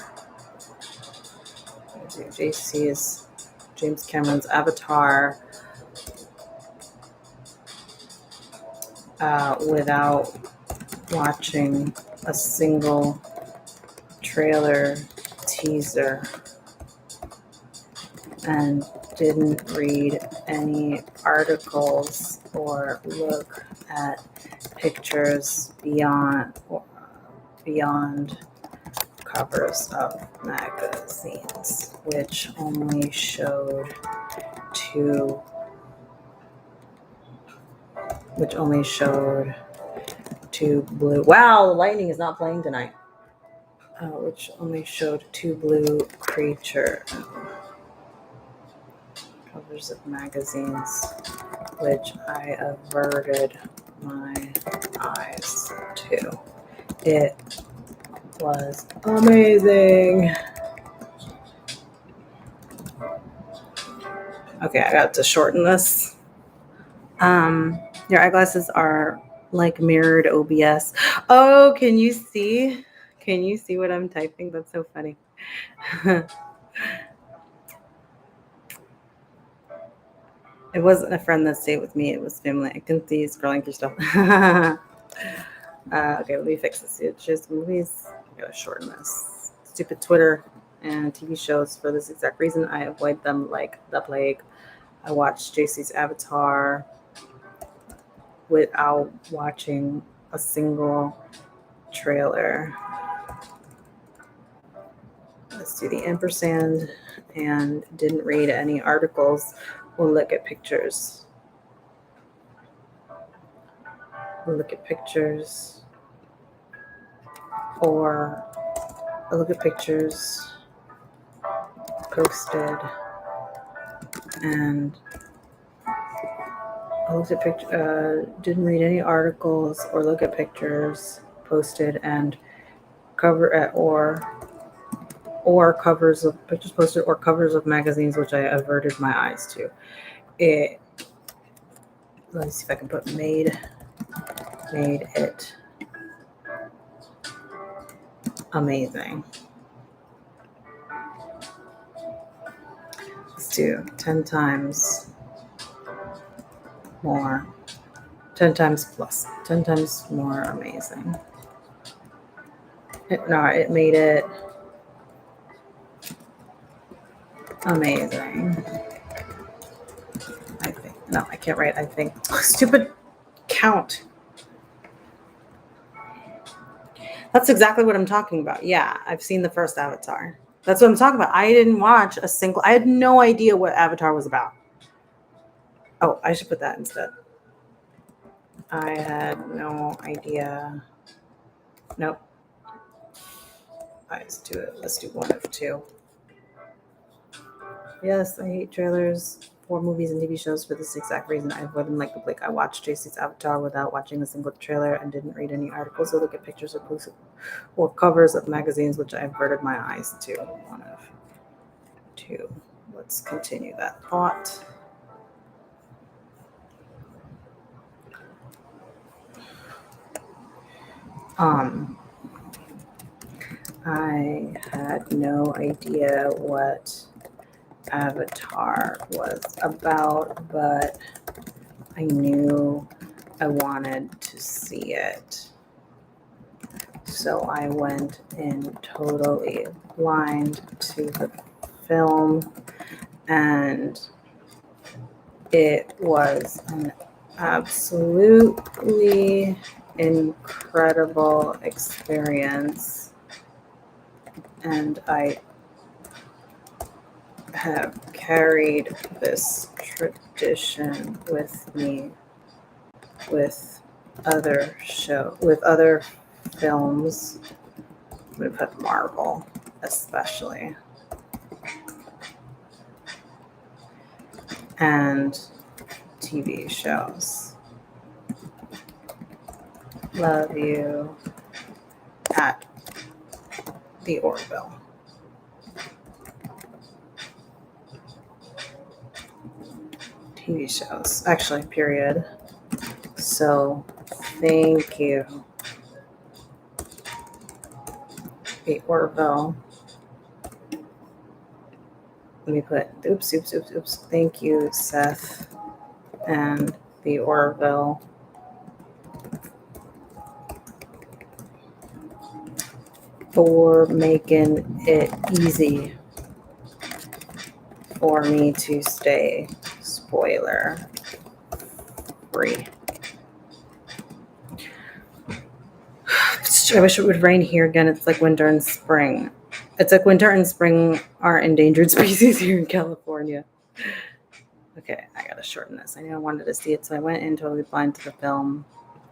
JC is James Cameron's Avatar without watching a single trailer teaser and didn't read any articles or look at pictures beyond covers of magazines, which only showed two blue. Wow, the lightning is not playing tonight. Which only showed two blue creature covers of magazines, which I averted my eyes to. It was amazing. Okay, I got to shorten this. Your eyeglasses are like mirrored OBS. Oh, can you see? Can you see what I'm typing? That's so funny. It wasn't a friend that stayed with me. It was family. I couldn't see scrolling through stuff. Okay, let me fix this. It's just movies. I gotta shorten this. Stupid Twitter and TV shows for this exact reason. I avoid them like the plague. I watched JC's Avatar without watching a single trailer. Let's do the ampersand and didn't read any articles. We'll look at pictures. Or look at pictures posted and I looked at didn't read any articles or look at pictures posted and covers of pictures posted or covers of magazines, which I averted my eyes to. Let me see if I can put made it amazing. Let's do 10 times more, 10 times plus, 10 times more amazing. It made it amazing. I think. No, I can't write. I think. Stupid count. That's exactly what I'm talking about. Yeah, I've seen the first Avatar. That's what I'm talking about. I didn't watch a single. I had no idea what Avatar was about. Oh, I should put that instead. I had no idea. Nope. Let's do it. Let's do one of two. Yes, I hate trailers for movies and TV shows for this exact reason. I wouldn't like the Blake. I watched JC's Avatar without watching a single trailer and didn't read any articles or look at pictures or covers of magazines, which I averted my eyes to. One of two. Let's continue that thought. I had no idea what Avatar was about, but I knew I wanted to see it. So I went in totally blind to the film, and it was an absolutely incredible experience. And I have carried this tradition with me with other films. I'm gonna put Marvel especially, and TV shows. Love you at the Orville. TV shows, actually, period. So, thank you, the Orville. Let me put, oops. Thank you, Seth and the Orville, for making it easy for me to stay spoiler free. I wish it would rain here again. It's like winter and spring. It's like winter and spring are endangered species here in California. Okay, I gotta shorten this. I knew I wanted to see it, so I went in totally blind to the film.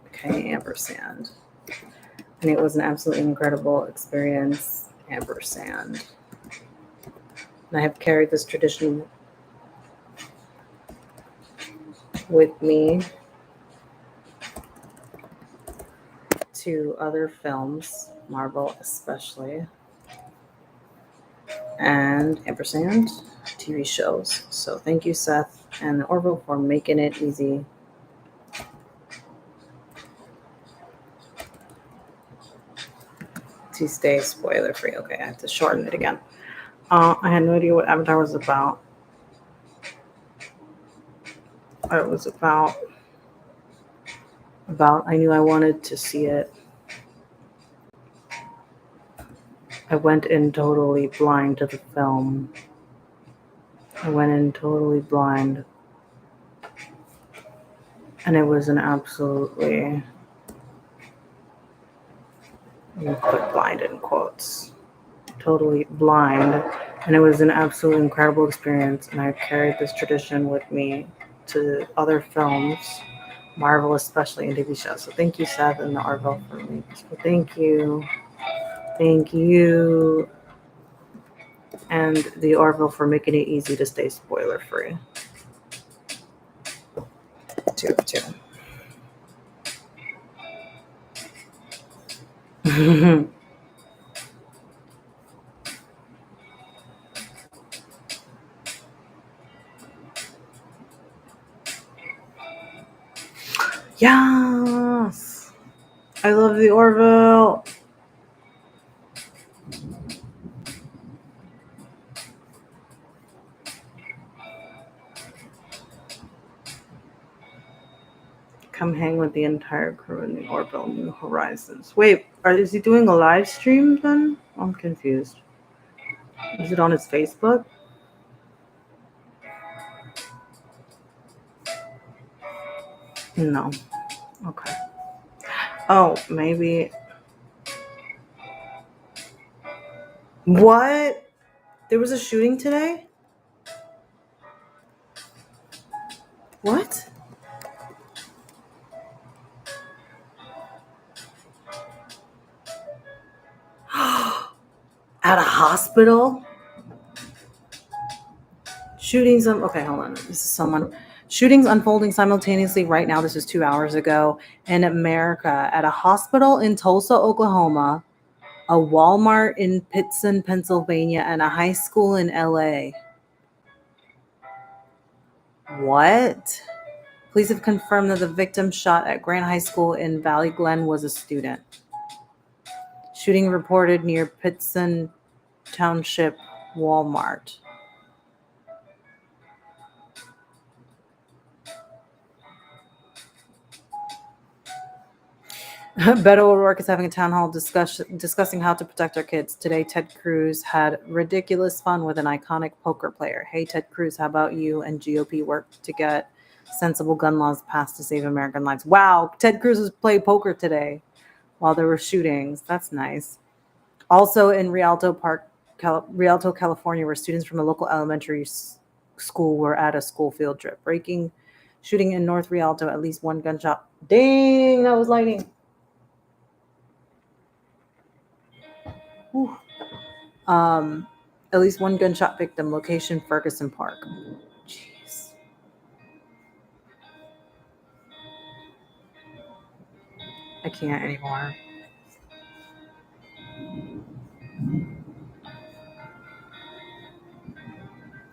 Okay, ampersand. And it was an absolutely incredible experience, ampersand. And I have carried this tradition with me to other films, Marvel especially, and ampersand TV shows. So thank you, Seth and the Orville, for making it easy to stay spoiler free. Okay, I have to shorten it again. I had no idea what Avatar was about. It was about I knew I wanted to see it. I went in totally blind to the film. I went in totally blind. And it was an absolutely, you put blind in quotes, totally blind. And it was an absolutely incredible experience. And I've carried this tradition with me to other films, Marvel especially, and TV shows. So thank you, Seth and the Orville, for me. So thank you. Thank you. And the Orville for making it easy to stay spoiler free. 2 of 2. Yes! I love the Orville. Come hang with the entire crew in the Orville New Horizons. Wait, is he doing a live stream then? I'm confused. Is it on his Facebook? No. Okay. Oh, maybe. What? There was a shooting today? What? At a hospital? Shootings. Okay, hold on. This is someone. Shootings unfolding simultaneously right now. This was 2 hours ago in America at a hospital in Tulsa, Oklahoma, a Walmart in Pittston, Pennsylvania, and a high school in LA. What? Police have confirmed that the victim shot at Grant High School in Valley Glen was a student. Shooting reported near Pittston Township Walmart. Beto O'Rourke is having a town hall discussing how to protect our kids. Today, Ted Cruz had ridiculous fun with an iconic poker player. Hey, Ted Cruz, how about you and GOP work to get sensible gun laws passed to save American lives? Wow, Ted Cruz was playing poker today while there were shootings. That's nice. Also in Rialto, California, where students from a local elementary school were at a school field trip. Shooting in North Rialto, at least one gunshot. Dang, that was lightning. Whew. At least one gunshot victim. Location, Ferguson Park. Jeez. I can't anymore.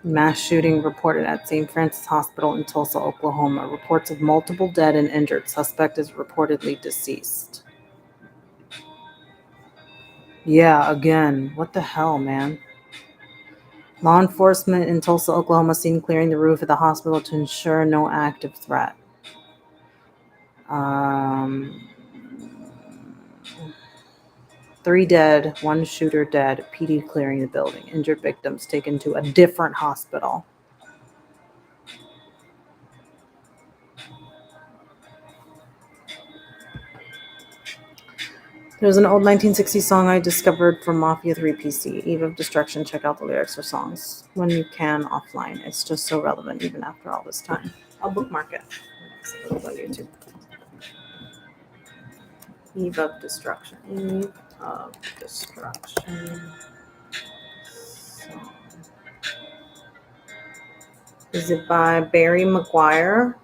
Mass shooting reported at St. Francis Hospital in Tulsa, Oklahoma. Reports of multiple dead and injured. Suspect is reportedly deceased. Yeah, again. What the hell, man? Law enforcement in Tulsa, Oklahoma seen clearing the roof of the hospital to ensure no active threat. 3 dead, 1 shooter dead, PD clearing the building. Injured victims taken to a different hospital. There's an old 1960s song I discovered from Mafia 3 PC, Eve of Destruction. Check out the lyrics for songs when you can offline. It's just so relevant even after all this time. I'll bookmark it. It's on YouTube. Eve of Destruction. Eve of Destruction. Song. Is it by Barry McGuire?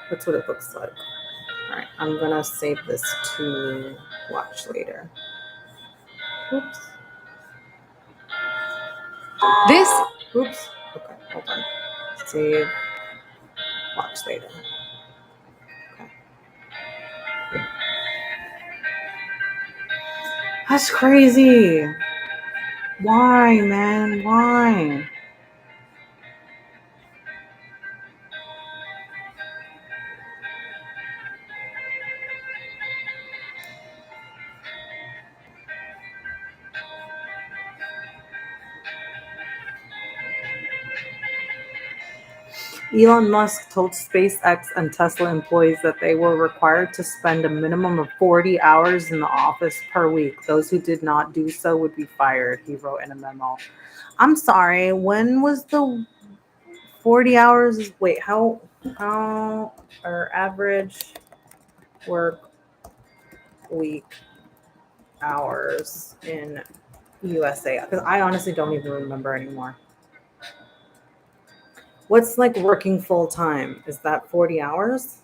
That's what it looks like. All right, I'm gonna save this to watch later. Oops. Oops. Okay, hold on. Save. Watch later. Okay. That's crazy. Why, man? Why? Elon Musk told SpaceX and Tesla employees that they were required to spend a minimum of 40 hours in the office per week. Those who did not do so would be fired, he wrote in a memo. I'm sorry, when was the 40 hours? Wait, how are average work week hours in USA? Because I honestly don't even remember anymore. What's like working full time? Is that 40 hours?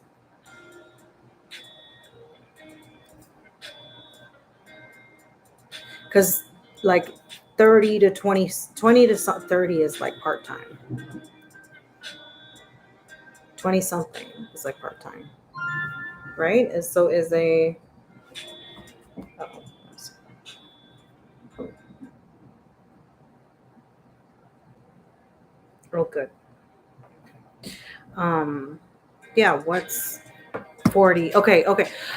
Because like 30 to 20 to 30 is like part time. 20 something is like part time, right? Is a real good. Yeah, what's 40? Okay.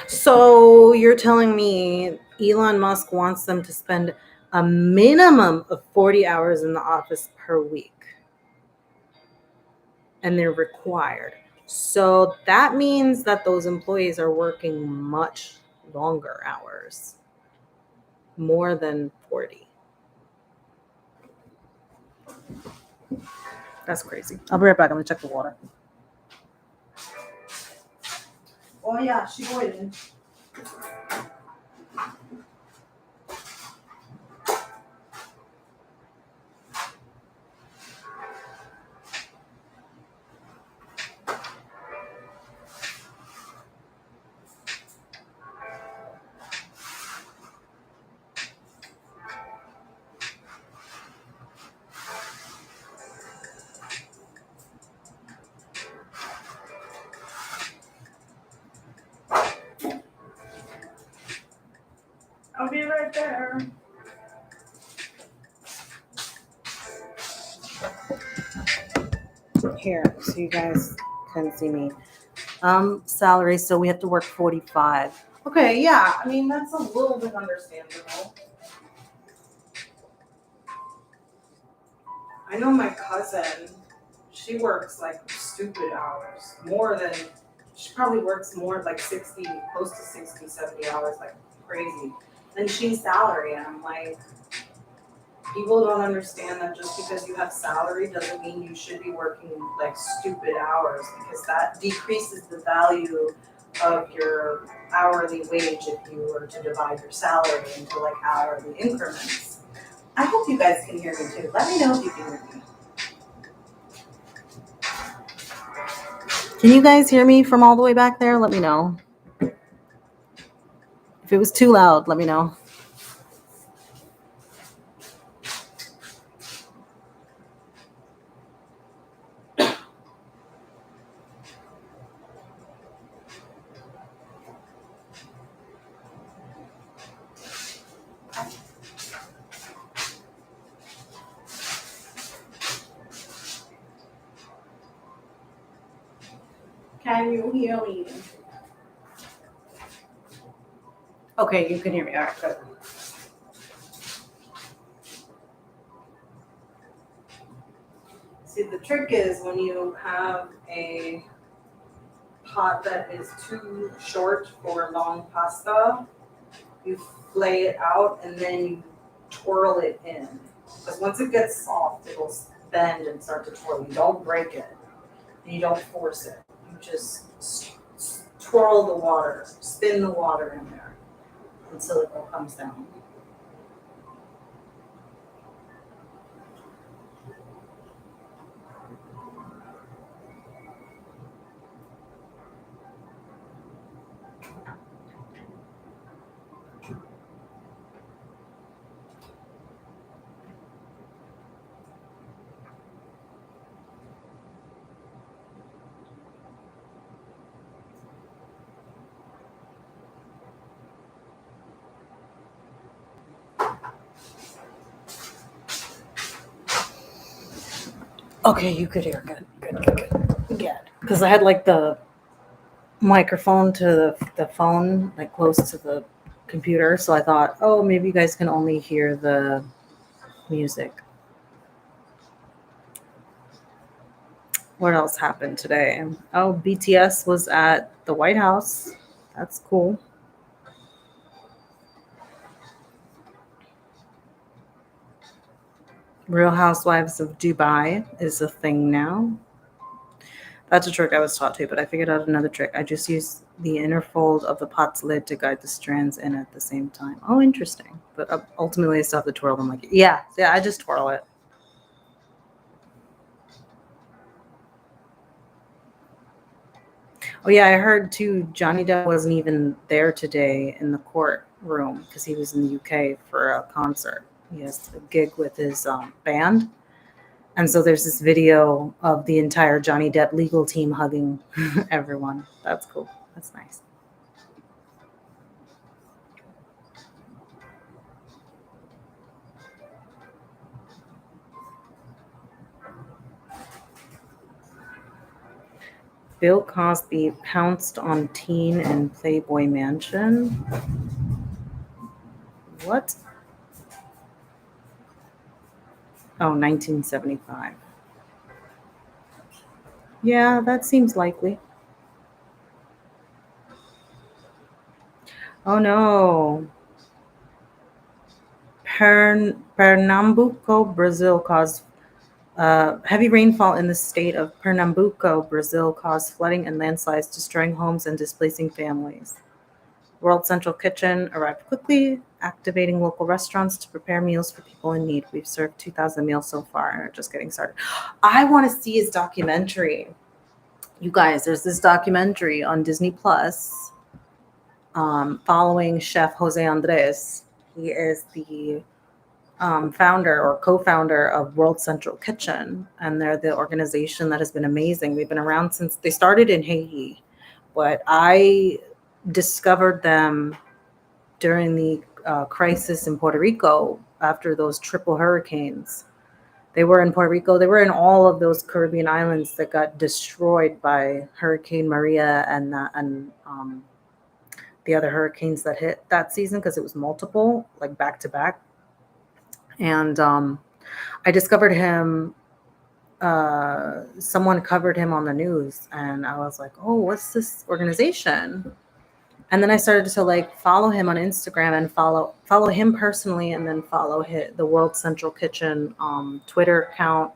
So you're telling me Elon Musk wants them to spend a minimum of 40 hours in the office per week. And they're required. So that means that those employees are working much longer hours. More than 40. That's crazy. I'll be right back. I'm going to check the water. Oh, yeah. She boiling. there. Here, so you guys can see me. Salary, so we have to work 45. Okay, yeah, I mean, that's a little bit understandable. I know my cousin, she works like stupid hours, she probably works more like 60, close to 60, 70 hours, like crazy. And she's salary, and I'm like, people don't understand that just because you have salary doesn't mean you should be working like stupid hours, because that decreases the value of your hourly wage if you were to divide your salary into like hourly increments. I hope you guys can hear me too. Let me know if you can hear me. Can you guys hear me from all the way back there? Let me know. If it was too loud, let me know. Can you hear me? Okay, you can hear me. All right, good. See, the trick is when you have a pot that is too short for long pasta, you flay it out and then you twirl it in. Because once it gets soft, it'll bend and start to twirl. You don't break it and you don't force it. You just twirl the water, spin the water in there until it all comes down. Okay, you could hear. Good. Yeah, because I had like the microphone to the phone like close to the computer, so I thought, oh, maybe you guys can only hear the music. What else happened today? Oh, BTS was at the White House. That's cool. Real Housewives of Dubai is a thing now. That's a trick I was taught to, but I figured out another trick. I just use the inner fold of the pot's lid to guide the strands in at the same time. Oh, interesting. But ultimately, I still have to twirl them like, yeah, I just twirl it. Oh, yeah, I heard too, Johnny Depp wasn't even there today in the courtroom because he was in the UK for a concert. He has a gig with his band. And so there's this video of the entire Johnny Depp legal team hugging everyone. That's cool. That's nice. Bill Cosby pounced on teen in Playboy Mansion. What? Oh, 1975. Yeah, that seems likely. Oh no. Pernambuco, Brazil caused heavy rainfall in the state of Pernambuco, Brazil caused flooding and landslides, destroying homes and displacing families. World Central Kitchen arrived quickly, activating local restaurants to prepare meals for people in need. We've served 2,000 meals so far and are just getting started. I want to see his documentary. You guys, there's this documentary on Disney Plus following Chef Jose Andres. He is the founder or co-founder of World Central Kitchen, and they're the organization that has been amazing. They've been around since they started in Haiti, but I discovered them during the crisis in Puerto Rico after those triple hurricanes. They were in Puerto Rico. They were in all of those Caribbean islands that got destroyed by Hurricane Maria and the other hurricanes that hit that season, because it was multiple, like back to back. And I discovered him. Someone covered him on the news, and I was like, "Oh, what's this organization?" And then I started to like follow him on Instagram and follow him personally, and then follow the World Central Kitchen Twitter account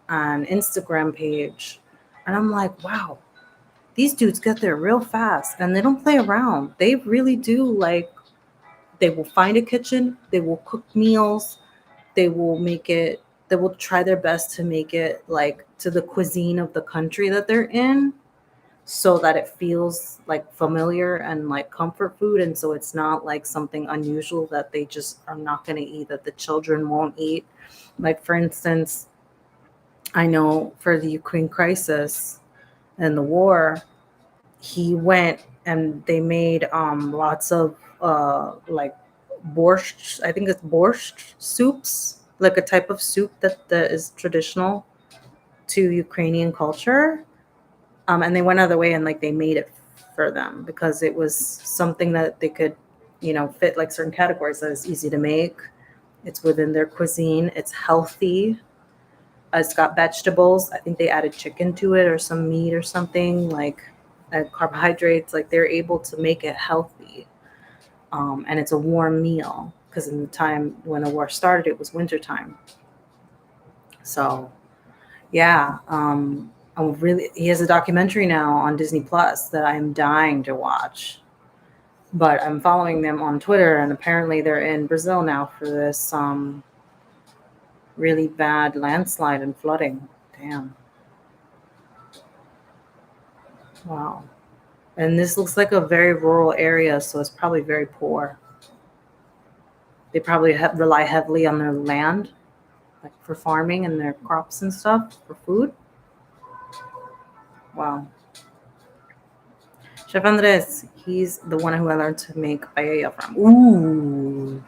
and Instagram page. And I'm like, wow, these dudes get there real fast, and they don't play around. They really do, like, they will find a kitchen, they will cook meals, they will make it, they will try their best to make it like to the cuisine of the country that they're in, so that it feels like familiar and like comfort food. And so it's not like something unusual that they just are not going to eat, that the children won't eat. Like, for instance, I know for the Ukraine crisis and the war, he went and they made lots of like borscht. I think it's borscht soups, like a type of soup that is traditional to Ukrainian culture. And they went out of the way and like they made it for them because it was something that they could, fit like certain categories, that is easy to make. It's within their cuisine. It's healthy. It's got vegetables. I think they added chicken to it or some meat or something, like carbohydrates. Like, they're able to make it healthy. And it's a warm meal because in the time when the war started, it was wintertime. So, yeah. He has a documentary now on Disney Plus that I'm dying to watch. But I'm following them on Twitter, and apparently they're in Brazil now for this really bad landslide and flooding. Damn. Wow. And this looks like a very rural area, so it's probably very poor. They probably rely heavily on their land, like for farming and their crops and stuff for food. Wow. Chef Andres, he's the one who I learned to make paella from. Ooh.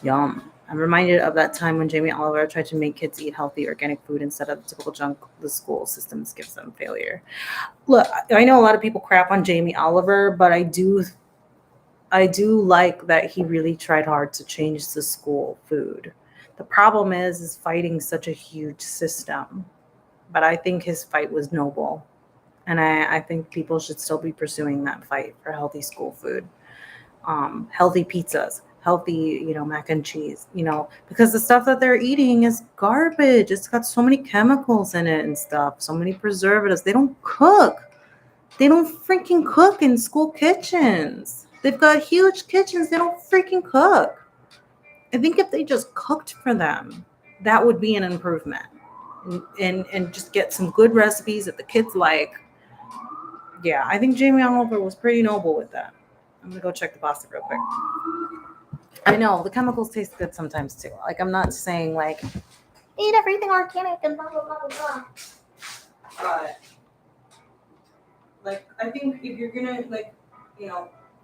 Yum. I'm reminded of that time when Jamie Oliver tried to make kids eat healthy organic food instead of the typical junk the school systems gives them failure. Look, I know a lot of people crap on Jamie Oliver, but I do like that he really tried hard to change the school food. The problem is fighting such a huge system. But I think his fight was noble. And I think people should still be pursuing that fight for healthy school food. Healthy pizzas, healthy, mac and cheese, because the stuff that they're eating is garbage. It's got so many chemicals in it and stuff, so many preservatives. They don't cook. They don't freaking cook in school kitchens. They've got huge kitchens. They don't freaking cook. I think if they just cooked for them, that would be an improvement. And just get some good recipes that the kids like. Yeah, I think Jamie Oliver was pretty noble with that. I'm gonna go check the pasta real quick. I know the chemicals taste good sometimes too. Like, I'm not saying like eat everything organic and blah blah blah blah. But like, I think if you're gonna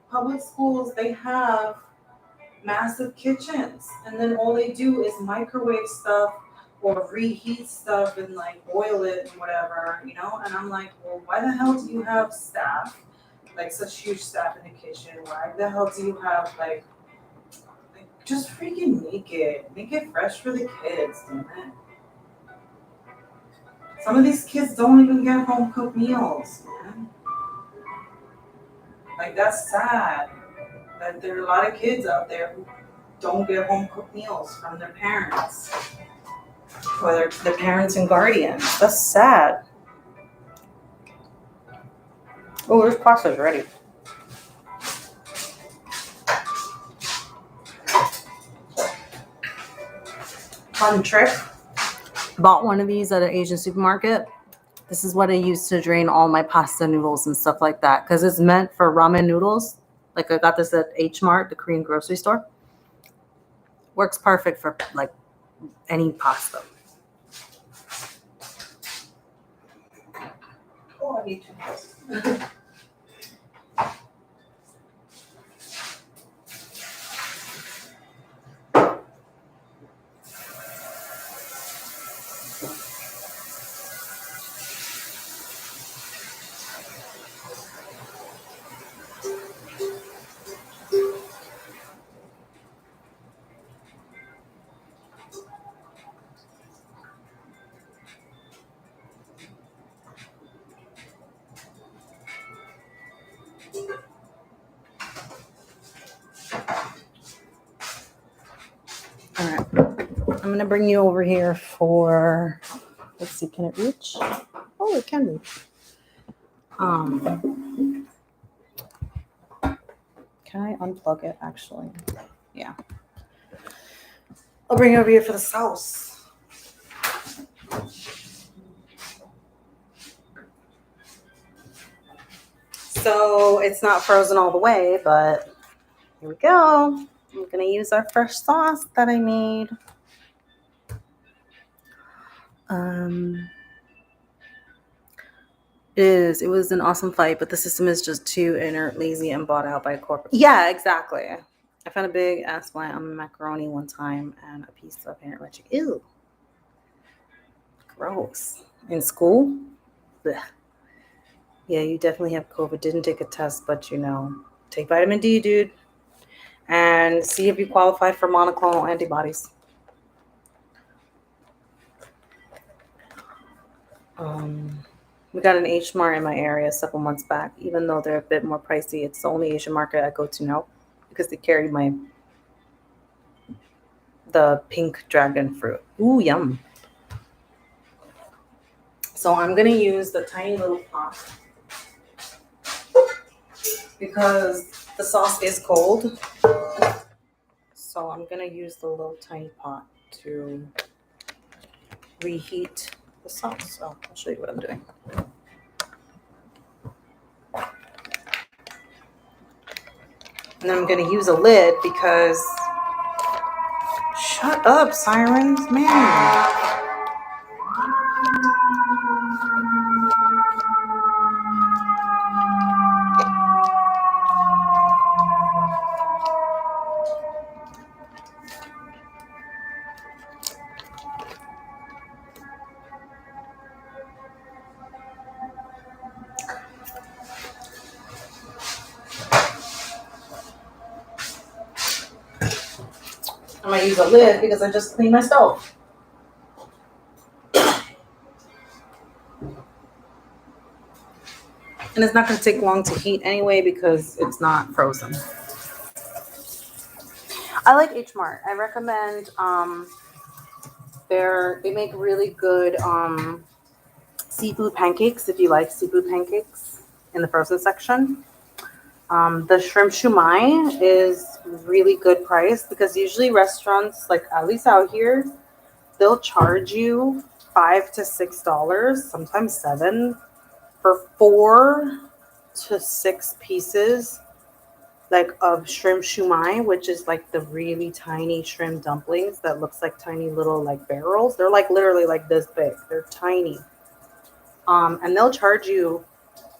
public schools, they have massive kitchens, and then all they do is microwave stuff or reheat stuff and like boil it and whatever, and I'm like, well, why the hell do you have staff, like such huge staff in the kitchen? Why the hell do you have like just freaking make it fresh for the kids, damn it. Some of these kids don't even get home cooked meals, man. Like, that's sad that there are a lot of kids out there who don't get home cooked meals from their parents or their parents and guardians. That's sad. Oh, there's pasta's ready. Fun trick. Bought one of these at an Asian supermarket. This is what I use to drain all my pasta noodles and stuff like that, because it's meant for ramen noodles. Like, I got this at H Mart, the Korean grocery store. Works perfect for like any pasta. Oh, I need to. I'm gonna bring you over here for, let's see, can it reach? Oh, it can reach. Can I unplug it actually? Yeah. I'll bring you over here for the sauce. So it's not frozen all the way, but here we go. I'm gonna use our fresh sauce that I made. It was an awesome fight, but the system is just too inert, lazy, and bought out by corporate. Yeah, exactly. I found a big ass plant on macaroni one time and a piece of peanut chicken. Ew, gross. In school? Blech. Yeah, you definitely have COVID. Didn't take a test, but take vitamin D, dude, and see if you qualify for monoclonal antibodies. We got an H Mart in my area several months back. Even though they're a bit more pricey, it's the only Asian market I go to now because they carry the pink dragon fruit. Ooh, yum. So I'm gonna use the tiny little pot because the sauce is cold. So I'm gonna use the little tiny pot to reheat the sauce. So I'll show you what I'm doing. And then I'm gonna use a lid because shut up, sirens, man. I'm gonna use a lid because I just cleaned my stove. And it's not gonna take long to heat anyway because it's not frozen. I like H Mart. I recommend they make really good seafood pancakes if you like seafood pancakes in the frozen section. The shrimp shumai is really good price because usually restaurants, like at least out here, they'll charge you $5 to $6, sometimes $7, for 4 to 6 pieces like of shrimp shumai, which is like the really tiny shrimp dumplings that looks like tiny little like barrels. They're like literally like this big. They're tiny. And they'll charge you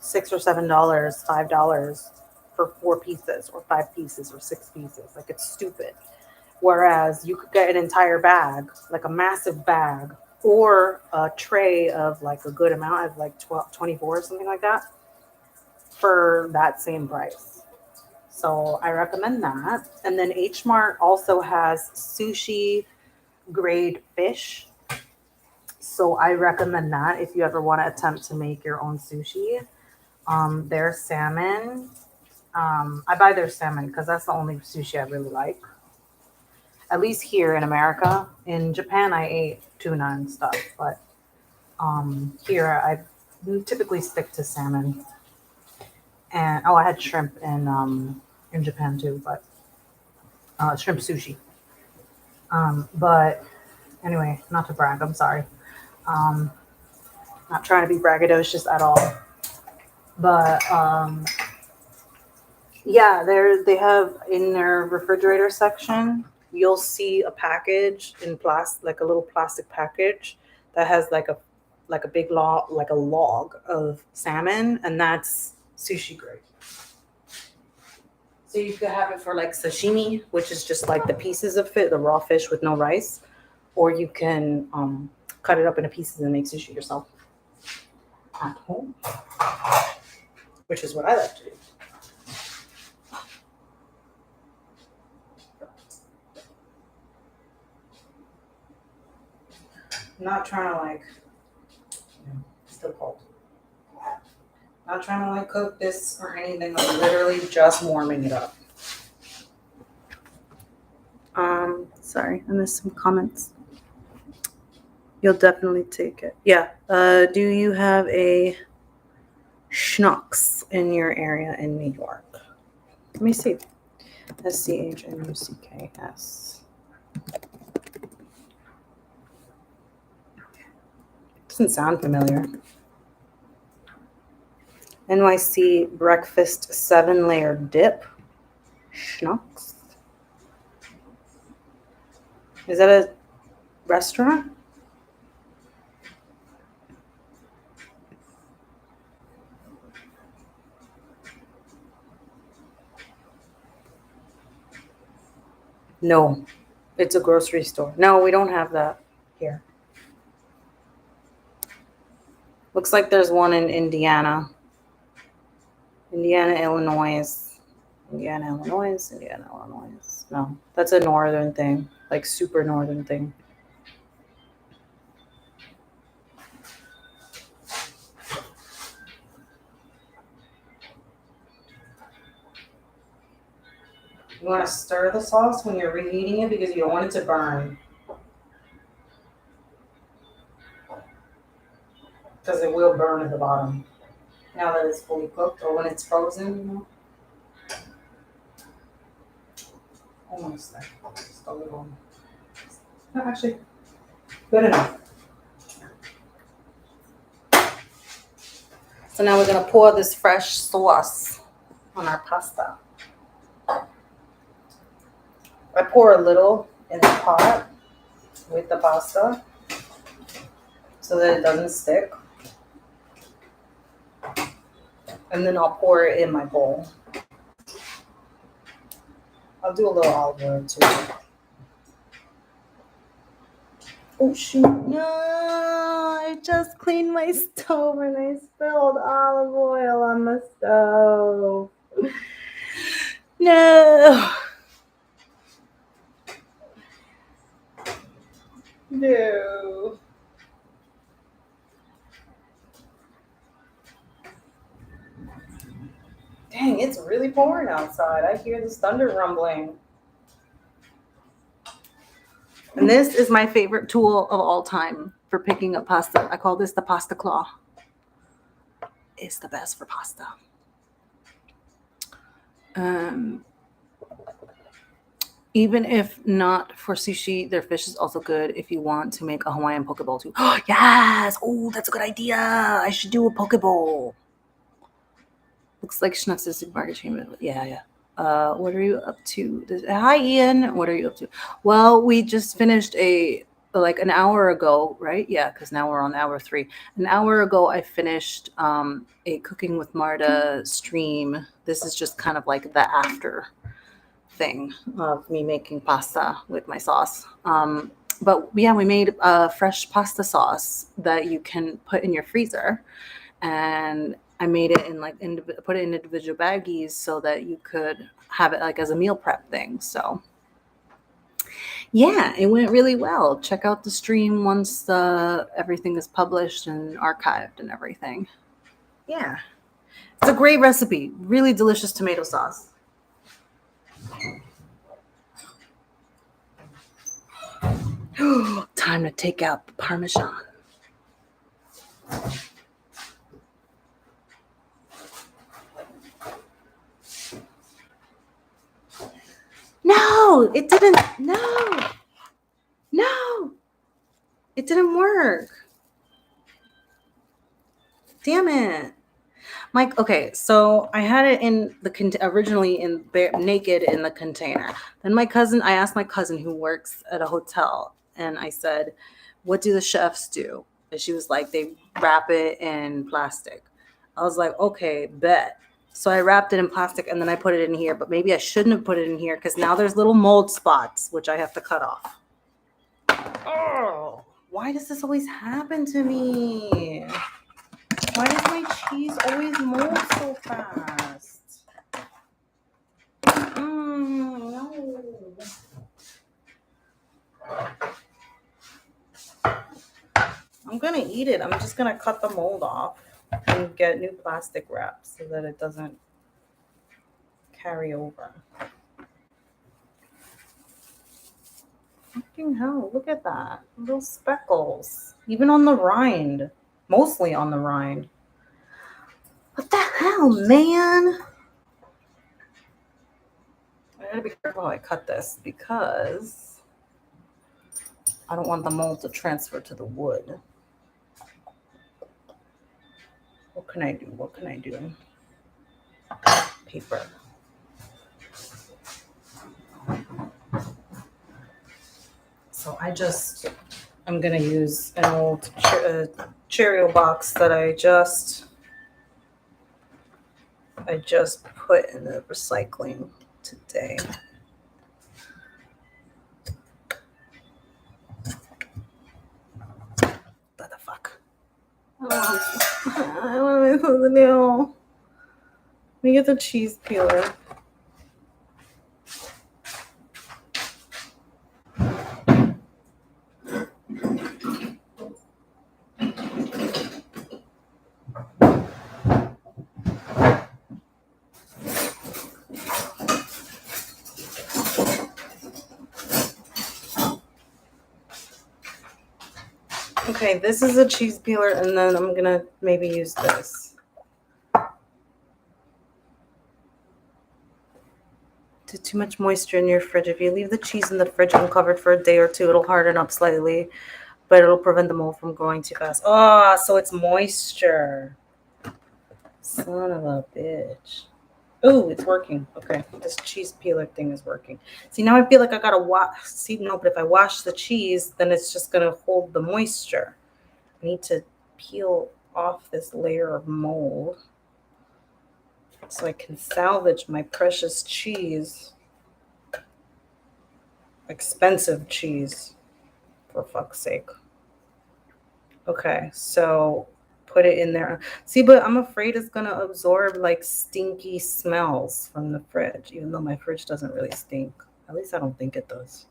$6 or $7, $5 for 4 pieces or 5 pieces or 6 pieces. Like it's stupid. Whereas you could get an entire bag, like a massive bag, or a tray of like a good amount of like 12, 24 or something like that for that same price. So I recommend that. And then H Mart also has sushi grade fish. So I recommend that if you ever want to attempt to make your own sushi. Their salmon, I buy their salmon because that's the only sushi I really like. At least here in America. In Japan, I ate tuna and stuff, but here I typically stick to salmon. And I had shrimp in Japan too, but shrimp sushi. But anyway, not to brag. I'm sorry. Um, Not trying to be braggadocious at all. But yeah, they have in their refrigerator section, you'll see a package in plastic, like a little plastic package that has like a big log, like a log of salmon, and that's sushi grade. So you could have it for like sashimi, which is just like the pieces of it, the raw fish with no rice, or you can cut it up into pieces and make sushi yourself at home, which is what I like to do. I'm not trying to like, it's still cold. Not trying to like cook this or anything. I'm literally just warming it up. Sorry, I missed some comments. You'll definitely take it. Yeah. Do you have a Schnucks in your area in New York? Let me see. SCHNUCKS. Doesn't sound familiar. NYC breakfast 7-layer dip. Schnucks. Is that a restaurant? No, it's a grocery store. No, we don't have that here. Looks like there's one in Indiana. Indiana, Illinois. Indiana, Illinois. No, that's a northern thing, like super northern thing. You want to stir the sauce when you're reheating it because you don't want it to burn. Because it will burn at the bottom. Now that it's fully cooked or when it's frozen, you know. Almost there. Just a little. No, actually, good enough. So now we're going to pour this fresh sauce on our pasta. I pour a little in the pot with the pasta so that it doesn't stick. And then I'll pour it in my bowl. I'll do a little olive oil too. Oh shoot, no, I just cleaned my stove and I spilled olive oil on the stove. No. No. Dang, it's really pouring outside. I hear this thunder rumbling. And this is my favorite tool of all time for picking up pasta. I call this the pasta claw. It's the best for pasta. Even if not for sushi, their fish is also good if you want to make a Hawaiian poke bowl too. Oh, yes! Oh, that's a good idea. I should do a poke bowl. Looks like Schnucks' supermarket chain. Yeah. What are you up to? Hi, Ian. What are you up to? Well, we just finished an hour ago, right? Yeah, because now we're on hour 3. An hour ago, I finished a Cooking with Marta stream. This is just kind of like the after thing of me making pasta with my sauce. But yeah, we made a fresh pasta sauce that you can put in your freezer, and I made it in put it in individual baggies so that you could have it like as a meal prep thing. So yeah, it went really well. Check out the stream once everything is published and archived and everything. Yeah, it's a great recipe. Really delicious tomato sauce. Time to take out the Parmesan. No, it didn't. No, it didn't work. Damn it. Mike, okay, so I had it in the originally naked in the container. Then I asked my cousin who works at a hotel, and I said, "What do the chefs do?" And she was like, "They wrap it in plastic." I was like, "Okay, bet." So I wrapped it in plastic and then I put it in here, but maybe I shouldn't have put it in here because now there's little mold spots, which I have to cut off. Oh, why does this always happen to me? Why does my cheese always mold so fast? No. I'm gonna eat it. I'm just gonna cut the mold off and get new plastic wrap so that it doesn't carry over. Fucking hell, look at that. Little speckles. Even on the rind. Mostly on the rind. What the hell, man? I gotta be careful how I cut this because I don't want the mold to transfer to the wood. What can I do? What can I do? Paper. So I'm gonna use an old Cheerio box that I just put in the recycling today. What the fuck? What am I supposed to do? Let me get the cheese peeler. Okay, this is a cheese peeler, and then I'm gonna maybe use this. Too much moisture in your fridge. If you leave the cheese in the fridge uncovered for a day or two, it'll harden up slightly, but it'll prevent the mold from growing too fast. Oh, so it's moisture. Son of a bitch. Oh, it's working. Okay, this cheese peeler thing is working. See, now I feel like I gotta wash. See, no, but if I wash the cheese, then it's just gonna hold the moisture. I need to peel off this layer of mold so I can salvage my precious cheese. Expensive cheese, for fuck's sake. Okay, so put it in there. See, but I'm afraid it's gonna absorb like stinky smells from the fridge, even though my fridge doesn't really stink. At least I don't think it does.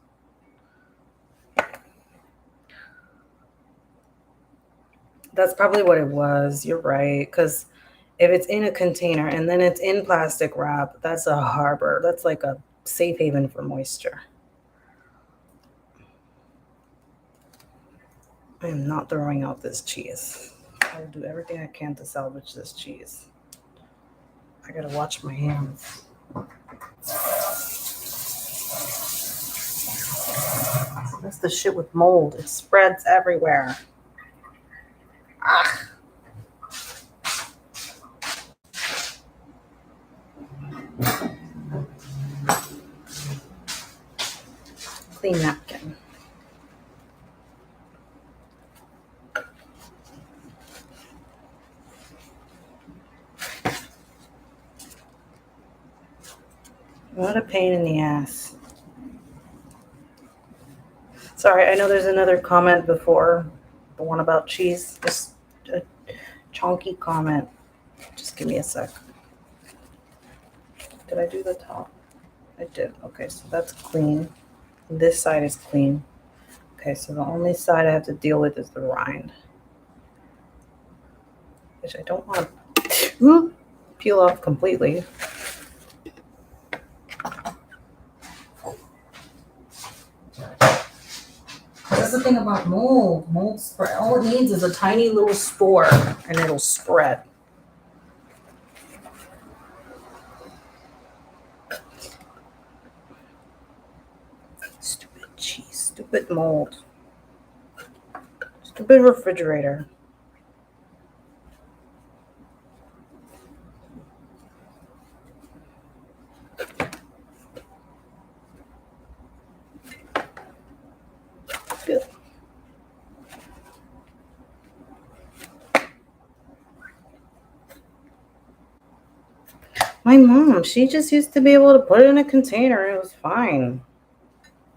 That's probably what it was. You're right, because if it's in a container and then it's in plastic wrap, that's a harbor. That's like a safe haven for moisture. I am not throwing out this cheese. I will do everything I can to salvage this cheese. I gotta watch my hands. That's the shit with mold. It spreads everywhere. Ah. Clean napkin. What a pain in the ass. Sorry, I know there's another comment before the one about cheese. Just a chunky comment. Just give me a sec. Did I do the top? I did. Okay, so that's clean. This side is clean. Okay, so the only side I have to deal with is the rind, which I don't want to peel off completely. That's the thing about mold. Mold spread. All it needs is a tiny little spore, and it'll spread. Stupid cheese. Stupid mold. Stupid refrigerator. Good. My mom, she just used to be able to put it in a container. It was fine.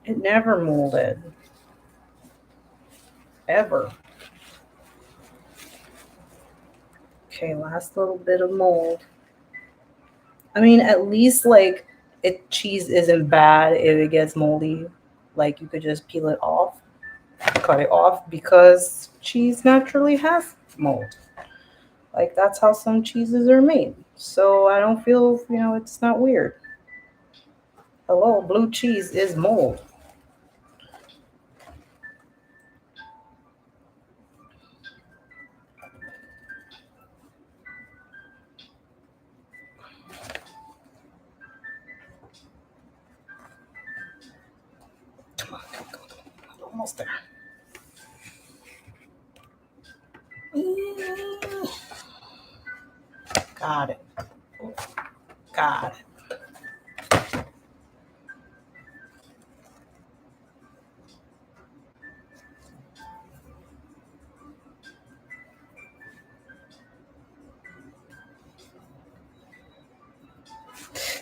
It never molded. Ever. Okay, last little bit of mold. I mean, at least like cheese isn't bad if it gets moldy. Like you could just peel it off, cut it off, because cheese naturally has mold. Like that's how some cheeses are made. So I don't feel, it's not weird. Hello, blue cheese is mold. almost there. Got it. Got it.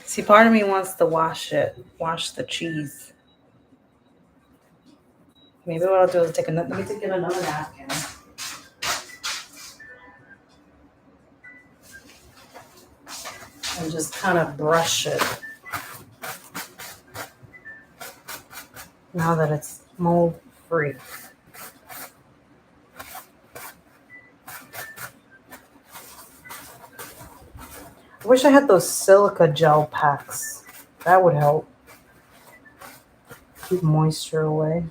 See, part of me wants to wash the cheese. Maybe what I'll do is let me take another napkin. And just kind of brush it. Now that it's mold free. I wish I had those silica gel packs. That would help. Keep moisture away.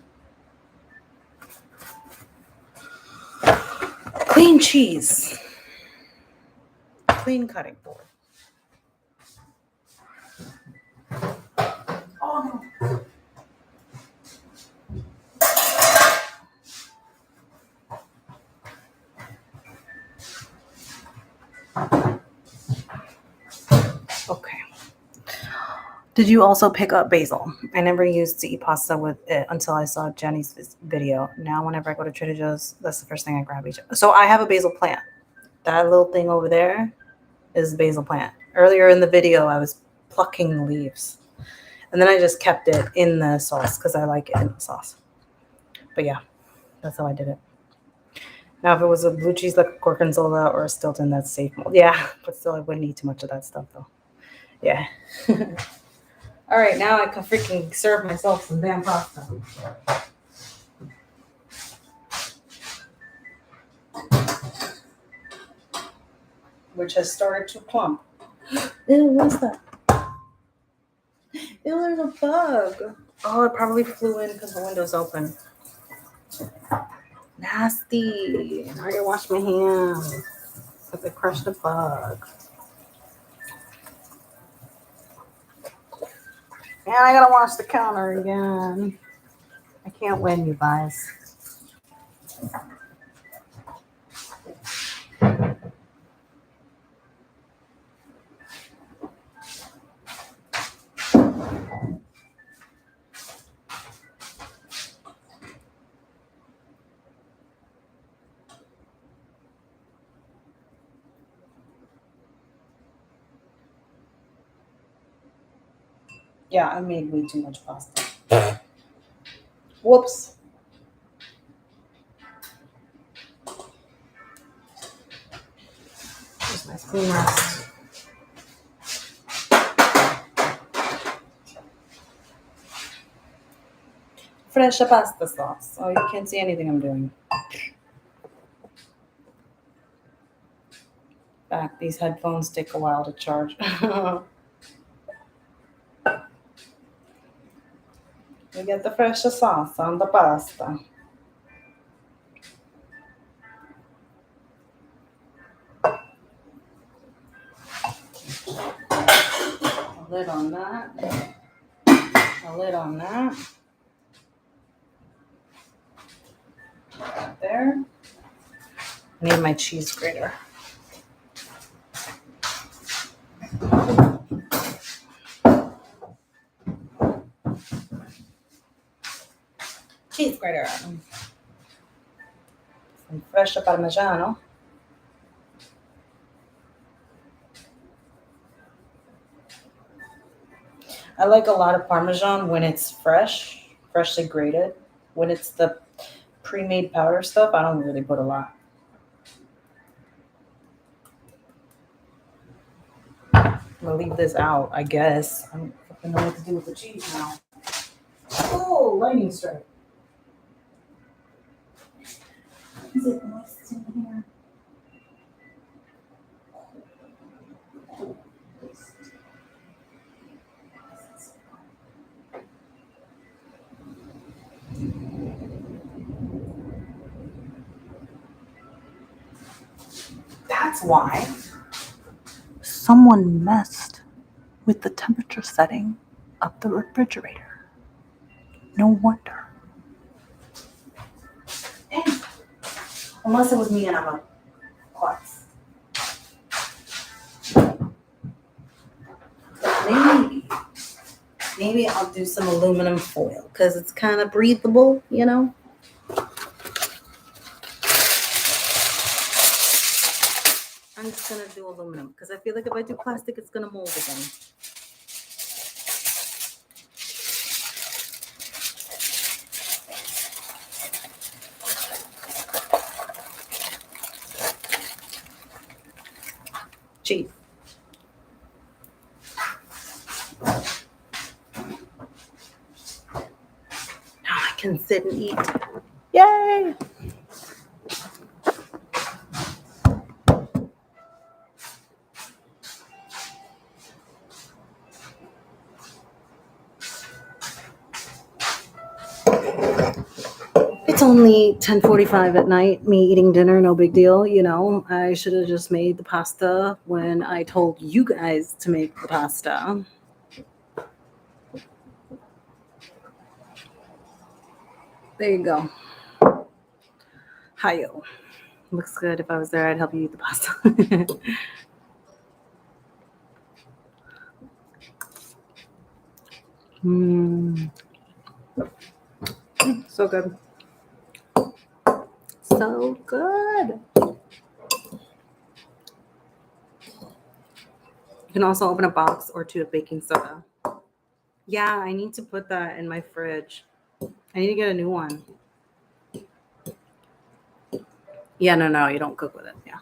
Clean cheese. Clean cutting board. Oh no. Okay. Did you also pick up basil? I never used to eat pasta with it until I saw Jenny's video. Now, whenever I go to Trader Joe's, that's the first thing I grab. So I have a basil plant. That little thing over there is the basil plant. Earlier in the video, I was plucking the leaves. And then I just kept it in the sauce because I like it in the sauce. But yeah, that's how I did it. Now, if it was a blue cheese like gorgonzola or a Stilton, that's safe mold. Yeah, but still, I wouldn't eat too much of that stuff, though. Yeah. All right, now I can freaking serve myself some damn pasta. Which has started to plump. Ew, what's that? Ew, there's a bug. Oh, it probably flew in because the window's open. Nasty. Now I gotta wash my hands because I crushed a bug. And I gotta wash the counter again. I can't win, you guys. Yeah, I made way too much pasta. Whoops. Here's my spoon rest. Fresh pasta sauce. Oh, you can't see anything I'm doing. Back, these headphones take a while to charge. We get the fresh sauce on the pasta. A lid on that. A lid on that. Right there. I need my cheese grater. Cheese grater. Some fresh Parmigiano. I like a lot of Parmesan when it's fresh, freshly grated. When it's the pre-made powder stuff, I don't really put a lot. I'm gonna leave this out, I guess. I don't fucking know what to do with the cheese now. Oh, lightning strike. Is it moist in here? That's why someone messed with the temperature setting of the refrigerator. No wonder. Unless it was me and I'm a klutz. Maybe I'll do some aluminum foil because it's kind of breathable, you know. I'm just gonna do aluminum because I feel like if I do plastic, it's gonna mold again. Cheese. Now I can sit and eat. Yay! It's only 10:45 at night, me eating dinner, no big deal, you know. I should have just made the pasta when I told you guys to make the pasta. There you go. Hiyo. Looks good. If I was there, I'd help you eat the pasta. So good. So good. You can also open a box or two of baking soda. Yeah, I need to put that in my fridge. I need to get a new one. Yeah, no, you don't cook with it. Yeah.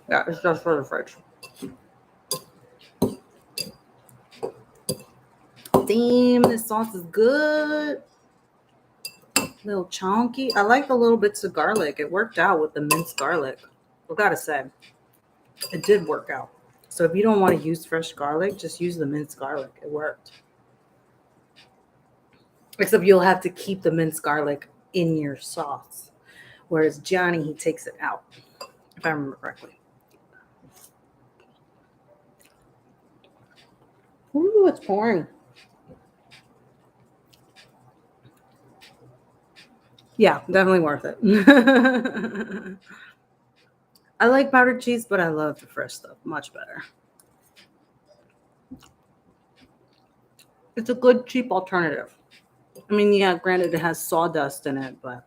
Yeah, it's just for the fridge. Damn, this sauce is good. A little chunky. I like the little bits of garlic. It worked out with the minced garlic. I gotta say, it did work out. So if you don't want to use fresh garlic, just use the minced garlic. It worked. Except you'll have to keep the minced garlic in your sauce. Whereas Johnny, he takes it out, if I remember correctly. Ooh, it's pouring. Yeah, definitely worth it. I like powdered cheese, but I love the fresh stuff much better. It's a good, cheap alternative. I mean, yeah, granted, it has sawdust in it, but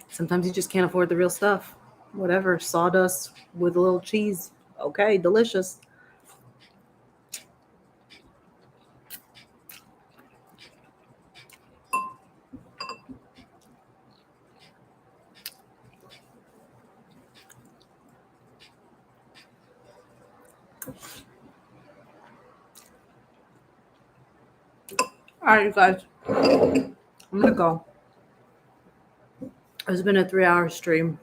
sometimes you just can't afford the real stuff. Whatever, sawdust with a little cheese. Okay, delicious. All right, you guys, I'm gonna go. It's been a 3-hour stream.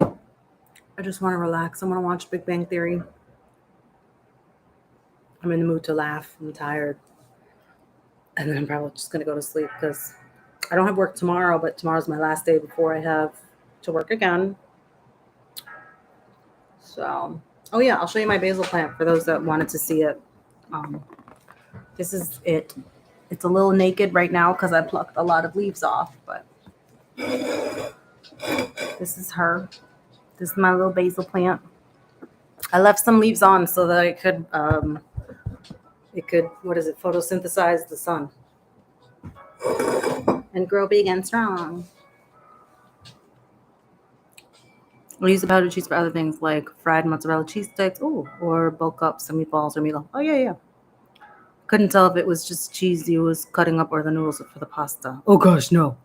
I just want to relax. I want to watch Big Bang Theory. I'm in the mood to laugh. I'm tired. And then I'm probably just going to go to sleep because I don't have work tomorrow, but tomorrow's my last day before I have to work again. So, oh yeah, I'll show you my basil plant for those that wanted to see it. This is it. It's a little naked right now because I plucked a lot of leaves off, but this is her. This is my little basil plant. I left some leaves on so that it could photosynthesize the sun and grow big and strong. We'll use the powdered cheese for other things like fried mozzarella cheese sticks, or bulk up some meatballs or meatloaf. Oh yeah. Couldn't tell if it was just cheese you was cutting up or the noodles for the pasta. Oh gosh, no.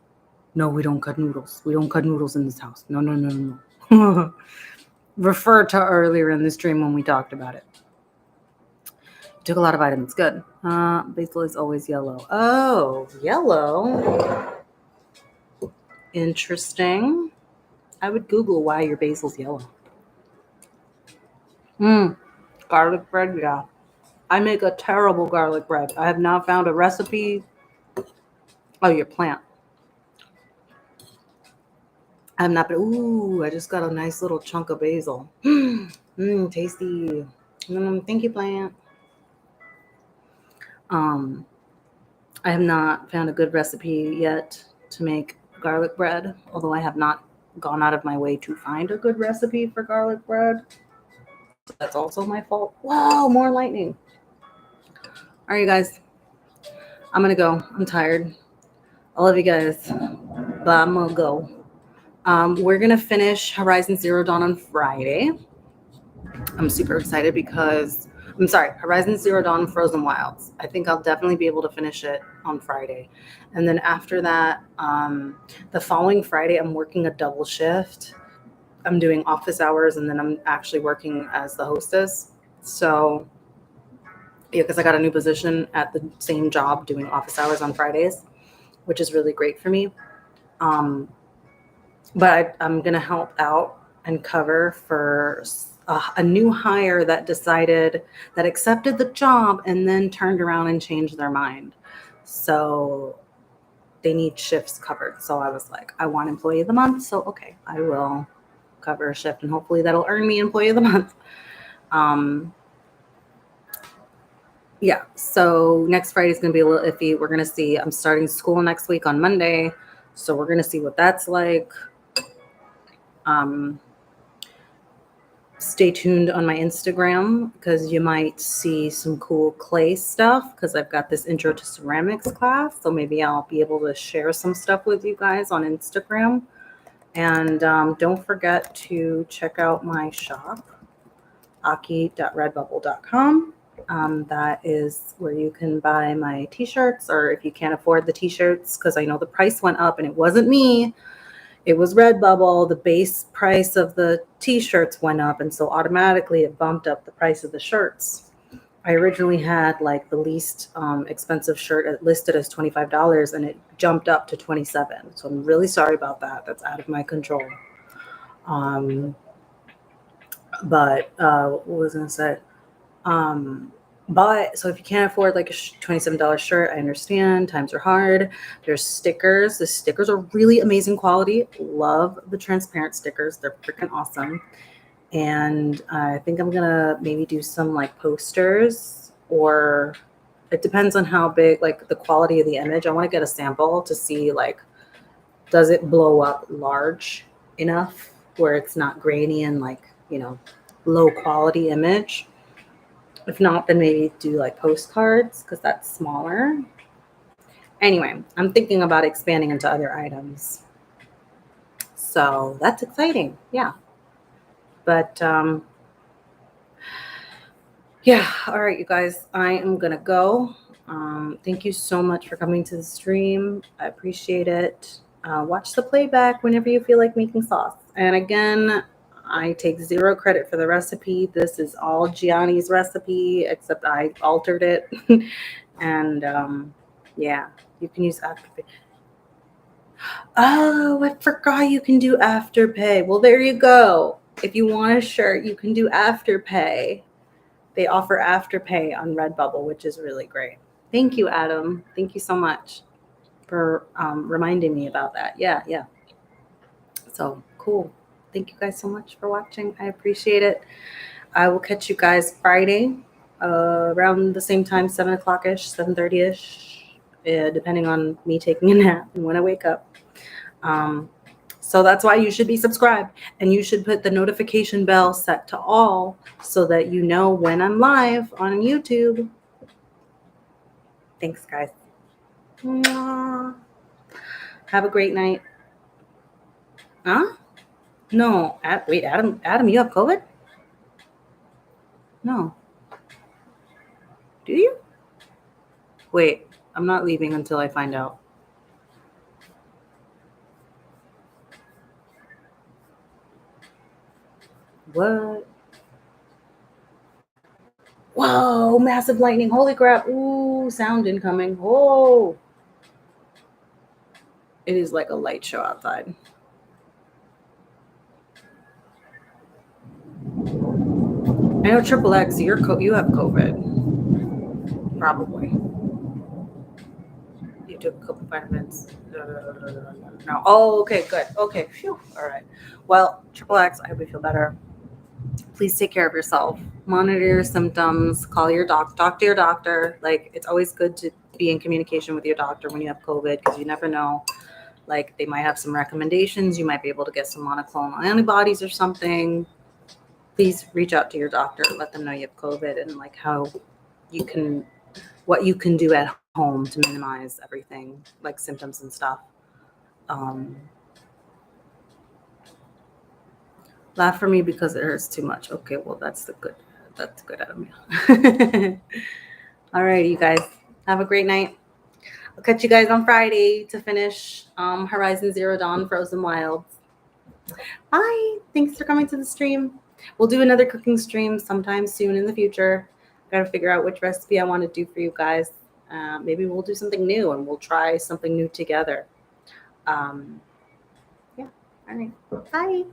No, we don't cut noodles. We don't cut noodles in this house. No. Refer to earlier in the stream when we talked about it. Took a lot of vitamins. Good. Basil is always yellow. Oh, yellow. Interesting. I would Google why your basil's yellow. Garlic bread, yeah. I make a terrible garlic bread. I have not found a recipe. Oh, your plant. I have not been. Ooh, I just got a nice little chunk of basil. Tasty. Thank you, plant. I have not found a good recipe yet to make garlic bread, although I have not gone out of my way to find a good recipe for garlic bread. So that's also my fault. Whoa, more lightning. All right, you guys. I'm going to go. I'm tired. I love you guys. But I'm going to go. We're going to finish Horizon Zero Dawn on Friday. I'm super excited because Horizon Zero Dawn Frozen Wilds. I think I'll definitely be able to finish it on Friday. And then after that, the following Friday, I'm working a double shift. I'm doing office hours and then I'm actually working as the hostess. So, yeah, because I got a new position at the same job doing office hours on Fridays, which is really great for me. But I'm going to help out and cover for a new hire that accepted the job and then turned around and changed their mind. So they need shifts covered. So I was like, I want employee of the month. So, okay, I will cover a shift and hopefully that'll earn me employee of the month. Yeah, so next Friday is going to be a little iffy. We're going to see. I'm starting school next week on Monday. So we're going to see what that's like. Stay tuned on my Instagram because you might see some cool clay stuff because I've got this intro to ceramics class. So maybe I'll be able to share some stuff with you guys on Instagram. And don't forget to check out my shop, aki.redbubble.com. That is where you can buy my t-shirts, or if you can't afford the t-shirts, because I know the price went up and it wasn't me. It was Redbubble. The base price of the t-shirts went up, and so automatically it bumped up the price of the shirts. I originally had like the least expensive shirt listed as $25, and it jumped up to $27. So I'm really sorry about that. That's out of my control. But what was I gonna say? But so if you can't afford like a $27 shirt, I understand. Times are hard. There's stickers. The stickers are really amazing quality. Love the transparent stickers. They're freaking awesome. And I think I'm gonna maybe do some like posters, or it depends on how big, like the quality of the image. I want to get a sample to see like, does it blow up large enough where it's not grainy and like, low quality image. If not, then maybe do like postcards because that's smaller. Anyway, I'm thinking about expanding into other items. So that's exciting. Yeah. But yeah. All right, you guys, I am going to go. Thank you so much for coming to the stream. I appreciate it. Watch the playback whenever you feel like making sauce. And again, I take 0 credit for the recipe. This is all Gianni's recipe, except I altered it. And yeah, you can use Afterpay. Oh, I forgot you can do Afterpay. Well, there you go. If you want a shirt, you can do Afterpay. They offer Afterpay on Redbubble, which is really great. Thank you, Adam. Thank you so much for reminding me about that. Yeah. So cool. Thank you guys so much for watching. I appreciate it. I will catch you guys Friday around the same time, 7 o'clock-ish, 7:30-ish, depending on me taking a nap and when I wake up. So that's why you should be subscribed, and you should put the notification bell set to all so that you know when I'm live on YouTube. Thanks, guys. Mwah. Have a great night. Huh? No. Wait, Adam, you have COVID? No. Do you? Wait, I'm not leaving until I find out. What? Whoa, massive lightning. Holy crap. Ooh, sound incoming. Whoa. It is like a light show outside. I know Triple X, you have COVID. Probably. You took a couple vitamins. No. Oh, okay, good. Okay, phew. All right. Well, Triple X, I hope you feel better. please take care of yourself. Monitor your symptoms. Call your talk to your doctor. Like, it's always good to be in communication with your doctor when you have COVID, because you never know. Like, they might have some recommendations. You might be able to get some monoclonal antibodies or something. Please reach out to your doctor. Let them know you have COVID, and like what you can do at home to minimize everything, like symptoms and stuff. Laugh for me because it hurts too much. Okay, well, that's good out of me. All right, you guys, have a great night. I'll catch you guys on Friday to finish Horizon Zero Dawn Frozen Wilds. Bye. Thanks for coming to the stream. We'll do another cooking stream sometime soon in the future. Got to figure out which recipe I want to do for you guys. Maybe we'll do something new and we'll try something new together. Yeah. All right. Bye.